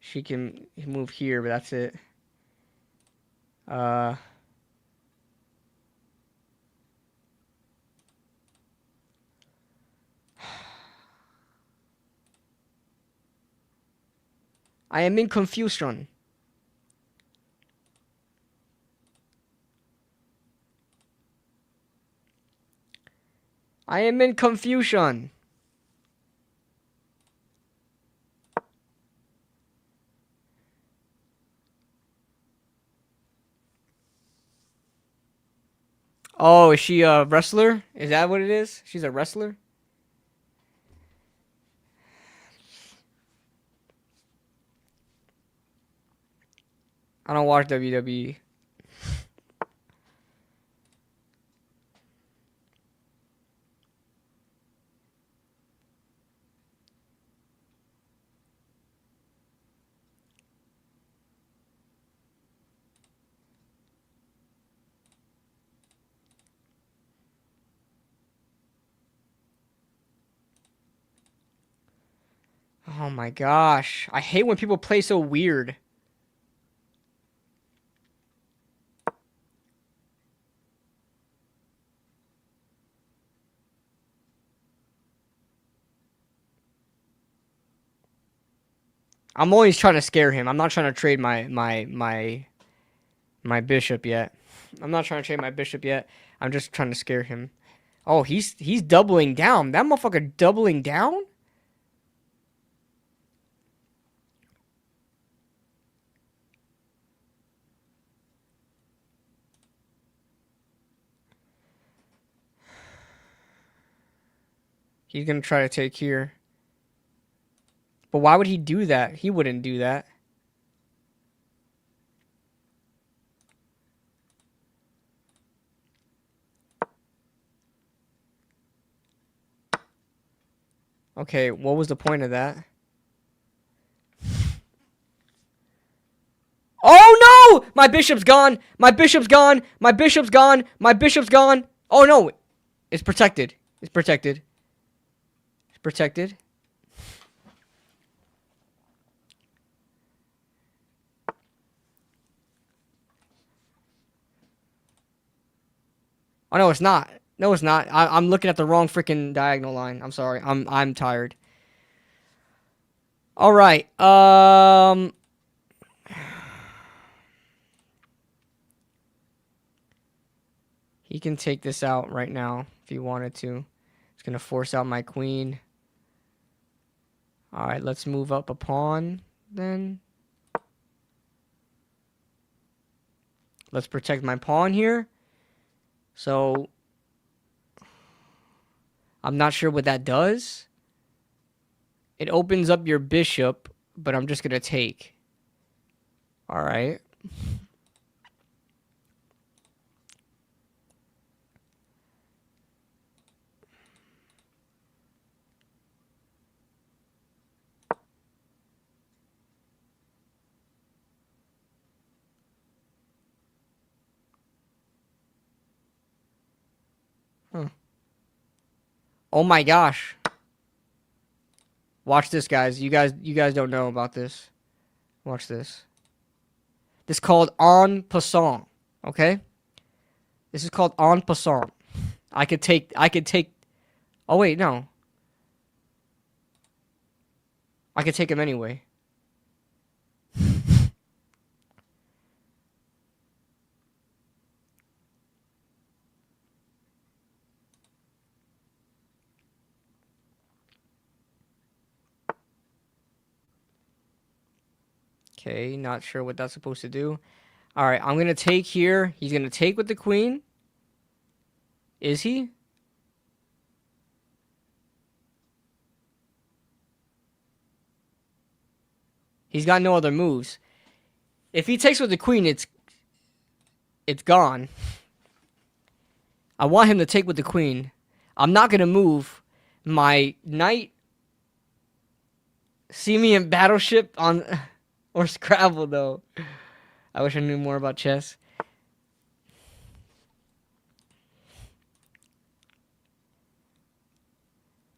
She can move here, but that's it. I am in confusion. I am in confusion. Oh, is she a wrestler? Is that what it is? She's a wrestler? I don't watch WWE. Oh my gosh. I hate when people play so weird. I'm always trying to scare him. I'm not trying to trade my bishop yet. I'm not trying to trade my bishop yet. I'm just trying to scare him. Oh, he's doubling down. That motherfucker doubling down? He's gonna try to take here. But why would he do that? He wouldn't do that. Okay, what was the point of that? Oh no! My bishop's gone! My bishop's gone! My bishop's gone! My bishop's gone! Oh no! It's protected. It's protected. It's protected. Oh no, it's not. No, it's not. I'm looking at the wrong freaking diagonal line. I'm sorry. I'm tired. All right. He can take this out right now if he wanted to. It's gonna force out my queen. All right, let's move up a pawn then. Let's protect my pawn here. So I'm not sure what that does. It opens up your bishop, but I'm just gonna take. All right. Oh my gosh. Watch this, guys. You guys don't know about this. Watch this. This is called en passant, okay? This is called en passant. I could take oh wait, no. I could take him anyway. Okay, not sure what that's supposed to do. All right, I'm going to take here. He's going to take with the queen. Is he? He's got no other moves. If he takes with the queen, it's gone. I want him to take with the queen. I'm not going to move. My knight. See me in Battleship on or Scrabble though. I wish I knew more about chess.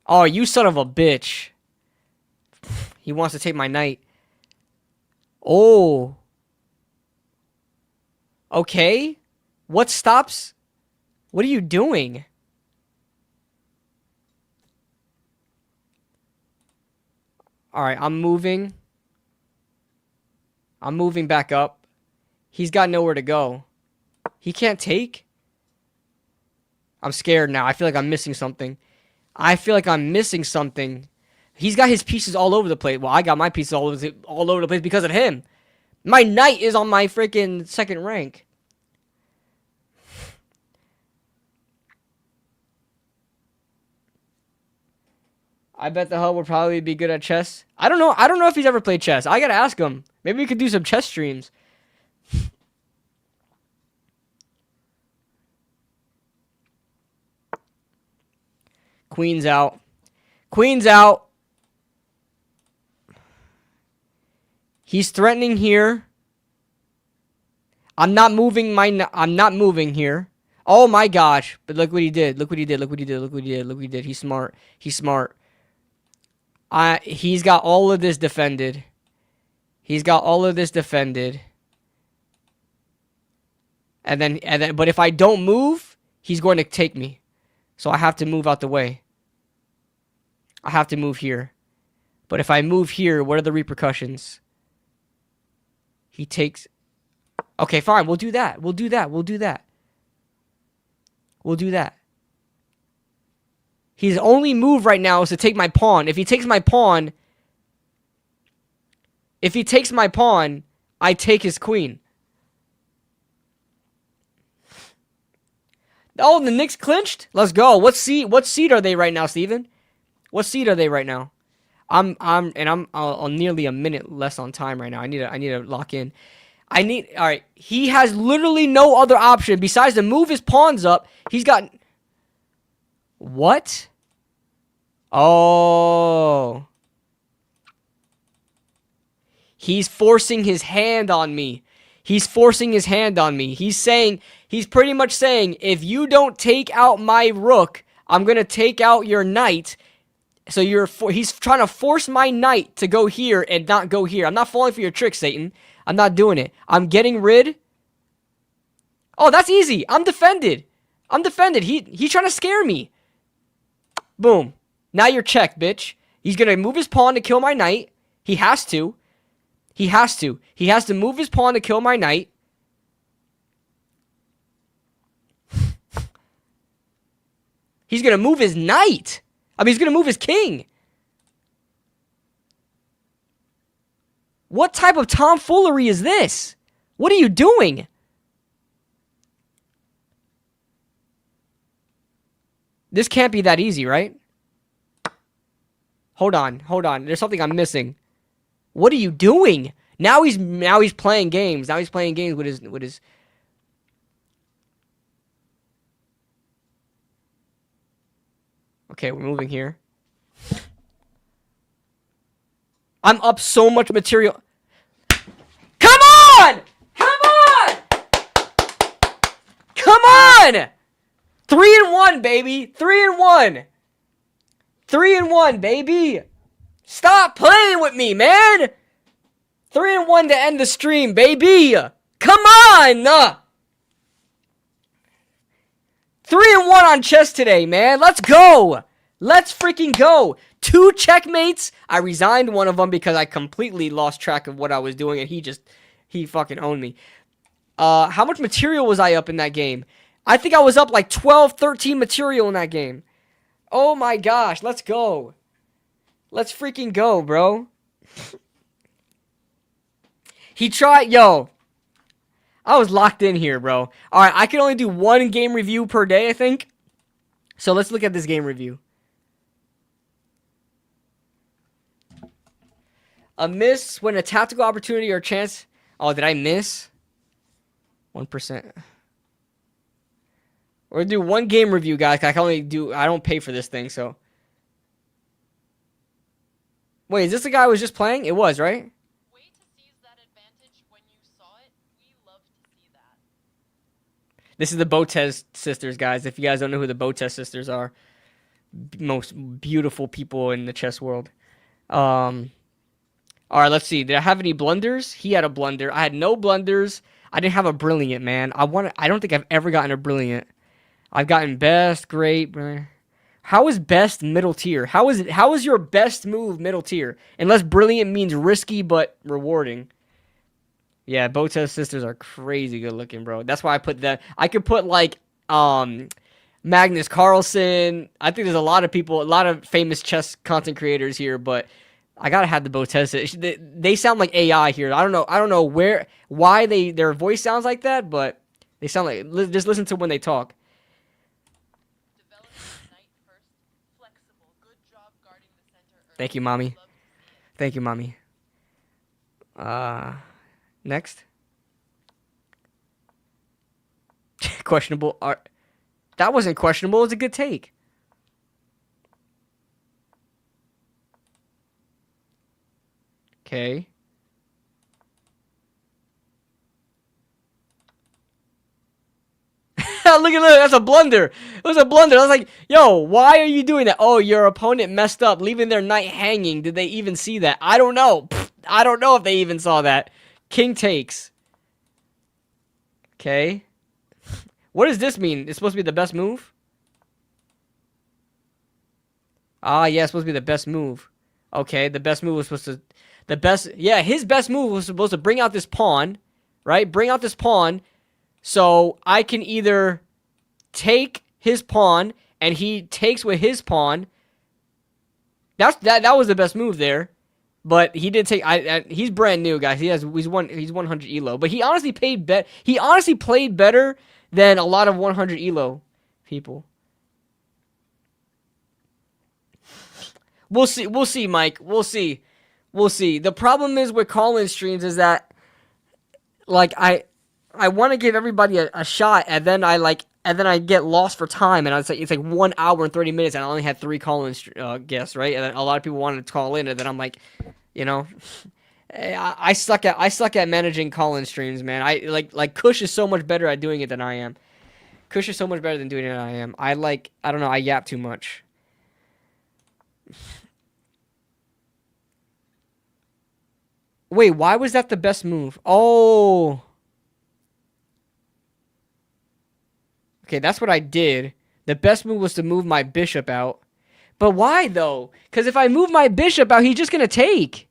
Oh, you son of a bitch. He wants to take my knight. Oh. Okay. What stops? What are you doing? All right, I'm moving. I'm moving back up. He's got nowhere to go. He can't take? I'm scared now. I feel like I'm missing something. He's got his pieces all over the place. Well, I got my pieces all over the place because of him. My knight is on my freaking second rank. I bet the hub will probably be good at chess. I don't know. I don't know if he's ever played chess. I gotta ask him. Maybe we could do some chess streams. Queen's out. Queen's out. He's threatening here. I'm not moving here. Oh my gosh. But look what he did. Look what he did. He's smart. He's got all of this defended. And then but if I don't move, he's going to take me. So I have to move out the way. I have to move here. But if I move here, what are the repercussions? He takes... Okay, fine. We'll do that. His only move right now is to take my pawn. If he takes my pawn, I take his queen. Oh, the Knicks clinched? Let's go. What seed are they right now, Steven? What seed are they right now? I'm nearly a minute less on time right now. I need to lock in. All right. He has literally no other option besides to move his pawns up. He's got... What? Oh. He's forcing his hand on me. He's pretty much saying, if you don't take out my rook, I'm going to take out your knight. So he's trying to force my knight to go here and not go here. I'm not falling for your trick, Satan. I'm not doing it. I'm getting rid. Oh, that's easy. I'm defended. He's trying to scare me. Boom. Now you're checked, bitch. He's going to move his pawn to kill my knight. He has to. He has to move his pawn to kill my knight. He's going to move his knight. He's going to move his king. What type of tomfoolery is this? What are you doing? This can't be that easy, right? Hold on. There's something I'm missing. What are you doing? Now he's playing games. With his Okay, we're moving here. I'm up so much material. Come on! 3-1, baby. 3-1, baby. Stop playing with me, man. 3-1 to end the stream, baby. Come on. 3-1 on chess today, man. Let's go. Let's freaking go. 2 checkmates. I resigned one of them because I completely lost track of what I was doing, and he fucking owned me. How much material was I up in that game? I think I was up like 12, 13 material in that game. Oh my gosh, let's go. Let's freaking go, bro. He tried, yo. I was locked in here, bro. All right, I can only do 1 game review per day, I think. So let's look at this game review. A miss when a tactical opportunity or chance. Oh, did I miss? 1%. We're gonna do 1 game review, guys. I don't pay for this thing, so. Wait, is this the guy I was just playing? It was, right? Way to seize that advantage when you saw it. We love to see that. This is the Botez sisters, guys. If you guys don't know who the Botez sisters are. Most beautiful people in the chess world. All right, let's see. Did I have any blunders? He had a blunder. I had no blunders. I didn't have a brilliant, man. I don't think I've ever gotten a brilliant. I've gotten best, great. How is best middle tier? How is your best move middle tier? Unless brilliant means risky but rewarding. Yeah, Botez sisters are crazy good looking, bro. That's why I put that. I could put like Magnus Carlsen. I think there's a lot of people, a lot of famous chess content creators here, but I gotta have the Botez. They sound like AI here. I don't know why their voice sounds like that, but they sound like, just listen to when they talk. Thank you, mommy. Thank you, mommy. Next. Questionable art. That wasn't questionable. It was a good take. Okay. Look at that. That's a blunder. It was a blunder. I was like, yo, why are you doing that? Oh, your opponent messed up, leaving their knight hanging. Did they even see that? I don't know. I don't know if they even saw that. King takes. Okay. What does this mean? It's supposed to be the best move? Ah, yeah, it's supposed to be the best move. Okay, the best move was supposed to... Yeah, his best move was supposed to bring out this pawn, right? Bring out this pawn, so I can either take his pawn, and he takes with his pawn. That was the best move there. But he did take... he's brand new, guys. He's 100 elo. But he honestly played better than a lot of 100 elo people. We'll see, Mike. We'll see. The problem is with call-in streams is that, like, I want to give everybody a shot, and then I get lost for time, and it's like 1 hour and 30 minutes, and I only had 3 call-in guests, right? And then a lot of people wanted to call in, and then I'm like, you know, I suck at managing call-in streams, man. I like Kush is so much better at doing it than I am. Kush is so much better than doing it than I am. I don't know. I yap too much. Wait, why was that the best move? Oh. Okay, that's what I did. The best move was to move my bishop out. But why, though? Because if I move my bishop out, he's just going to take.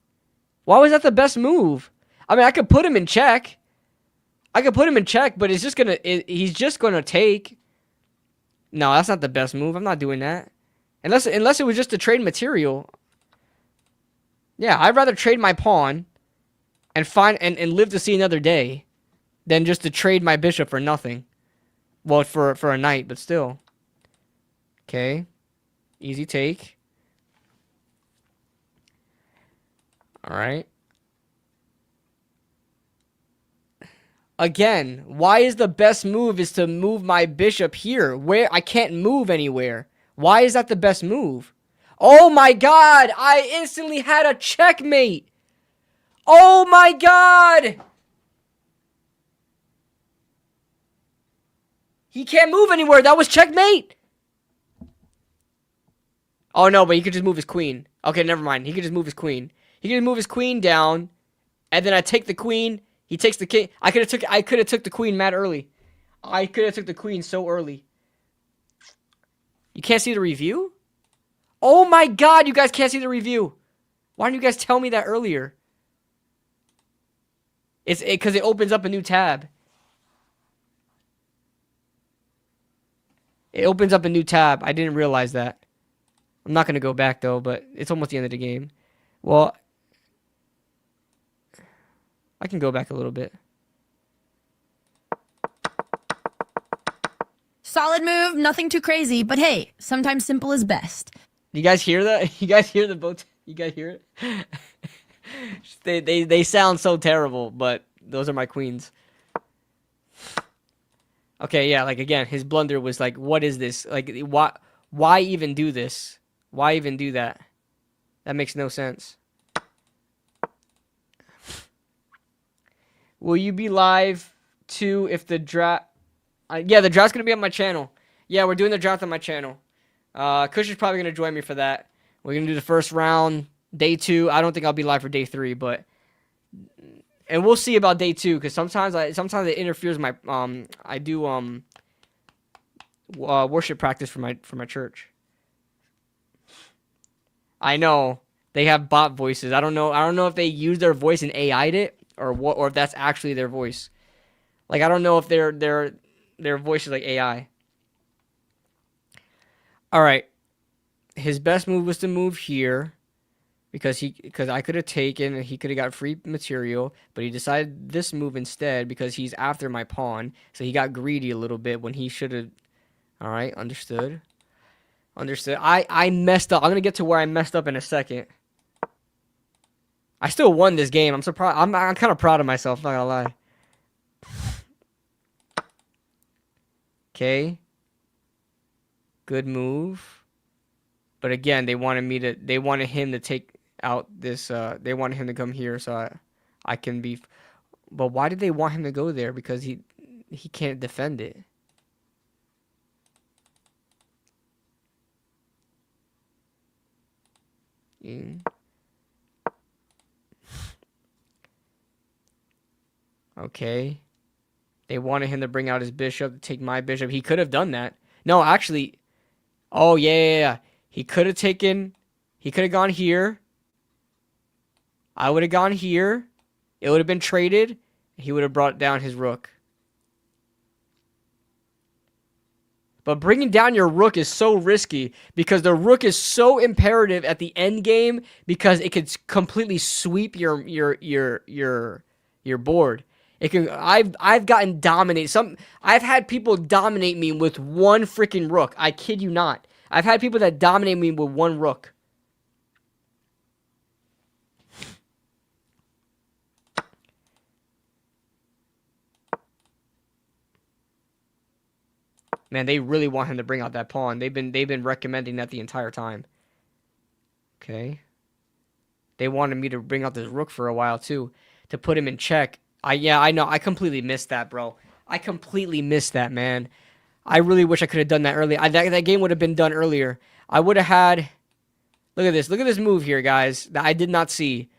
Why was that the best move? I mean, I could put him in check. But he's just going to take. No, that's not the best move. I'm not doing that. Unless it was just to trade material. Yeah, I'd rather trade my pawn and live to see another day than just to trade my bishop for nothing. Well, for a knight, but still. Okay. Easy take. Alright. Again, why is the best move is to move my bishop here? Where I can't move anywhere. Why is that the best move? Oh my god! I instantly had a checkmate! Oh my god! He can't move anywhere. That was checkmate. Oh no, but he could just move his queen. Okay, never mind. He could just move his queen. He could just move his queen down, and then I take the queen. He takes the king. I could have took the queen mad early. I could have took the queen so early. You can't see the review? Oh my god, you guys can't see the review. Why didn't you guys tell me that earlier? It's because it opens up a new tab. It opens up a new tab. I didn't realize that. I'm not going to go back, though, but it's almost the end of the game. Well, I can go back a little bit. Solid move, nothing too crazy, but hey, sometimes simple is best. You guys hear that? You guys hear the boat? You guys hear it? They sound so terrible, but those are my queens. Okay, yeah, like again, his blunder was like, what is this? Like, why even do this? Why even do that? That makes no sense. Will you be live too if the draft? Yeah, the draft's gonna be on my channel. Yeah, we're doing the draft on my channel. Kush is probably gonna join me for that. We're gonna do the first round, day 2. I don't think I'll be live for day 3, but and we'll see about day 2 because sometimes it interferes with my I do worship practice for my church. I know they have bot voices. I don't know if they use their voice and AI'd it or what, or if that's actually their voice. Like, I don't know if their voice is like AI. All right. His best move was to move here because I could have taken and he could have got free material, but he decided this move instead because he's after my pawn. So he got greedy a little bit when he should have. All right, understood. Understood. I messed up. I'm going to get to where I messed up in a second. I still won this game. I'm surprised. I'm kind of proud of myself, not going to lie. Okay. Good move. But again, they wanted him to take out this, they wanted him to come here so I can be, but why did they want him to go there? Because he can't defend it. Okay. They wanted him to bring out his bishop to take my bishop. He could have done that. No, actually. Oh, yeah. He could have gone here. I would have gone here. It would have been traded. He would have brought down his rook. But bringing down your rook is so risky because the rook is so imperative at the end game because it could completely sweep your board. It can. I've gotten dominated. I've had people dominate me with one freaking rook. I kid you not. I've had people that dominate me with one rook. Man, they really want him to bring out that pawn. They've been recommending that the entire time. Okay. They wanted me to bring out this rook for a while too, to put him in check. I know. I completely missed that, bro. I completely missed that, man. I really wish I could have done that earlier. That game would have been done earlier. I would have had. Look at this. Look at this move here, guys. That I did not see.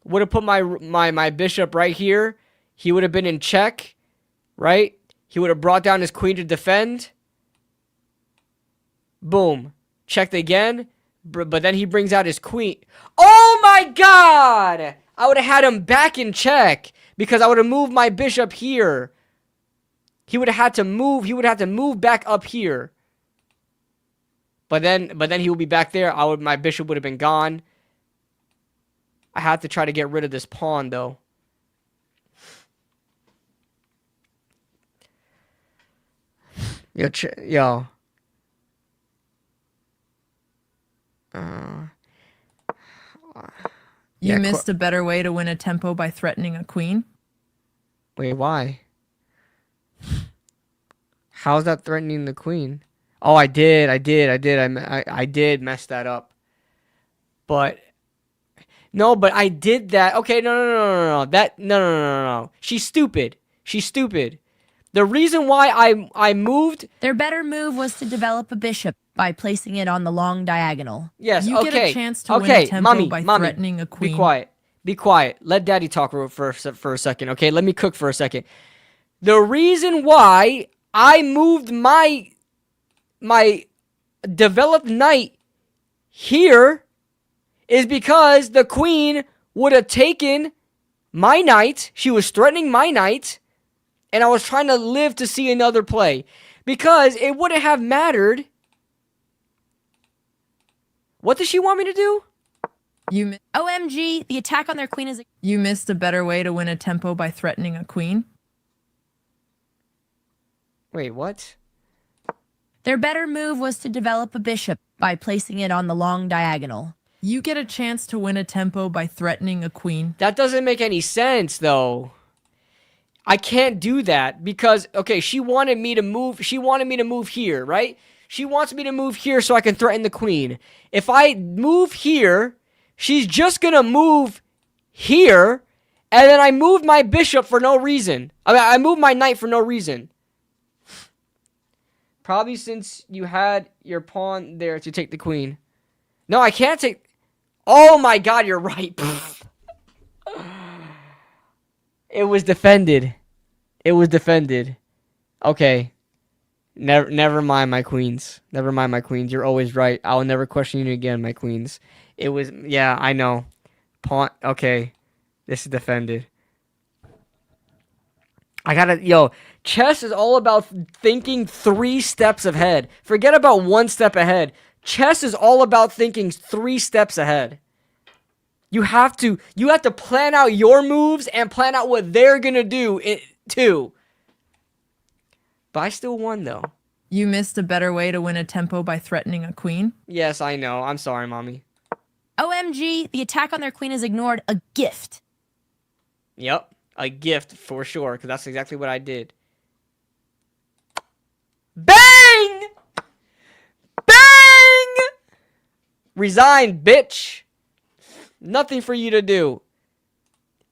Would have put my bishop right here. He would have been in check, right? He would have brought down his queen to defend. Boom. Checked again. But then he brings out his queen. Oh my god! I would have had him back in check because I would have moved my bishop here. He would have had to move. He would have to move back up here. But then he would be back there. My bishop would have been gone. I had to try to get rid of this pawn though. Yo. You missed a better way to win a tempo by threatening a queen? Wait, why? How's that threatening the queen? Oh, I did mess that up. But no, but I did that. Okay, no. No. She's stupid. The reason why I moved... Their better move was to develop a bishop by placing it on the long diagonal. Yes, you get a chance to win a tempo by threatening a queen. Be quiet. Let daddy talk for a second, okay? Let me cook for a second. The reason why I moved my developed knight here is because the queen would have taken my knight. She was threatening my knight. And I was trying to live to see another play. Because it wouldn't have mattered. What does she want me to do? OMG, the attack on their queen is... You missed a better way to win a tempo by threatening a queen? Wait, what? Their better move was to develop a bishop by placing it on the long diagonal. You get a chance to win a tempo by threatening a queen. That doesn't make any sense, though. I can't do that because, okay, she wanted me to move here, right? She wants me to move here so I can threaten the queen. If I move here, she's just going to move here, and then I moved my bishop for no reason. I moved my knight for no reason. Probably since you had your pawn there to take the queen. No, I can't take... Oh my god, you're right. It was defended. Okay. Never mind my queens. You're always right. I will never question you again, my queens. It was... Yeah, I know. Pawn... Okay. This is defended. Chess is all about thinking 3 steps ahead. Forget about 1 step ahead. Chess is all about thinking 3 steps ahead. You have to plan out your moves and plan out what they're gonna do too. But I still won though. You missed a better way to win a tempo by threatening a queen. Yes, I know. I'm sorry, mommy. OMG, the attack on their queen is ignored. A gift. Yep, a gift for sure, because that's exactly what I did. Bang! Bang! Resign, bitch. Nothing for you to do.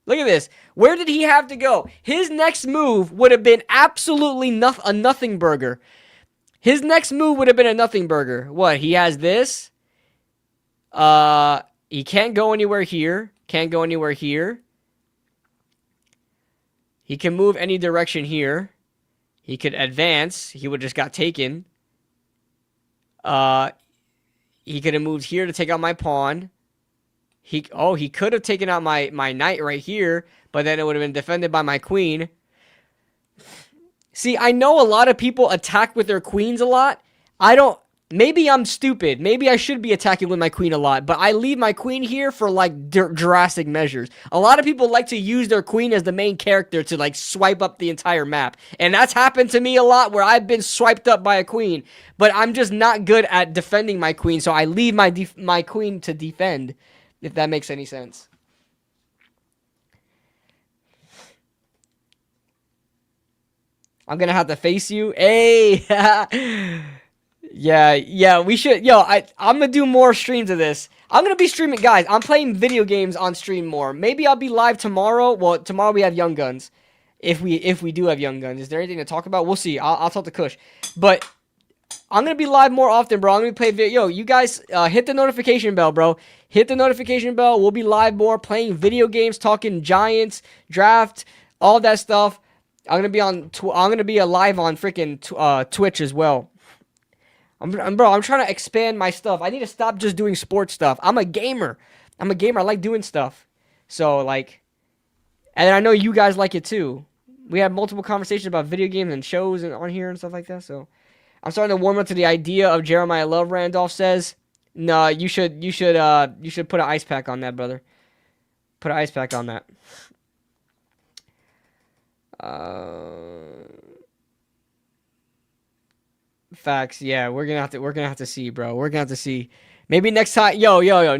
Look at this. Where did he have to go? His next move would have been absolutely a nothing burger. His next move would have been a nothing burger. What? He has this. He can't go anywhere here. Can't go anywhere here. He can move any direction here. He could advance. He would just got taken. He could have moved here to take out my pawn. He could have taken out my knight right here, but then it would have been defended by my queen. See, I know a lot of people attack with their queens a lot. Maybe I'm stupid. Maybe I should be attacking with my queen a lot, but I leave my queen here for like drastic measures. A lot of people like to use their queen as the main character to like swipe up the entire map. And that's happened to me a lot where I've been swiped up by a queen, but I'm just not good at defending my queen, so I leave my queen to defend, if that makes any sense. I'm gonna have to face you. Hey! Yeah, we should. I'm gonna do more streams of this. I'm gonna be streaming, guys. I'm playing video games on stream more. Maybe I'll be live tomorrow. Well, tomorrow we have Young Guns. If we do have Young Guns, is there anything to talk about? We'll see. I'll talk to Kush. But I'm gonna be live more often, bro. I'm gonna play video. You guys, hit the notification bell, bro. Hit the notification bell. We'll be live more, playing video games, talking Giants, draft, all that stuff. I'm gonna be live on freaking Twitch as well. I'm trying to expand my stuff. I need to stop just doing sports stuff. I'm a gamer. I like doing stuff. So, like, and I know you guys like it too. We have multiple conversations about video games and shows and on here and stuff like that. So, I'm starting to warm up to the idea of Jeremiah Love. Randolph says, "No, you should put an ice pack on that, brother. Put an ice pack on that." Facts, yeah. We're gonna have to see, bro. We're gonna have to see. Maybe next time,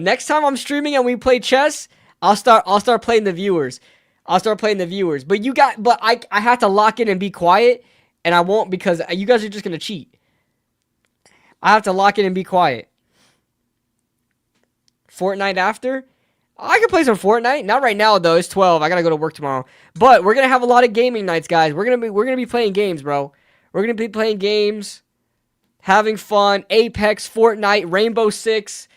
next time I'm streaming and we play chess, I'll start playing the viewers. But I have to lock in and be quiet, and I won't because you guys are just gonna cheat. I have to lock in and be quiet. Fortnite after? I can play some Fortnite. Not right now though. It's 12. I gotta go to work tomorrow. But we're gonna have a lot of gaming nights, guys. We're gonna be playing games, bro. We're gonna be playing games, having fun. Apex, Fortnite, Rainbow Six.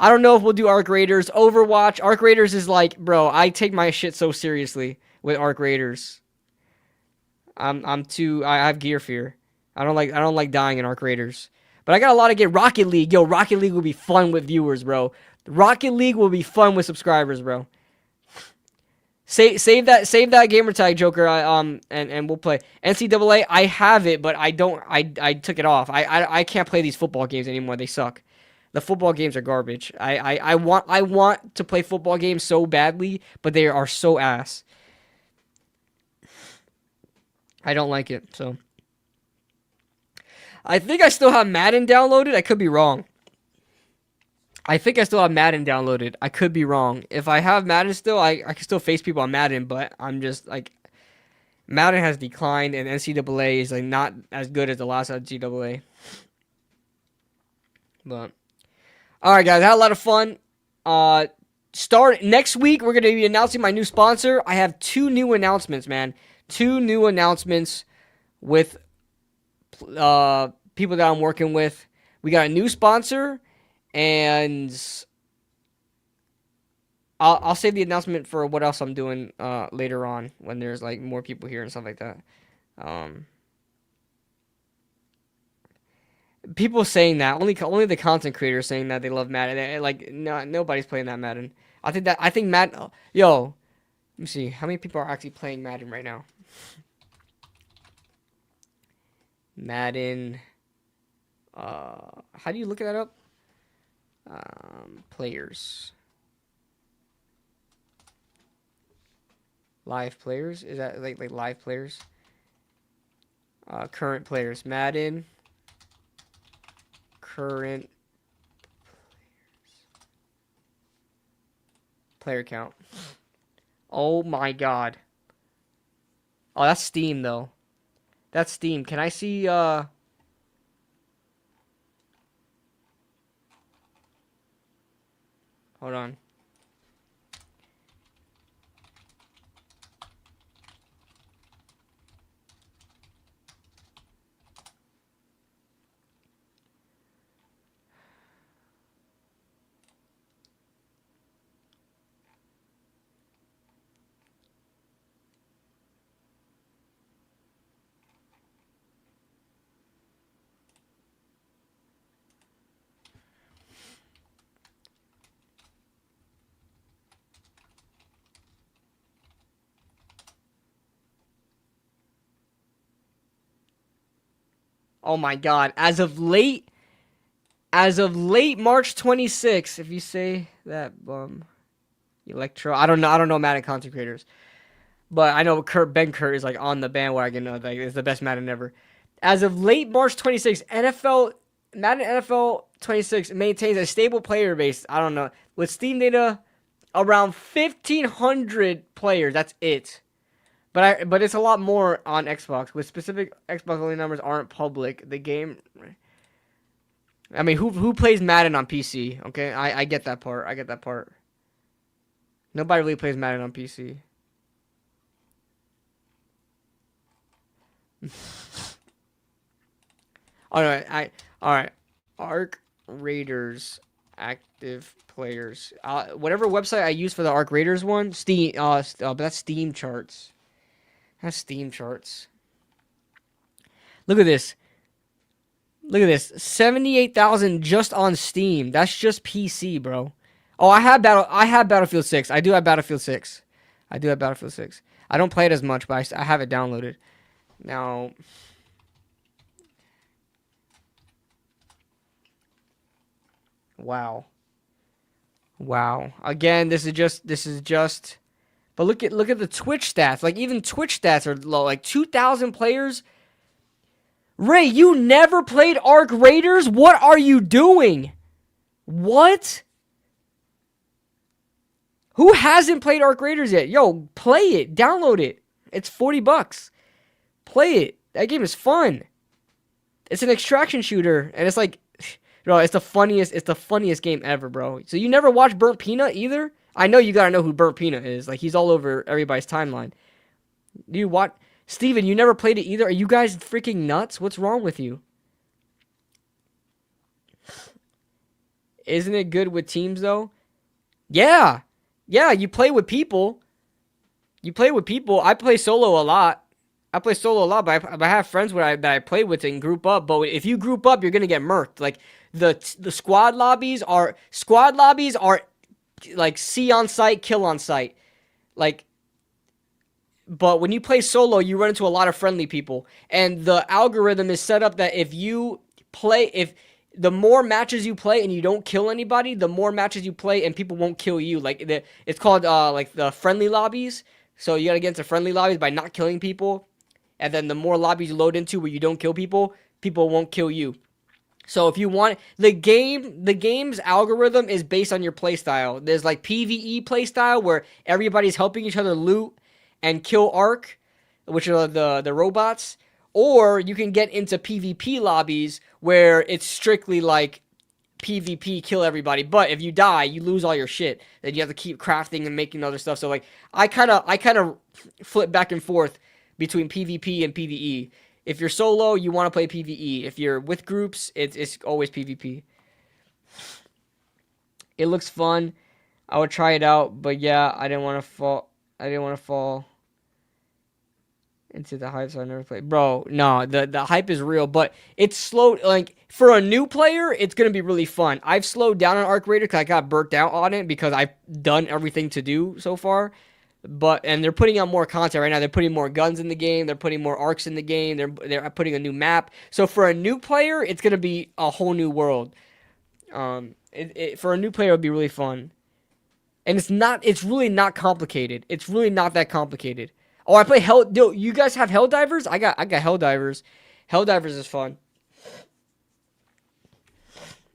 I don't know if we'll do Arc Raiders, Overwatch. Arc Raiders is like, bro, I take my shit so seriously with Arc Raiders. I have gear fear. I don't like dying in Arc Raiders. But I got a lot of game. Rocket League. Yo, Rocket League will be fun with viewers, bro. Rocket League will be fun with subscribers, bro. Save that gamer tag, Joker. And we'll play NCAA. I have it, but I took it off. I can't play these football games anymore. They suck. The football games are garbage. I want to play football games so badly, but they are so ass. I don't like it. So I think I still have Madden downloaded. I could be wrong. I think I still have Madden downloaded. I could be wrong. If I have Madden still, I can still face people on Madden, but I'm just like, Madden has declined and NCAA is like not as good as the last NCAA. But alright guys, I had a lot of fun. Start next week, we're gonna be announcing my new sponsor. I have 2 new announcements, man. 2 new announcements with people that I'm working with. We got a new sponsor. And I'll save the announcement for what else I'm doing later on when there's like more people here and stuff like that. People saying that only the content creators saying that they love Madden. Like nobody's playing that Madden. I think Madden. Yo, let me see how many people are actually playing Madden right now. Madden. How do you look that up? Players. Live players? Is that like live players? Current players. Madden. Current player count. Oh my god. Oh, that's Steam though. That's Steam. Can I see hold on. Oh my god. As of late March 26th, if you say that Electro, I don't know Madden content creators. But I know Ben Kurt is like on the bandwagon of like it's the best Madden ever. As of late March 26th, Madden NFL 26 maintains a stable player base. I don't know. With Steam data around 1,500 players. That's it. But it's a lot more on Xbox. With specific Xbox only numbers aren't public. The game. I mean, who plays Madden on PC? Okay, I get that part. I get that part. Nobody really plays Madden on PC. All right. Arc Raiders active players. Whatever website I use for the Arc Raiders one, Steam. But that's Steam charts. That's Steam charts. Look at this. 78,000 just on Steam. That's just PC, bro. Oh, I have Battlefield 6. I do have Battlefield 6. I don't play it as much, but I have it downloaded. Now, wow. Again, this is just. But look at the Twitch stats. Like even Twitch stats are low. Like 2,000 players. Ray, you never played Arc Raiders? What are you doing? What? Who hasn't played Arc Raiders yet? Yo, play it. Download it. It's $40. Play it. That game is fun. It's an extraction shooter, and it's like, bro, it's the funniest game ever, bro. So you never watched Burnt Peanut either? I know you gotta know who Burnt Peanut is. Like, he's all over everybody's timeline. You watch... Steven, you never played it either? Are you guys freaking nuts? What's wrong with you? Isn't it good with teams, though? Yeah, you play with people. I play solo a lot. But I have friends that I play with and group up. But if you group up, you're gonna get murked. Like the squad lobbies are like see on site, kill on site. Like, but when you play solo, you run into a lot of friendly people, and the algorithm is set up that if the more matches you play and you don't kill anybody, the more matches you play and people won't kill you. Like it's called like the friendly lobbies. So you gotta get into friendly lobbies by not killing people, and then the more lobbies you load into where you don't kill people, people won't kill you. So if you want the game's algorithm is based on your playstyle. There's like PvE playstyle where everybody's helping each other loot and kill Ark, which are the robots, or you can get into PvP lobbies where it's strictly like PvP, kill everybody. But if you die, you lose all your shit. Then you have to keep crafting and making other stuff. So like I kind of flip back and forth between PvP and PvE. If you're solo, you want to play PvE. If you're with groups, it's always PvP. It looks fun. I would try it out, but yeah, I didn't want to fall into the hype, so I never played. Bro, no, the hype is real, but it's slow. Like, for a new player, it's going to be really fun. I've slowed down on Arc Raider because I got burnt out on it because I've done everything to do so far. and they're putting out more content right now. They're putting more guns in the game. They're putting more arcs in the game. They're putting a new map. So for a new player, it's gonna be a whole new world. For a new player, it would be really fun. And it's really not complicated. It's really not that complicated. Oh, I play Hell. Yo, you guys have Helldivers? I got Helldivers. Helldivers is fun.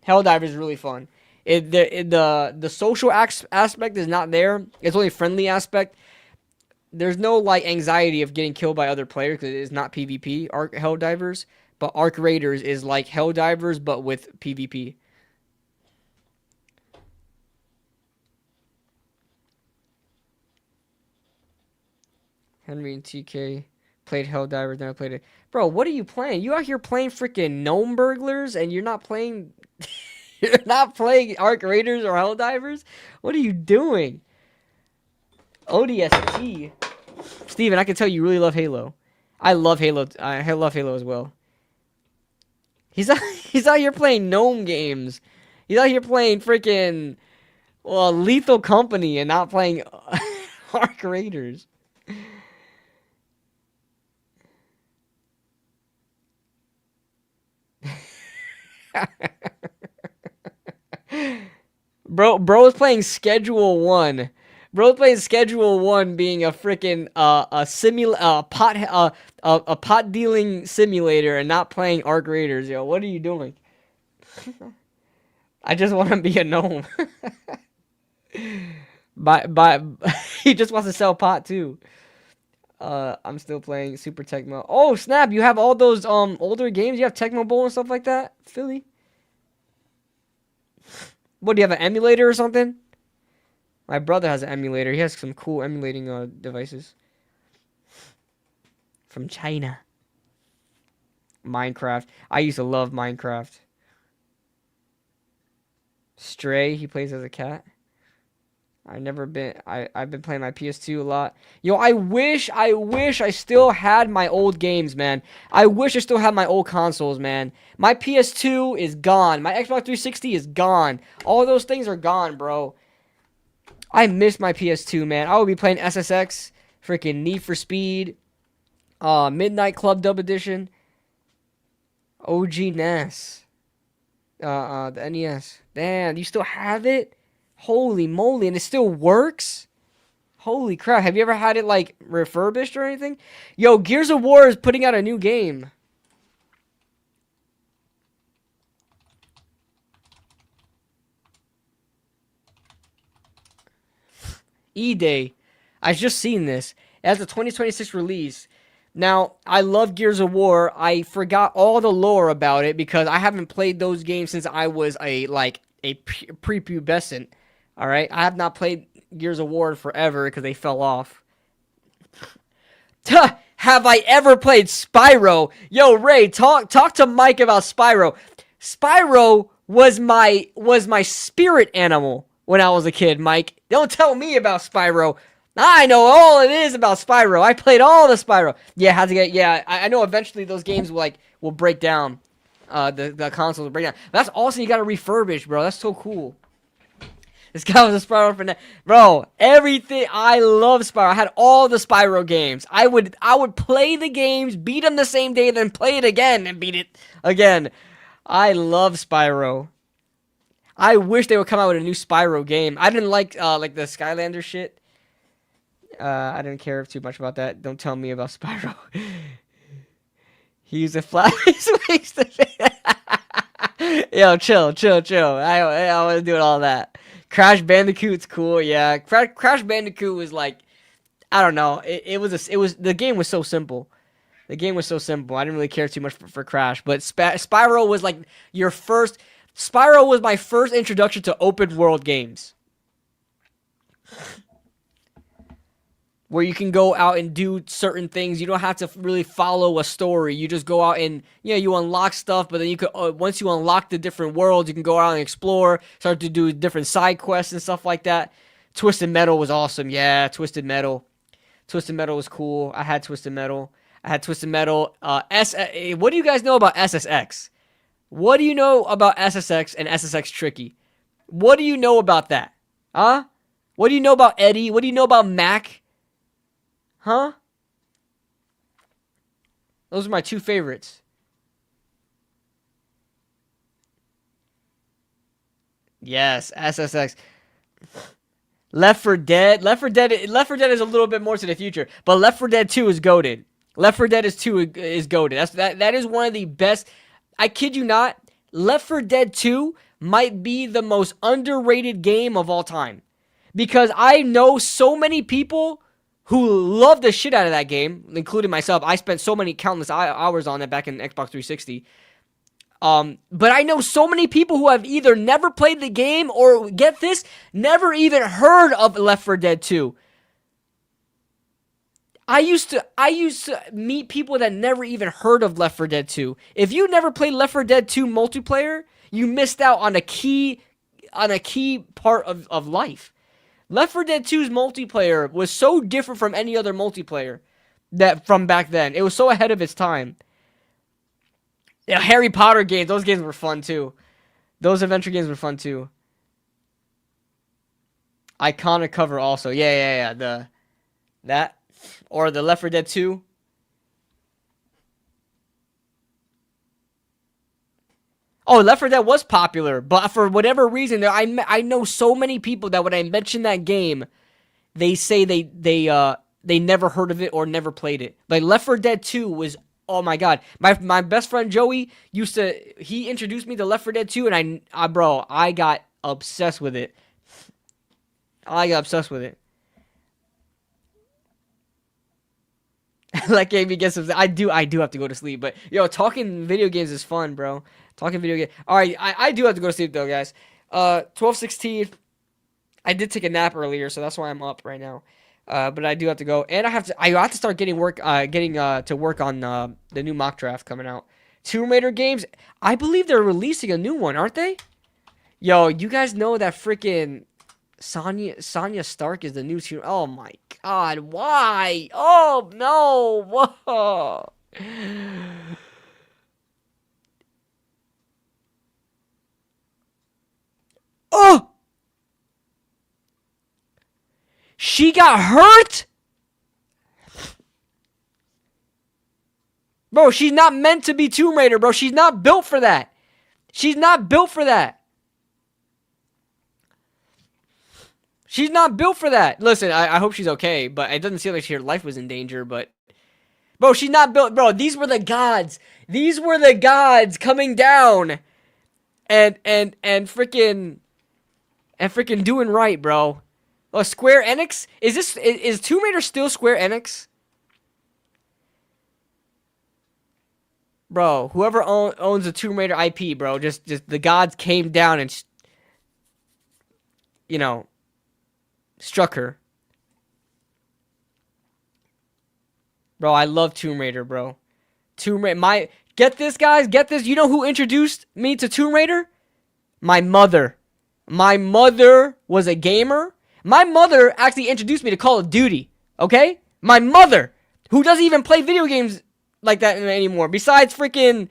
Helldivers is really fun. The social aspect is not there. It's only friendly aspect. There's no like anxiety of getting killed by other players because it is not PvP. Helldivers, but Arc Raiders is like Helldivers but with PvP. Henry and TK played Helldivers, then I played it. Bro, what are you playing? You out here playing freaking Gnome Burglars and you're not playing you're not playing Arc Raiders or Helldivers? What are you doing? ODST. Steven, I can tell you really love Halo. I love Halo. I love Halo as well. He's out here playing Gnome games. He's out here playing freaking Lethal Company and not playing Arc Raiders. Bro is playing Schedule 1. Bro is playing Schedule 1 being a freaking a pot dealing simulator and not playing Arc Raiders. Yo, what are you doing? I just want to be a gnome. He just wants to sell pot too. I'm still playing Super Tecmo. Oh snap! You have all those older games. You have Tecmo Bowl and stuff like that, Philly. What do you have, an emulator or something? My brother has an emulator. He has some cool emulating devices from China. Minecraft. I used to love Minecraft. Stray. He plays as a cat. I've been playing my PS2 a lot. Yo, I wish I still had my old games, man. I wish I still had my old consoles, man. My PS2 is gone. My Xbox 360 is gone. All those things are gone, bro. I miss my PS2, man. I would be playing SSX, freaking Need for Speed, Midnight Club Dub Edition, OG NES, the NES. Damn, you still have it? Holy moly, and it still works? Holy crap, have you ever had it, like, refurbished or anything? Yo, Gears of War is putting out a new game. E-Day. I've just seen this. It has a 2026 release. Now, I love Gears of War. I forgot all the lore about it because I haven't played those games since I was a prepubescent. All right, I have not played Gears of War forever because they fell off. Have I ever played Spyro? Yo, Ray, talk to Mike about Spyro. Spyro was my spirit animal when I was a kid, Mike. Don't tell me about Spyro. I know all it is about Spyro. I played all the Spyro. Yeah, I know eventually those games will break down. The consoles will break down. That's awesome. You got to refurbish, bro. That's so cool. This guy was a Spyro fanatic. Bro, everything. I love Spyro. I had all the Spyro games. I would play the games, beat them the same day, then play it again and beat it again. I love Spyro. I wish they would come out with a new Spyro game. I didn't like the Skylander shit. I didn't care too much about that. Don't tell me about Spyro. He used a flash. Yo, chill. I wasn't doing all that. Crash Bandicoot's cool, yeah. Crash Bandicoot was like, I don't know. The game was so simple. The game was so simple. I didn't really care too much for Crash, but Spyro was like Spyro was my first introduction to open world games. Where you can go out and do certain things. You don't have to really follow a story. You just go out and, you unlock stuff, but then you could, once you unlock the different worlds, you can go out and explore, start to do different side quests and stuff like that. Twisted Metal was awesome. Yeah, Twisted Metal. Twisted Metal was cool. I had Twisted Metal. What do you guys know about SSX? What do you know about SSX and SSX Tricky? What do you know about that? Huh? What do you know about Eddie? What do you know about Mac? Huh? Those are my two favorites. Yes, SSX. Left 4 Dead. Left 4 Dead is a little bit more to the future, but Left 4 Dead 2 is goated. Left 4 Dead is 2 is goated. That is one of the best. I kid you not. Left 4 Dead 2 might be the most underrated game of all time, because I know so many people who love the shit out of that game, including myself. I spent so many countless hours on it back in Xbox 360. But I know so many people who have either never played the game or, get this, never even heard of Left 4 Dead 2. I used to meet people that never even heard of Left 4 Dead 2. If you never played Left 4 Dead 2 multiplayer, you missed out on a key part of life. Left 4 Dead 2's multiplayer was so different from any other multiplayer that from back then. It was so ahead of its time. Yeah, Harry Potter games, those games were fun too. Those adventure games were fun too. Iconic cover also. Yeah. That or the Left 4 Dead 2. Oh, Left 4 Dead was popular, but for whatever reason, I know so many people that when I mention that game, they say they never heard of it or never played it. Like Left 4 Dead 2 was, oh my god, my best friend Joey he introduced me to Left 4 Dead 2, and I got obsessed with it. That gave me guess. I do have to go to sleep, but yo, talking video games is fun, bro. Talking video games. All right, I do have to go to sleep though, guys. 12:16. I did take a nap earlier, so that's why I'm up right now. But I do have to go, and I have to start getting to work on the new mock draft coming out. Tomb Raider games. I believe they're releasing a new one, aren't they? Yo, you guys know that freaking Sonya Stark is the new Tomb. Oh my god, why? Oh no, whoa. Oh! She got hurt? Bro, she's not meant to be Tomb Raider, bro. She's not built for that. She's not built for that. She's not built for that. Listen, I hope she's okay, but it doesn't seem like her life was in danger, but... Bro, she's not built... Bro, these were the gods. These were the gods coming down. And freaking doing right, bro. Oh, Square Enix? Is Tomb Raider still Square Enix? Bro, whoever owns the Tomb Raider IP, bro, just the gods came down and, struck her. Bro, I love Tomb Raider, bro. Tomb Raider, get this, guys, get this. You know who introduced me to Tomb Raider? My mother. My mother was a gamer. My mother actually introduced me to Call of Duty, okay? My mother, who doesn't even play video games like that anymore, besides freaking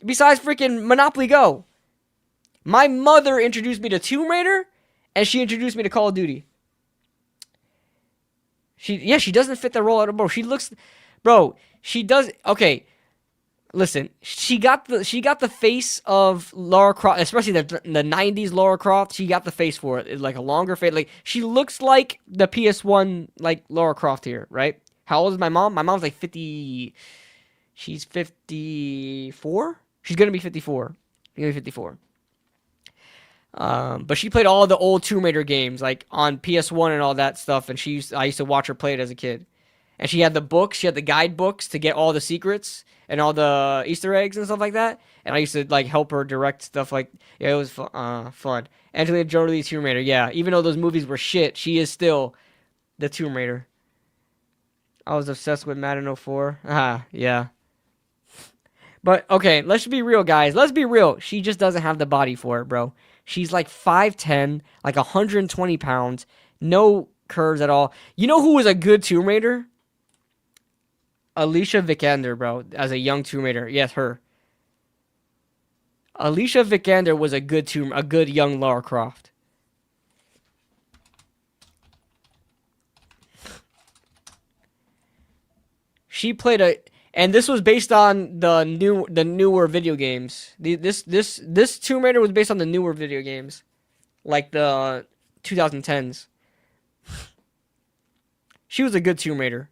Monopoly Go. My mother introduced me to Tomb Raider, and she introduced me to Call of Duty. She doesn't fit the role at all, bro. She does. Okay, listen. She got the face of Lara Croft, especially the 90s Lara Croft. She got the face for it. It's like a longer face. Like, she looks like the PS1 like Lara Croft here, right? How old is my mom? My mom's like 50. She's 54. She's gonna be 54. She's gonna be 54. But she played all the old Tomb Raider games, like on PS1 and all that stuff. And I used to watch her play it as a kid. And she had the books. She had the guidebooks to get all the secrets and all the Easter eggs and stuff like that. And I used to like help her direct stuff. Like, yeah, it was fun. Angelina Jolie, Tomb Raider. Yeah, even though those movies were shit, she is still the Tomb Raider. I was obsessed with Madden 04. Yeah. But okay, let's be real, guys. Let's be real. She just doesn't have the body for it, bro. She's like 5'10", like 120 pounds, no curves at all. You know who was a good Tomb Raider? Alicia Vikander, bro, as a young Tomb Raider. Yes, her. Alicia Vikander was a good young Lara Croft. She played a, and this was based on the newer video games. This Tomb Raider was based on the newer video games, like the 2010s. She was a good Tomb Raider,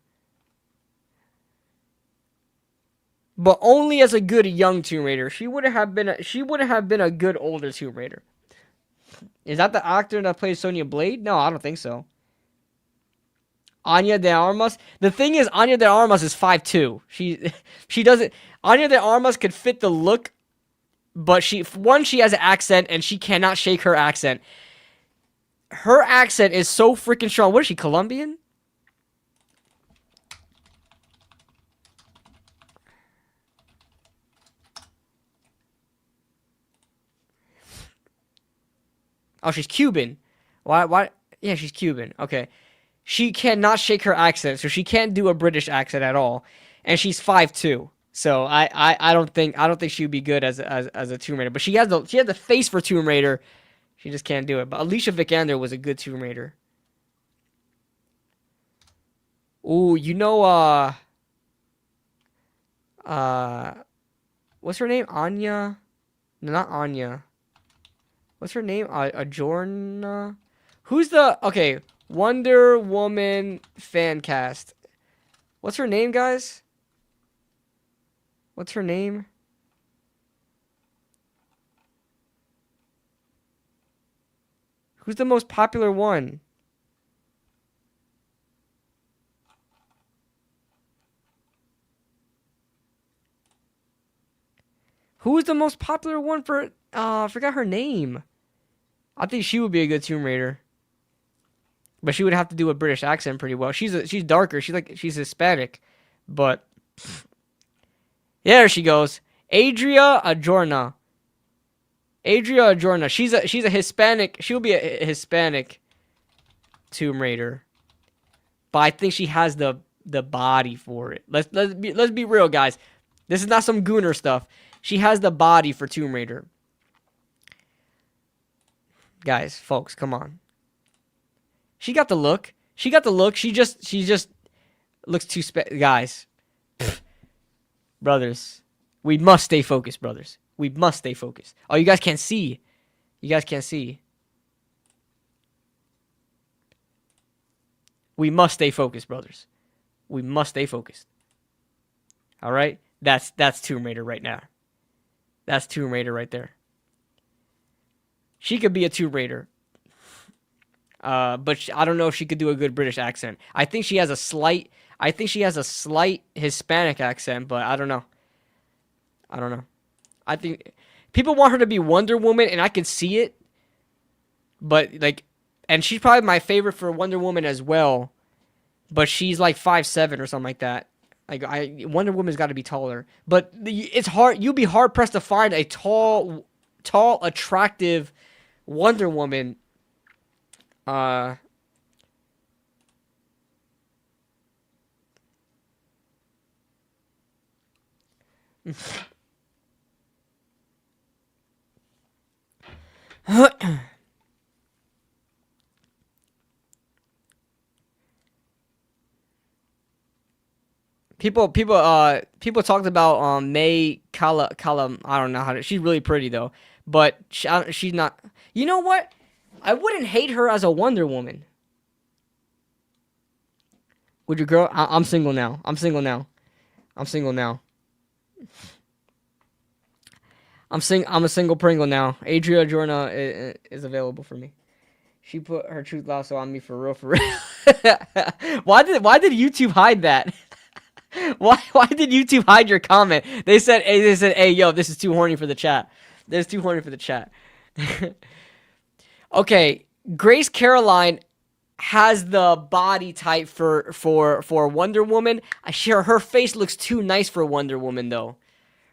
but only as a good young Tomb Raider. She wouldn't have been a good older Tomb Raider. Is that the actor that plays Sonya Blade? No, I don't think so. Anya de Armas. The thing is, Anya de Armas is 5'2". She doesn't. Anya de Armas could fit the look, but she has an accent and she cannot shake her accent. Her accent is so freaking strong. What is she, Colombian? Oh, she's Cuban. Why? Yeah, she's Cuban. Okay. She cannot shake her accent, so she can't do a British accent at all. And she's 5'2". So I don't think she would be good as a Tomb Raider. But she has the face for Tomb Raider. She just can't do it. But Alicia Vikander was a good Tomb Raider. Ooh, you know what's her name? Anya? No, not Anya. What's her name? Ajorna? Who's the... Okay, Wonder Woman fan cast. What's her name, guys? What's her name? Who's the most popular one? Who's the most popular one for... I forgot her name. I think she would be a good Tomb Raider. But she would have to do a British accent pretty well. She's darker. She's Hispanic. But yeah, there she goes. Adria Arjona. She's a Hispanic. She'll be a Hispanic Tomb Raider. But I think she has the body for it. Let's be real, guys. This is not some gooner stuff. She has the body for Tomb Raider. Guys, folks, come on. She got the look. She just looks too guys. Brothers, we must stay focused, brothers. We must stay focused. Oh, you guys can't see. You guys can't see. We must stay focused, brothers. We must stay focused. All right? That's Tomb Raider right now. That's Tomb Raider right there. She could be a Tomb Raider. But I don't know if she could do a good British accent. I think she has a slight Hispanic accent, but I don't know. I think people want her to be Wonder Woman, and I can see it. But and she's probably my favorite for Wonder Woman as well. But she's like 5'7" or something like that. Wonder Woman's got to be taller. But it's hard. You'd be hard pressed to find a tall, attractive Wonder Woman. People talked about May Callum. I don't know how to. She's really pretty though, but she's not. You know what? I wouldn't hate her as a Wonder Woman. Would you, girl? I'm single now. I'm single now. I'm a single Pringle now. Adria Jorna is available for me. She put her truth lasso on me for real. Why did YouTube hide that? Why did YouTube hide your comment? They said, hey, yo, this is too horny for the chat. This is too horny for the chat. Okay, Grace Caroline has the body type for Wonder Woman. Her face looks too nice for Wonder Woman though.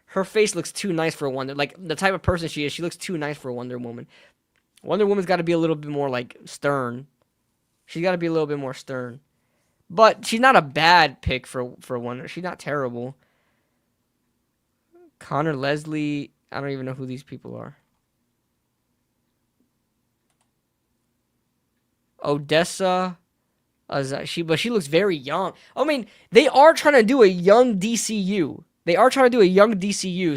Her face looks too nice for the type of person she is. She looks too nice for Wonder Woman. Wonder Woman's got to be a little bit more stern. She's got to be a little bit more stern. But she's not a bad pick for Wonder. She's not terrible. Connor Leslie. I don't even know who these people are. Odessa But she looks very young. I mean, they are trying to do a young DCU.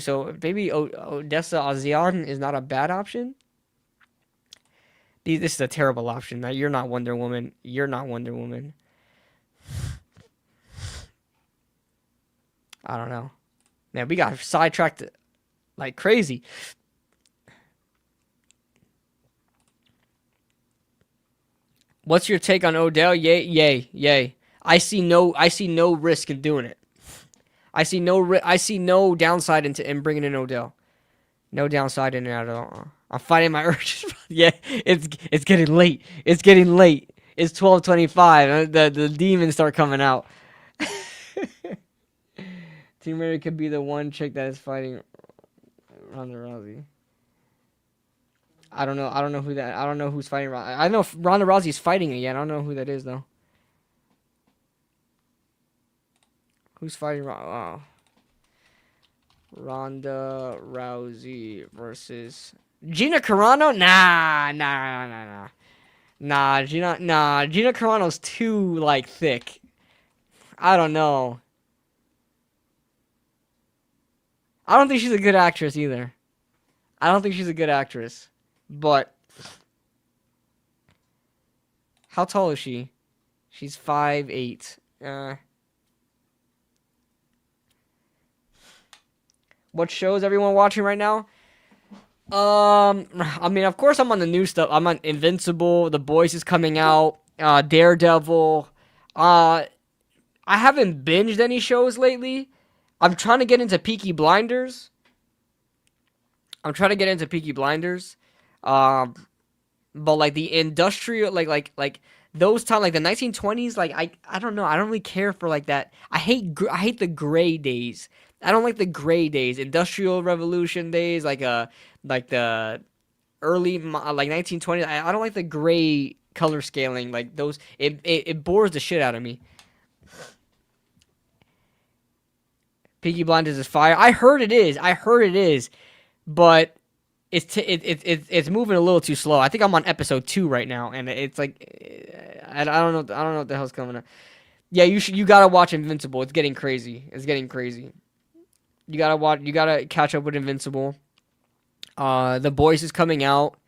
So maybe Odessa Azion is not a bad option. This is a terrible option. Now, you're not Wonder Woman. I don't know. Man, we got sidetracked like crazy. What's your take on Odell? Yay. I see no risk in doing it. I see no downside in bringing in Odell. No downside in it at all. I'm fighting my urges. Yeah, it's getting late. It's 12:25. The demons start coming out. Team Mary could be the one chick that is fighting Ronda Rousey. I don't know who's fighting Ronda. I know Ronda Rousey's fighting again. I don't know who that is though. Who's fighting Ronda? Oh. Ronda Rousey versus Gina Carano? Nah. Gina Carano's too like thick. I don't know. I don't think she's a good actress either. But how tall is she? She's 5'8". What shows everyone watching right now? I mean, of course I'm on the new stuff. I'm on Invincible. The Boys is coming out. Daredevil. I haven't binged any shows lately. I'm trying to get into Peaky Blinders. But like the industrial, like those time, like the 1920s, like I don't know. I don't really care for like that. I hate the gray days. I don't like the gray days, Industrial Revolution days, like the early like 1920s. I don't like the gray color scaling, like those. It bores the shit out of me. Peaky Blinders is fire. I heard it is, but it's moving a little too slow. I think I'm on episode 2 right now, and it's like I don't know what the hell's coming up. Yeah, you gotta watch Invincible. It's getting crazy. You gotta catch up with Invincible. The Boys is coming out.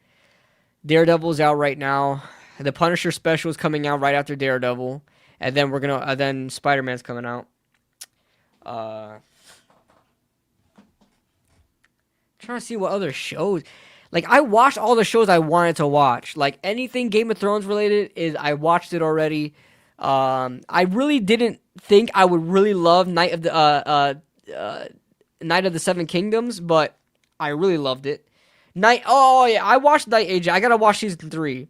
Daredevil's out right now. The Punisher special is coming out right after Daredevil, and then then Spider-Man's coming out. Trying to see what other shows. Like, I watched all the shows I wanted to watch. Like, anything Game of Thrones related I watched it already. I really didn't think I would really love Night of the Seven Kingdoms, but I really loved it. I watched Night Agent. I gotta watch season 3.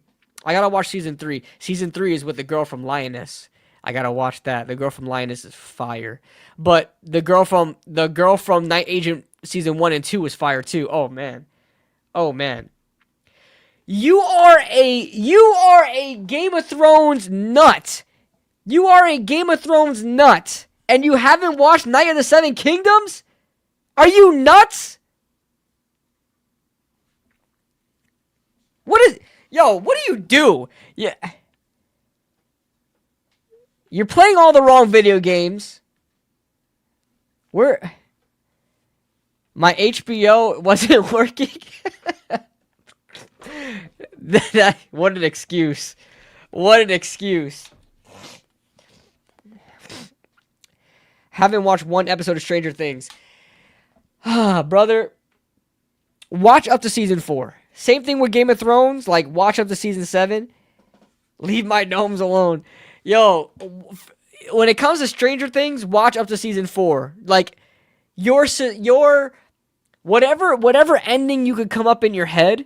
Season 3 is with the girl from Lioness. I gotta watch that. The girl from Lioness is fire. But the girl from Night Agent season 1 and 2 is fire too. Oh man. You are a Game of Thrones nut. And you haven't watched Night of the Seven Kingdoms? Are you nuts? What do you do? Yeah. You're playing all the wrong video games. My HBO wasn't working. What an excuse. Haven't watched one episode of Stranger Things. Brother, watch up to season 4. Same thing with Game of Thrones. Like, watch up to season 7. Leave my gnomes alone. Yo, when it comes to Stranger Things, watch up to season 4. Like, your whatever ending you could come up in your head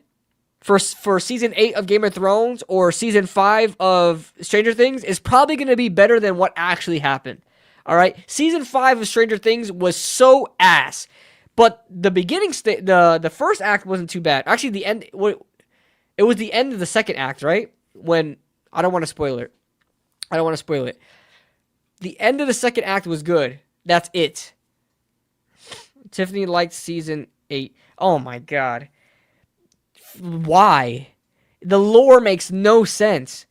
for season 8 of Game of Thrones or season 5 of Stranger Things is probably going to be better than what actually happened. All right, season 5 of Stranger Things was so ass, but the beginning the first act wasn't too bad. Actually, the end it was the end of the second act, right? When I don't want to spoil it. The end of the second act was good. That's it. Tiffany liked season 8. Oh my god. Why? The lore makes no sense.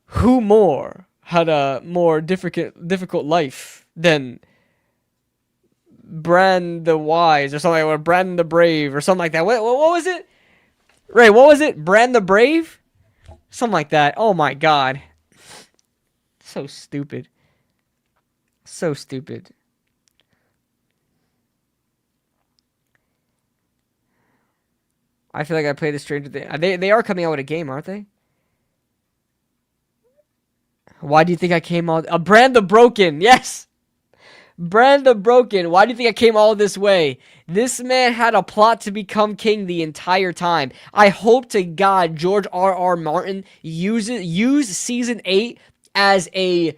who more had a more difficult life than Bran the Wise or something, or Bran the Brave or something like that. What was it? Ray, what was it? Bran the Brave? Something like that. Oh my god. So stupid. So stupid. I feel like I played the Stranger Things. They are coming out with a game, aren't they? Why do you think I came all... Bran the Broken, yes! Bran the Broken, why do you think I came all this way? This man had a plot to become king the entire time. I hope to God George R.R. Martin use season 8 as a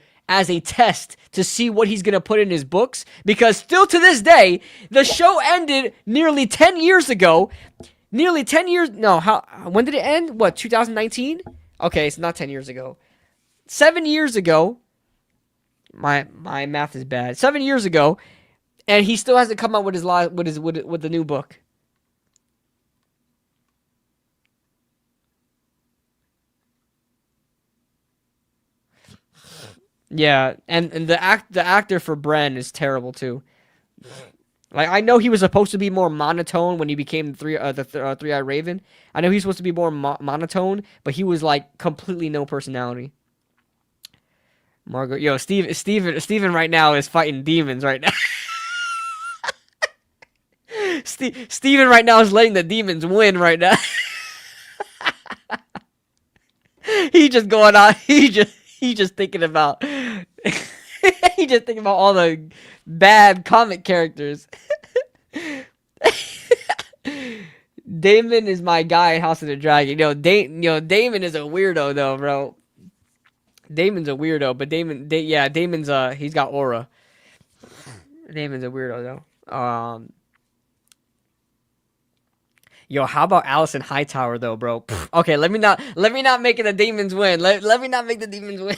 test to see what he's going to put in his books, because still to this day, the show ended nearly 10 years ago. Nearly 10 years... No, when did it end? What, 2019? Okay, it's not 10 years ago. 7 years ago... My math is bad. 7 years ago, and he still hasn't come out with with the new book. Yeah, and the actor for Bran is terrible too. Like, I know he was supposed to be more monotone when he became the three-eyed raven. I know he's supposed to be more monotone, but he was like completely no personality. Margot, yo, Steven right now is fighting demons right now. Steven right now is letting the demons win right now. He just going on. He just thinking about. He just thinking about all the bad comic characters. Damon is my guy in House of the Dragon. Damon is a weirdo though, bro. Damon's a weirdo, but Damon's he's got aura. Damon's a weirdo though. Yo, how about Allison Hightower though, bro? Okay, let me not make the demons win. Let me not make the demons win.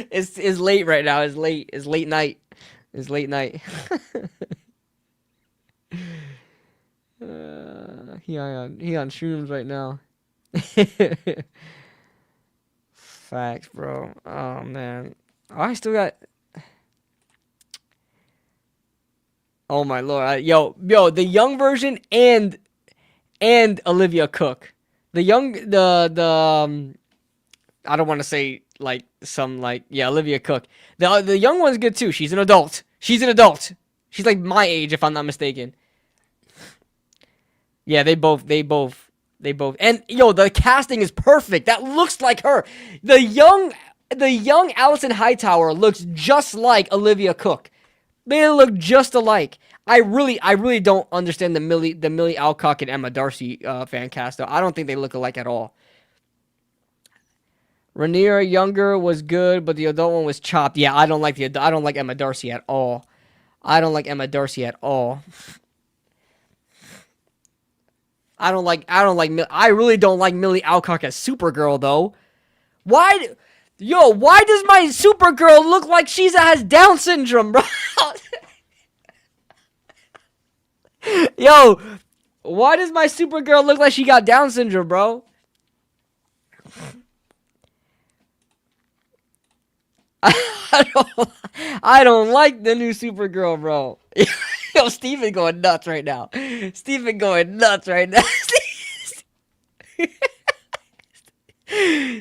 It's late right now. It's late night. It's late night. He on shrooms right now. Facts, bro. Oh man. Oh, I still got. Oh my lord. Yo, the young version and Olivia Cook. I don't want to say Olivia Cook. The young one's good too. She's an adult. She's like my age if I'm not mistaken. Yeah, they both. And yo, the casting is perfect. That looks like her. The young Allison Hightower looks just like Olivia Cook. They look just alike. I really don't understand the Millie Alcock and Emma Darcy fan cast though. I don't think they look alike at all. Rhaenyra younger was good, but the adult one was chopped. Yeah, I don't like Emma Darcy at all. I really don't like Millie Alcock as Supergirl though. Why does my Supergirl look like she has Down syndrome, bro? Yo, why does my Supergirl look like she got Down syndrome, bro? I don't like the new Supergirl, bro. Yo, Steven going nuts right now.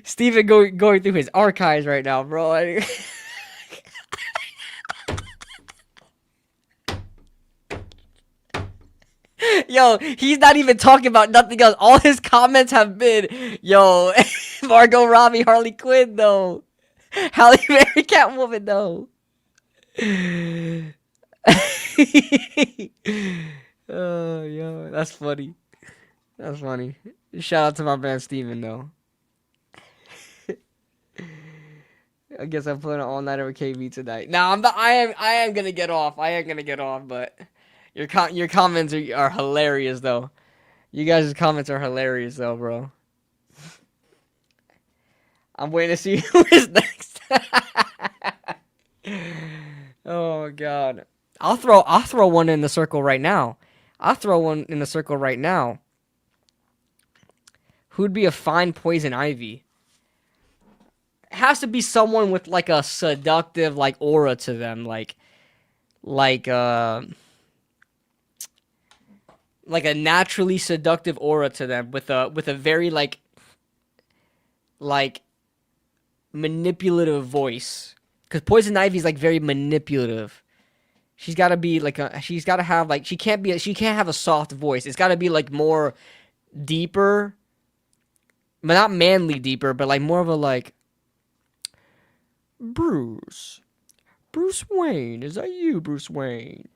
Steven going through his archives right now, bro. Yo, he's not even talking about nothing else. All his comments have been, yo, Margot Robbie, Harley Quinn, though. Halle Berry, Catwoman, though. Oh, yo, that's funny. Shout out to my man Steven, though. I guess I'm playing an all-nighter with KV tonight. Now I am gonna get off. But your comments are hilarious though. You guys' comments are hilarious though, bro. I'm waiting to see who is next. Oh god. I'll throw one in the circle right now. Who'd be a fine poison ivy? has to be someone with like a seductive like aura to them, like a naturally seductive aura to them with a very like manipulative voice. Because Poison Ivy's like very manipulative. She's got to be like she's got to have like she can't have a soft voice. It's got to be like more deeper, but not manly deeper, but like more of a like Bruce Wayne, is that you, Bruce Wayne?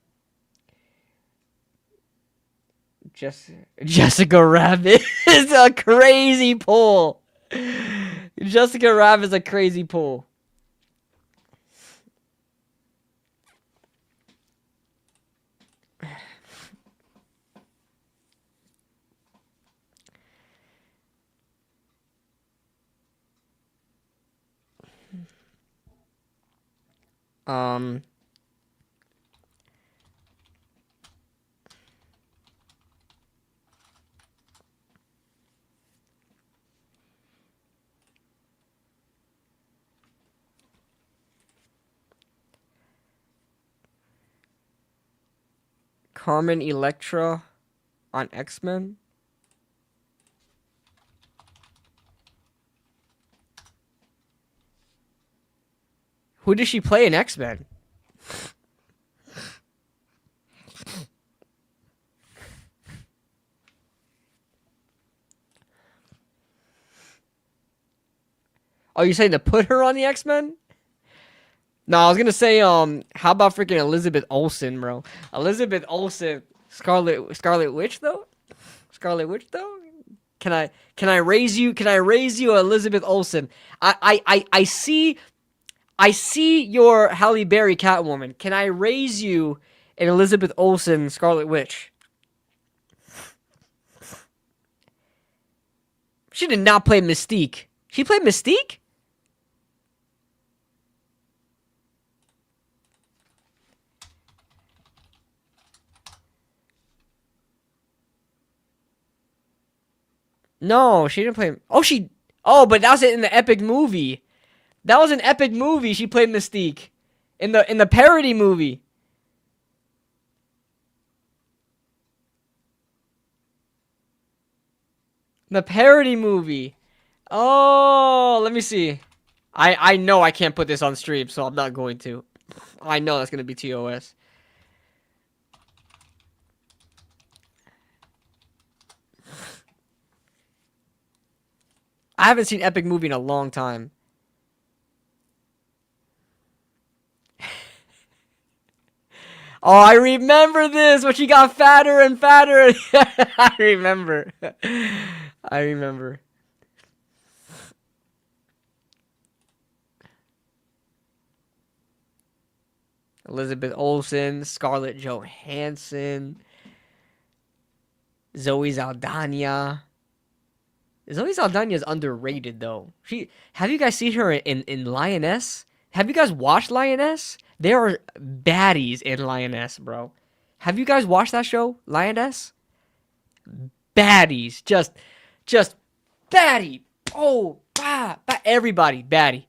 Jessica Rabbit is a crazy pull. Jessica Rabbit is a crazy pull. Carmen Electra on X-Men. Who does she play in X-Men? Oh, you're saying to put her on the X-Men? No, I was gonna say, how about freaking Elizabeth Olsen, bro? Elizabeth Olsen, Scarlet Witch though? Scarlet Witch though? Can I raise you? Can I raise you, Elizabeth Olsen? I see your Halle Berry Catwoman. Can I raise you an Elizabeth Olsen Scarlet Witch? She did not play Mystique. She played Mystique? No, she didn't play. Oh, but that was in the epic movie. That was an epic movie. She played Mystique in the parody movie. The parody movie. Oh, let me see. I know I can't put this on stream, so I'm not going to. I know that's gonna be TOS. I haven't seen epic movie in a long time. Oh, I remember this when she got fatter and fatter. I remember. I remember. Elizabeth Olsen, Scarlett Johansson, Zoe Saldana. Zoe Saldana is underrated though. Have you guys seen her in Lioness? Have you guys watched Lioness? There are baddies in Lioness, bro. Have you guys watched that show, Lioness? Baddies, just baddie. Oh, everybody, baddie,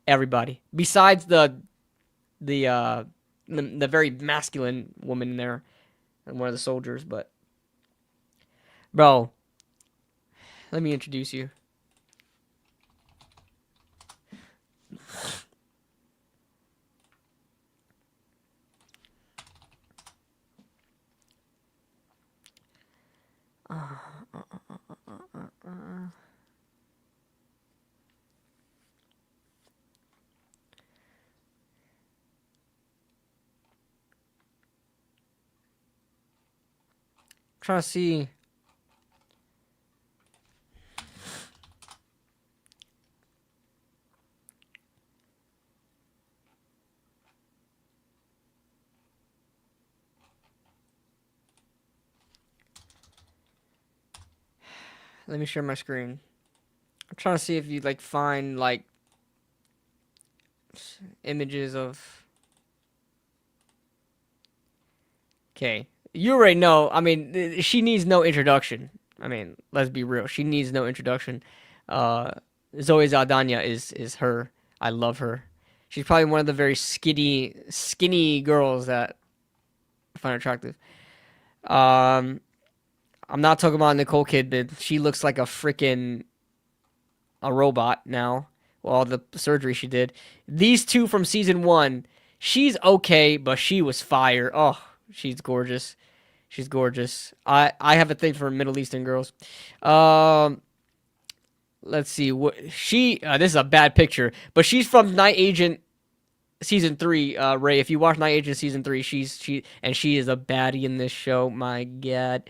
everybody. Besides the very masculine woman in there, and one of the soldiers, but bro, let me introduce you. Trying to see. Let me share my screen. I'm trying to see if you like find like images of. Okay, you already know. I mean, she needs no introduction. I mean, let's be real. She needs no introduction. Zoe Saldana is her. I love her. She's probably one of the very skinny girls that I find attractive. I'm not talking about Nicole Kidman. She looks like a robot now. Well, all the surgery she did. These two from season 1, she's okay, but she was fire. Oh, she's gorgeous. She's gorgeous. I have a thing for Middle Eastern girls. Let's see what she. This is a bad picture, but she's from Night Agent season 3. Ray, if you watch Night Agent season 3, she is a baddie in this show. My God,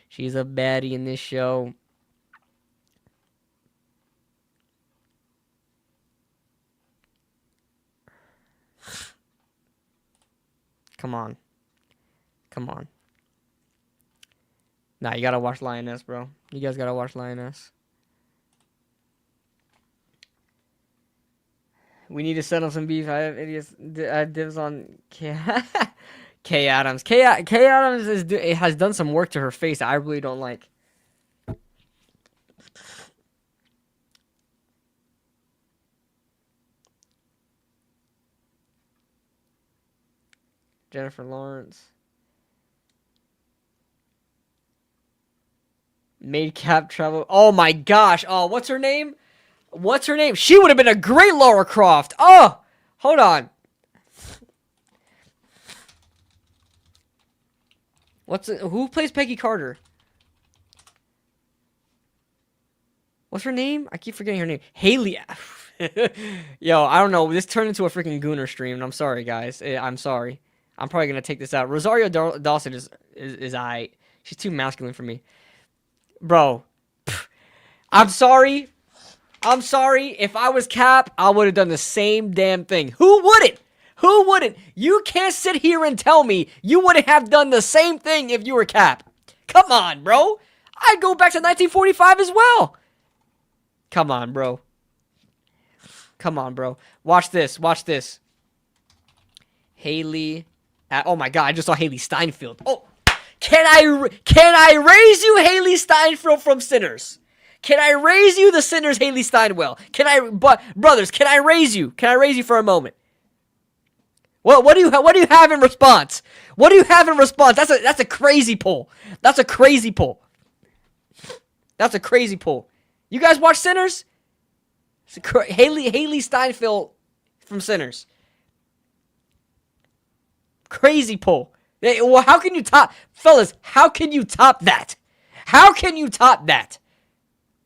she's a baddie in this show. Come on. Nah, you gotta watch Lioness, bro. You guys gotta watch Lioness. We need to settle some beef. I have idiots. I have dibs on K. K Adams. K Adams has done some work to her face I really don't like. Jennifer Lawrence. Made Cap travel. Oh my gosh. Oh, what's her name? She would have been a great Lara Croft. Oh, hold on. Who plays Peggy Carter? What's her name? I keep forgetting her name. Haley. Yo, I don't know. This turned into a freaking Gooner stream, and I'm sorry, guys. I'm sorry. I'm probably gonna take this out. Rosario Dawson is aight. She's too masculine for me, bro. I'm sorry. If I was Cap, I would have done the same damn thing. Who wouldn't? You can't sit here and tell me you wouldn't have done the same thing if you were Cap. Come on, bro. I'd go back to 1945 as well. Come on, bro. Watch this. Haley. Oh my God, I just saw Haley Steinfeld. Oh, can I raise you, Haley Steinfeld from Sinners? Can I raise you, the Sinners, Haley Steinwell? Brothers, can I raise you? Can I raise you for a moment? What do you have in response? That's a crazy poll. You guys watch Sinners? Haley Steinfeld from Sinners. Crazy poll. Well, how can you top, fellas? How can you top that?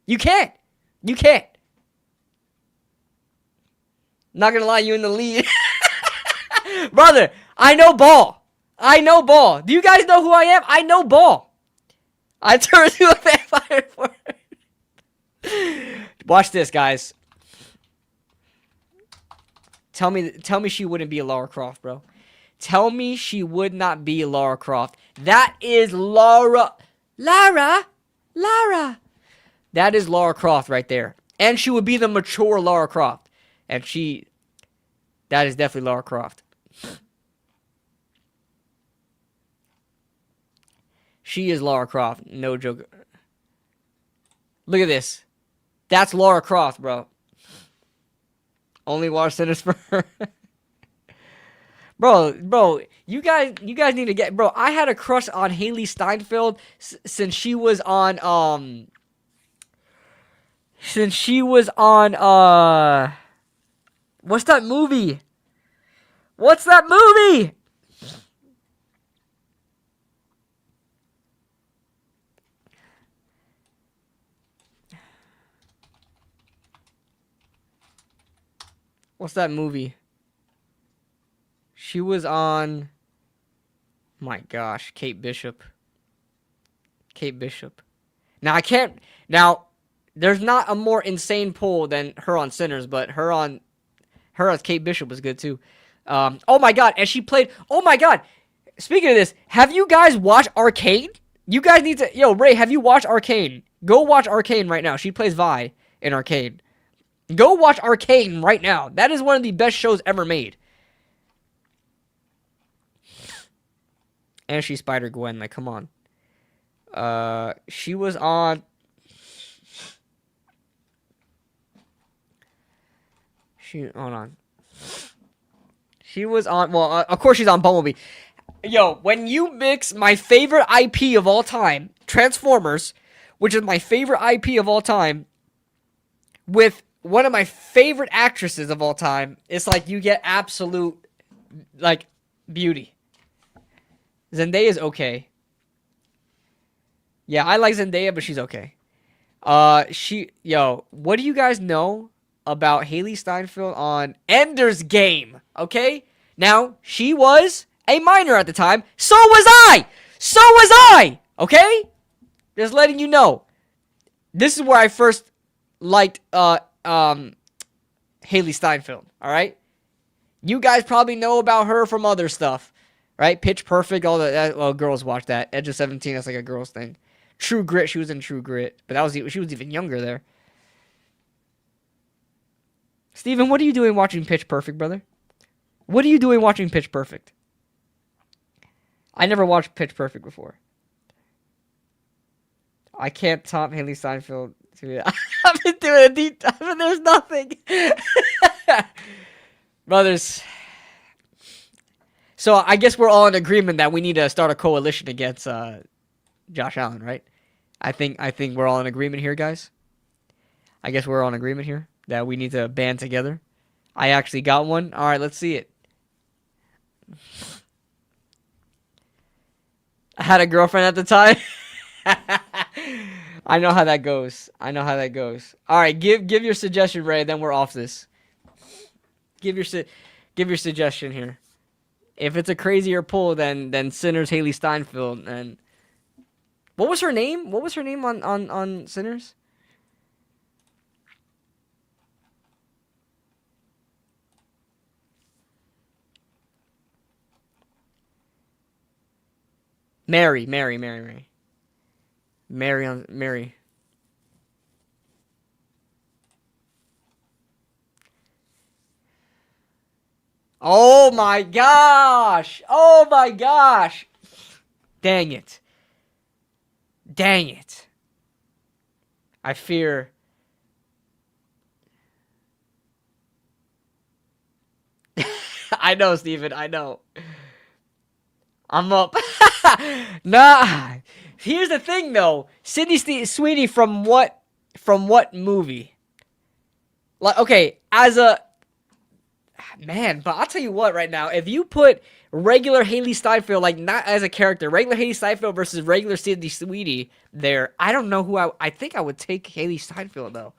You can't. Not gonna lie, you in the lead. Brother, I know ball. Do you guys know who I am? I know ball. I turned into a vampire for Watch this, guys. Tell me she wouldn't be a Lara Croft, bro. Tell me she would not be a Lara Croft. That is Lara. That is Lara Croft right there. And she would be the mature Lara Croft. And that is definitely Lara Croft. She is Lara Croft. No joke. Look at this. That's Lara Croft, bro. Only watch Sinners for her. Bro, you guys need to get... Bro, I had a crush on Haley Steinfeld since she was on, what's that movie? What's that movie? She was on... My gosh, Kate Bishop. Now, I can't... Now, there's not a more insane poll than her on Sinners, but her as Kate Bishop was good, too. Oh, my God, and she played... Oh, my God. Speaking of this, have you guys watched Arcane? You guys need to... Yo, Ray, have you watched Arcane? Go watch Arcane right now. She plays Vi in Arcane. Go watch Arcane right now. That is one of the best shows ever made. And she's Spider-Gwen. Like, come on. She was on... Hold on. She was on. Well, of course she's on Bumblebee. Yo, when you mix my favorite IP of all time, Transformers, which is my favorite IP of all time, with one of my favorite actresses of all time, it's like you get absolute, like, beauty. Zendaya's okay. Yeah, I like Zendaya, but she's okay. What do you guys know about Haley Steinfeld on Ender's Game? Okay? Now, she was a minor at the time. So was I! So was I! Okay? Just letting you know. This is where I first liked, Haley Steinfeld. Alright? You guys probably know about her from other stuff. Right? Pitch Perfect, all that. Well, girls watch that. Edge of 17, that's like a girl's thing. True Grit, she was in True Grit. But she was even younger there. Steven, what are you doing watching Pitch Perfect, brother? What are you doing watching Pitch Perfect? I never watched Pitch Perfect before. I can't top Haley Steinfeld. I've been doing a deep dive and there's nothing. Brothers. So I guess we're all in agreement that we need to start a coalition against Josh Allen, right? I think we're all in agreement here, guys. I guess we're all in agreement here that we need to band together. I actually got one. All right, let's see it. I had a girlfriend at the time. I know how that goes. I know how that goes. All right, give your suggestion, Ray. Then we're off this. Give your suggestion here. If it's a crazier pull than Sinners Haley Steinfeld, and what was her name? What was her name on Sinners? Mary. Mary. Oh my gosh! Oh my gosh! Dang it. Dang it. I fear. I know, Steven. I know. I'm up. Nah. Here's the thing, though. Sydney Sweeney from what movie? Like, okay, as a man, but I'll tell you what right now. If you put regular Haley Steinfeld, like not as a character, regular Haley Steinfeld versus regular Sydney Sweeney there, I don't know who I think I would take Haley Steinfeld, though.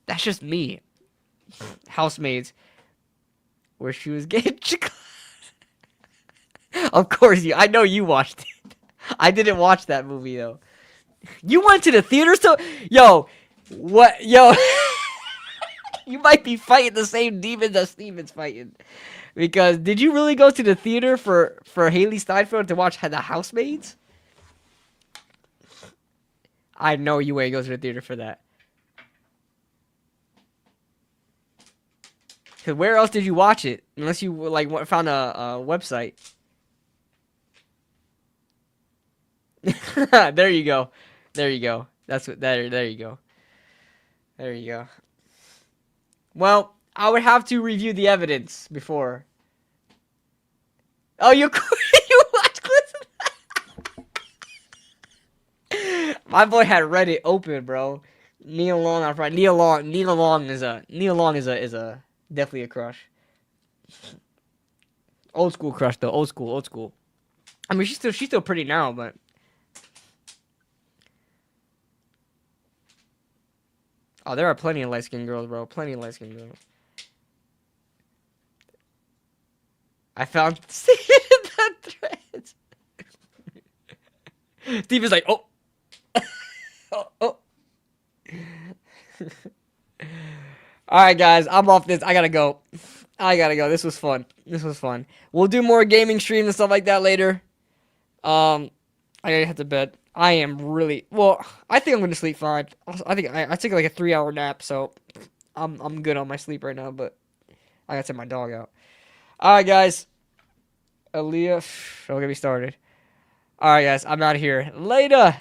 That's just me. Housemaids. Where she was getting Of course I know you watched it. I didn't watch that movie though. You went to the theater, so what? You might be fighting the same demons that Steven's fighting. Because did you really go to the theater for Haley Steinfeld to watch The Housemaids? I know you ain't go to the theater for that. Cause where else did you watch it? Unless you found a website. There you go. There you go. That's what. There you go. There you go. Well, I would have to review the evidence before. Oh, you watch clips of that? My boy had Reddit open, bro. Neil Long, I'm right. Neil Long is a definitely a crush. Old school crush though. Old school. I mean, she's still pretty now, but. Oh, there are plenty of light-skinned girls, bro. Plenty of light-skinned girls. I found the threads. Steven's like, oh. oh. Alright, guys. I'm off this. I gotta go. This was fun. We'll do more gaming streams and stuff like that later. I gotta head to bed. I am really I think I'm gonna sleep fine. I think I took like a 3-hour nap, so I'm good on my sleep right now. But I gotta take my dog out. All right, guys. Aaliyah, don't get me started. All right, guys, I'm out of here. Later.